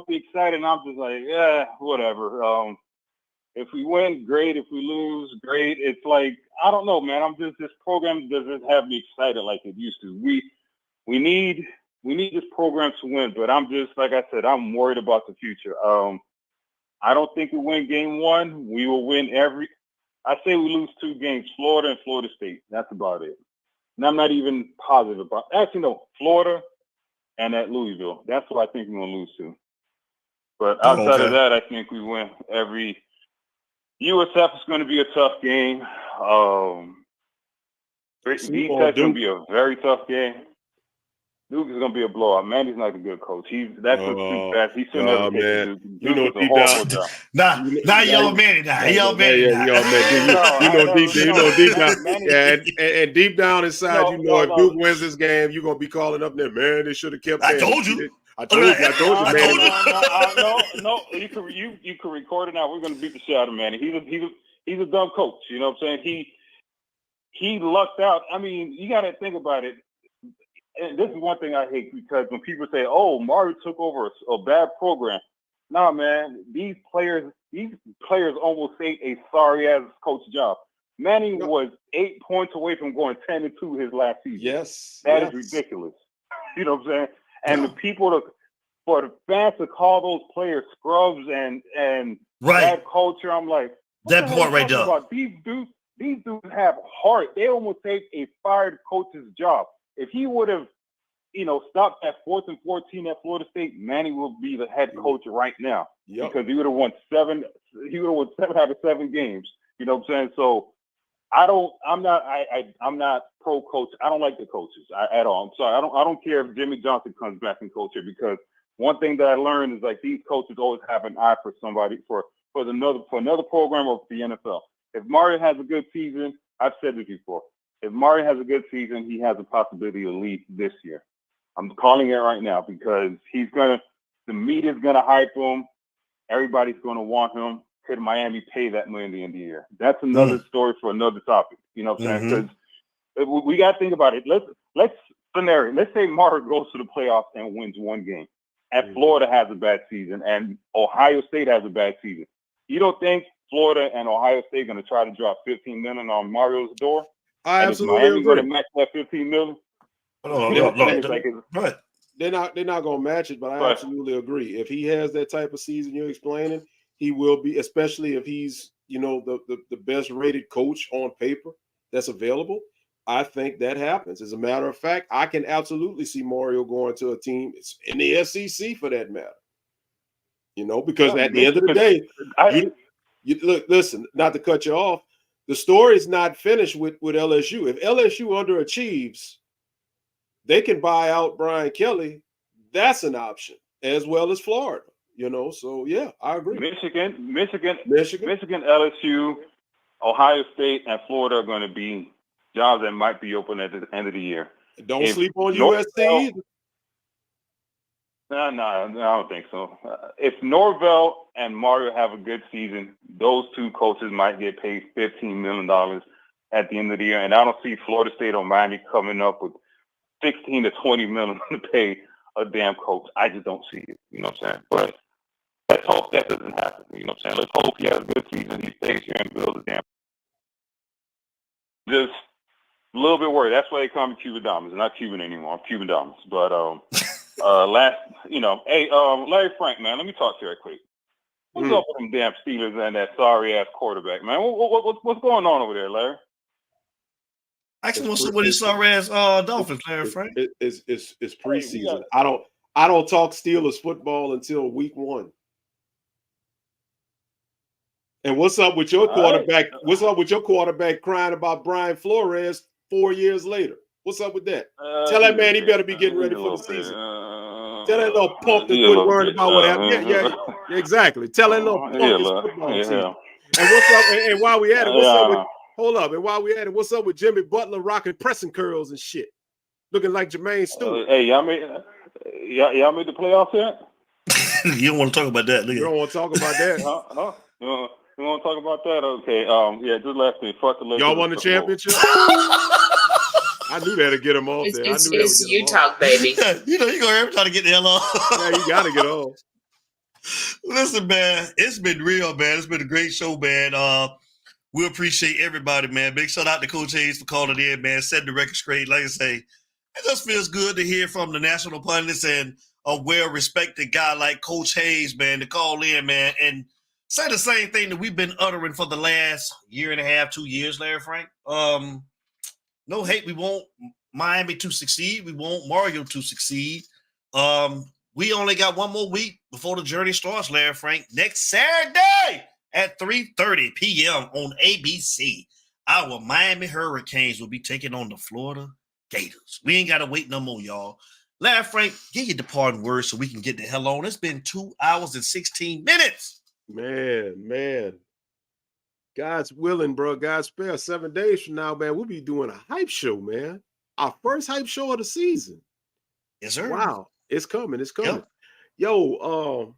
be excited, and I'm just like, whatever. If we win, great. If we lose, great. It's like, I don't know, man. This program doesn't have me excited like it used to. We need this program to win, but I'm just, like I said, I'm worried about the future. I don't think we win game one. We will win I say we lose 2 games, Florida and Florida State. That's about it. And I'm not even positive about Florida and at Louisville. That's what I think we're going to lose to. But outside of that, I think we win every. USF is going to be a tough game. Tech is going to be a very tough game. Duke is going to be a blowout. Mandy's not a good coach. That's too fast. He shouldn't have taken Duke. You know, Duke is a horrible job. Now y'all Manny now. Y'all Manny now. Deep down. And deep down inside, if Duke wins this game, you're going to be calling up there, man, they should have kept I told you. I told you, man. No, you can record it now. We're going to beat the shit out of Manny. He's a dumb coach. You know what I'm saying? He lucked out. I mean, you got to think about it. And this is one thing I hate, because when people say, "Oh, Mario took over a bad program," nah, man, these players almost ate a sorry ass coach job. Manning was 8 points away from going 10-2 his last season. Yes, that is ridiculous. You know what I'm saying? And the people for the fans to call those players scrubs and bad culture, I'm like, that point right there. These dudes have heart. They almost saved a fired coach's job. If he would have, stopped at 4th and 14 at Florida State, Manny will be the head coach right now. Because he would have won 7. He would have won 7 out of 7 games. You know what I'm saying? So I'm not pro coach. I don't like the coaches at all. I'm sorry. I don't care if Jimmy Johnson comes back and coach here, because one thing that I learned is, like, these coaches always have an eye for somebody for another program or the NFL. If Mario has a good season, I've said this before. If Mario has a good season, he has a possibility to lead this year. I'm calling it right now, because the media's gonna hype him. Everybody's gonna want him. Could Miami pay that money at the end of the year? That's another story for another topic. You know what I'm saying? Because we got to think about it. Let's say Mario goes to the playoffs and wins 1 game, and Florida has a bad season, and Ohio State has a bad season. You don't think Florida and Ohio State going to try to drop $15 million on Mario's door? I absolutely Miami agree. going to match that $15 million? They're not going to match it, but I absolutely agree. If he has that type of season you're explaining, he will be, especially if he's, the best rated coach on paper that's available. I think that happens. As a matter of fact, I can absolutely see Mario going to a team in the SEC for that matter. Because at the end of the day, look, listen, not to cut you off, The story's not finished with LSU. If LSU underachieves, they can buy out Brian Kelly. That's an option, as well as Florida. So yeah, I agree. Michigan, LSU, Ohio State, and Florida are going to be jobs that might be open at the end of the year. Don't sleep on USC either. No, I don't think so. If Norvell and Mario have a good season, those two coaches might get paid $15 million at the end of the year. And I don't see Florida State or Miami coming up with $16 to $20 million to pay a damn coach. I just don't see it. You know what I'm saying? But let's hope that doesn't happen. You know what I'm saying? Let's hope he has a good season. He stays here and builds a damn. Just a little bit worried. That's why they call me Cuban Dominants. Not Cuban anymore. I'm Cuban Dominants. But hey, Larry Frank, man, let me talk to you right quick. What's up with them damn Steelers and that sorry ass quarterback, man? What's going on over there, Larry? Actually, what's up with his sorry ass Dolphins, Larry Frank? It's preseason. I don't talk Steelers football until week 1. And what's up with your quarterback? What's up with your quarterback crying about Brian Flores 4 years later? What's up with that? Tell that man he better be getting ready for the season. Tell that little punk to quit worrying about what happened. Yeah, exactly. Tell that little punk it's football season. And what's up? And while we at it, what's up with? Hold up. And while we at it, what's up with Jimmy Butler rocking pressing curls and shit, looking like Jermaine Stewart? Hey, y'all made the playoffs yet? You don't want to talk about that, do you? You don't want to talk about that? You want to talk about that? Okay. Just last thing. Fuck the Y'all won the championship? I knew that'd get him off there. It's you talk, baby. You're gonna ever try to get the hell off. Yeah, you gotta get off. Listen, man, it's been real, man. It's been a great show, man. We appreciate everybody, man. Big shout out to Coach Hayes for calling in, man. Setting the record straight. Like I say, it just feels good to hear from the national pundits and a well-respected guy like Coach Hayes, man, to call in, man, and say the same thing that we've been uttering for the last year and a half, 2 years, Larry Frank. No hate. We want Miami to succeed. We want Mario to succeed. We only got one more week before the journey starts, Larry Frank. Next Saturday at 3:30 p.m. on ABC, our Miami Hurricanes will be taking on the Florida Gators. We ain't got to wait no more, y'all. Larry Frank, give your departing words so we can get the hell on. It's been 2 hours and 16 minutes. Man. God's willing, bro. God's spare 7 days from now, man. We'll be doing a hype show, man. Our first hype show of the season. Yes, sir. Wow. It's coming. Yep. Yo,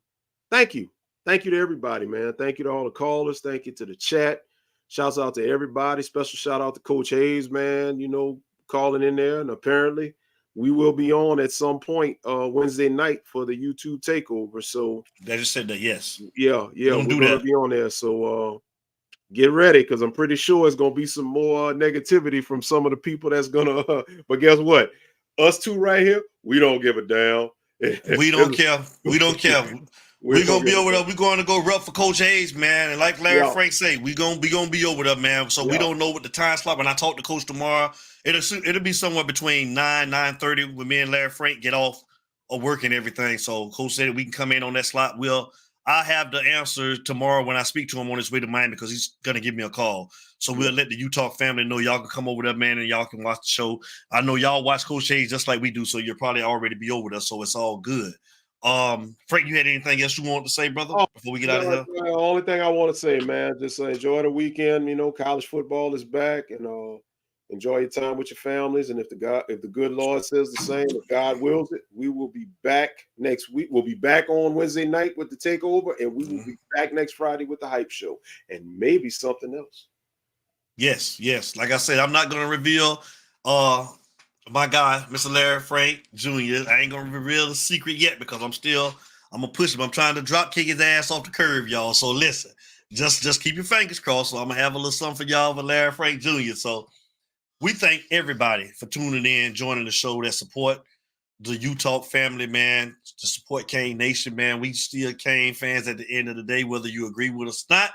thank you. Thank you to everybody, man. Thank you to all the callers. Thank you to the chat. Shouts out to everybody. Special shout out to Coach Hayes, man, calling in there. And apparently we will be on at some point Wednesday night for the YouTube takeover. So they just said that, yes. Yeah. We're going to be on there. So get ready, because I'm pretty sure it's going to be some more negativity from some of the people that's going to but guess what? Us two right here, we don't give a damn. We don't care. We don't care. We're going to be over there. We're going to go rep for Coach Hayes, man. And like Larry Frank say, we're going to be over there, man. So we don't know what the time slot. When I talk to Coach tomorrow, it'll be somewhere between 9:30 when me and Larry Frank get off of work and everything. So Coach said we can come in on that slot. I'll have the answer tomorrow when I speak to him on his way to Miami, because he's going to give me a call. So we'll let the Utah family know y'all can come over there, man, and y'all can watch the show. I know y'all watch Coach Hayes just like we do, so you'll probably already be over there, so it's all good. Frank, you had anything else you wanted to say, brother, before we get out of here? The only thing I want to say, man, just enjoy the weekend. College football is back, and enjoy your time with your families. And if the good Lord says the same, if God wills it, we will be back next week. We'll be back on Wednesday night with the takeover, and we will be back next Friday with the hype show, and maybe something else. Yes. Like I said, I'm not going to reveal my guy, Mr. Larry Frank Jr. I ain't going to reveal the secret yet, because I'm going to push him. I'm trying to drop kick his ass off the curve, y'all. So listen, just keep your fingers crossed. So I'm going to have a little something for y'all for Larry Frank Jr. So we thank everybody for tuning in, joining the show, that support the Utah family, man, to support Cane Nation, man. We still Cane fans at the end of the day, whether you agree with us or not.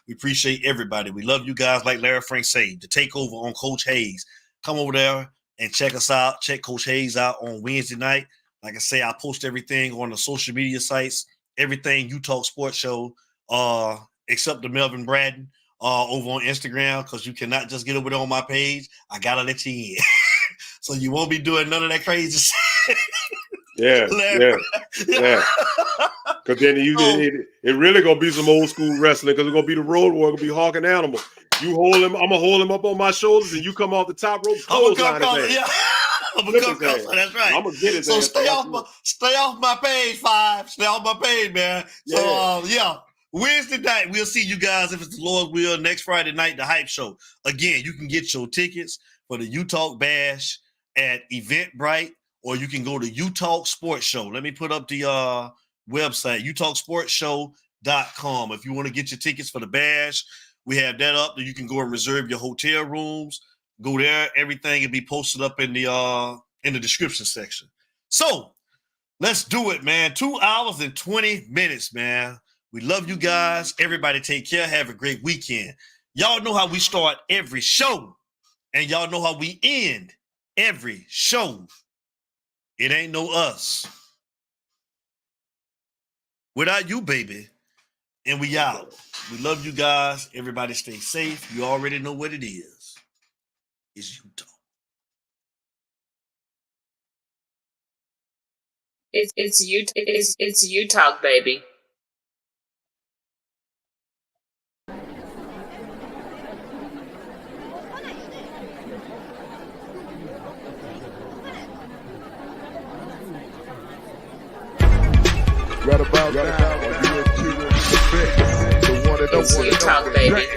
We appreciate everybody. We love you guys, like Larry Frank said. The takeover on Coach Hayes. Come over there and check us out. Check Coach Hayes out on Wednesday night. Like I say, I post everything on the social media sites, everything Utah Sports Show, except the Melvin Bratton. over on Instagram, because you cannot just get over there on my page. I gotta let you in. So you won't be doing none of that crazy shit. Yeah. Because then it really gonna be some old school wrestling, because it's gonna be the Road Warrior, gonna be Hawk and Animal. You hold him, I'm gonna hold him up on my shoulders, and you come off the top rope. I'm gonna come across. Yeah. I'm gonna come across. That's right. I'm gonna get his So ass. stay off my page, Five. Stay off my page, man. So Wednesday night, we'll see you guys, if it's the Lord's will, next Friday night, the Hype Show. Again, you can get your tickets for the U-Talk Bash at Eventbrite, or you can go to U-Talk Sports Show. Let me put up the website, utalksportshow.com. If you want to get your tickets for the Bash, we have that up. You can go and reserve your hotel rooms. Go there. Everything will be posted up in the description section. So let's do it, man. 2 hours and 20 minutes, man. We love you guys. Everybody take care. Have a great weekend. Y'all know how we start every show, and y'all know how we end every show. It ain't no us without you, baby. And we out. We love you guys. Everybody stay safe. You already know what it is. It's U-Talk. It's U-Talk, baby. Right about now, It's U-Talk, baby.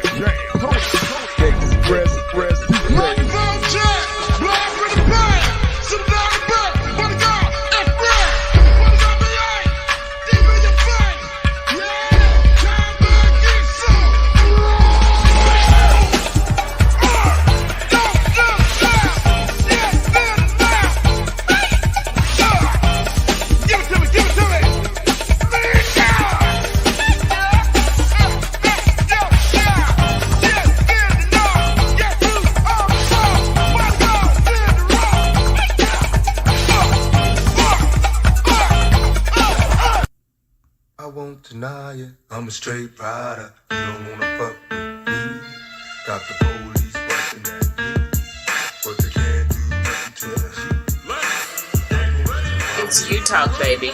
Deny it, I'm a straight rider. You don't wanna fuck with me. Got the police busting at me, but they can't do nothing to me. It's U-Talk, baby.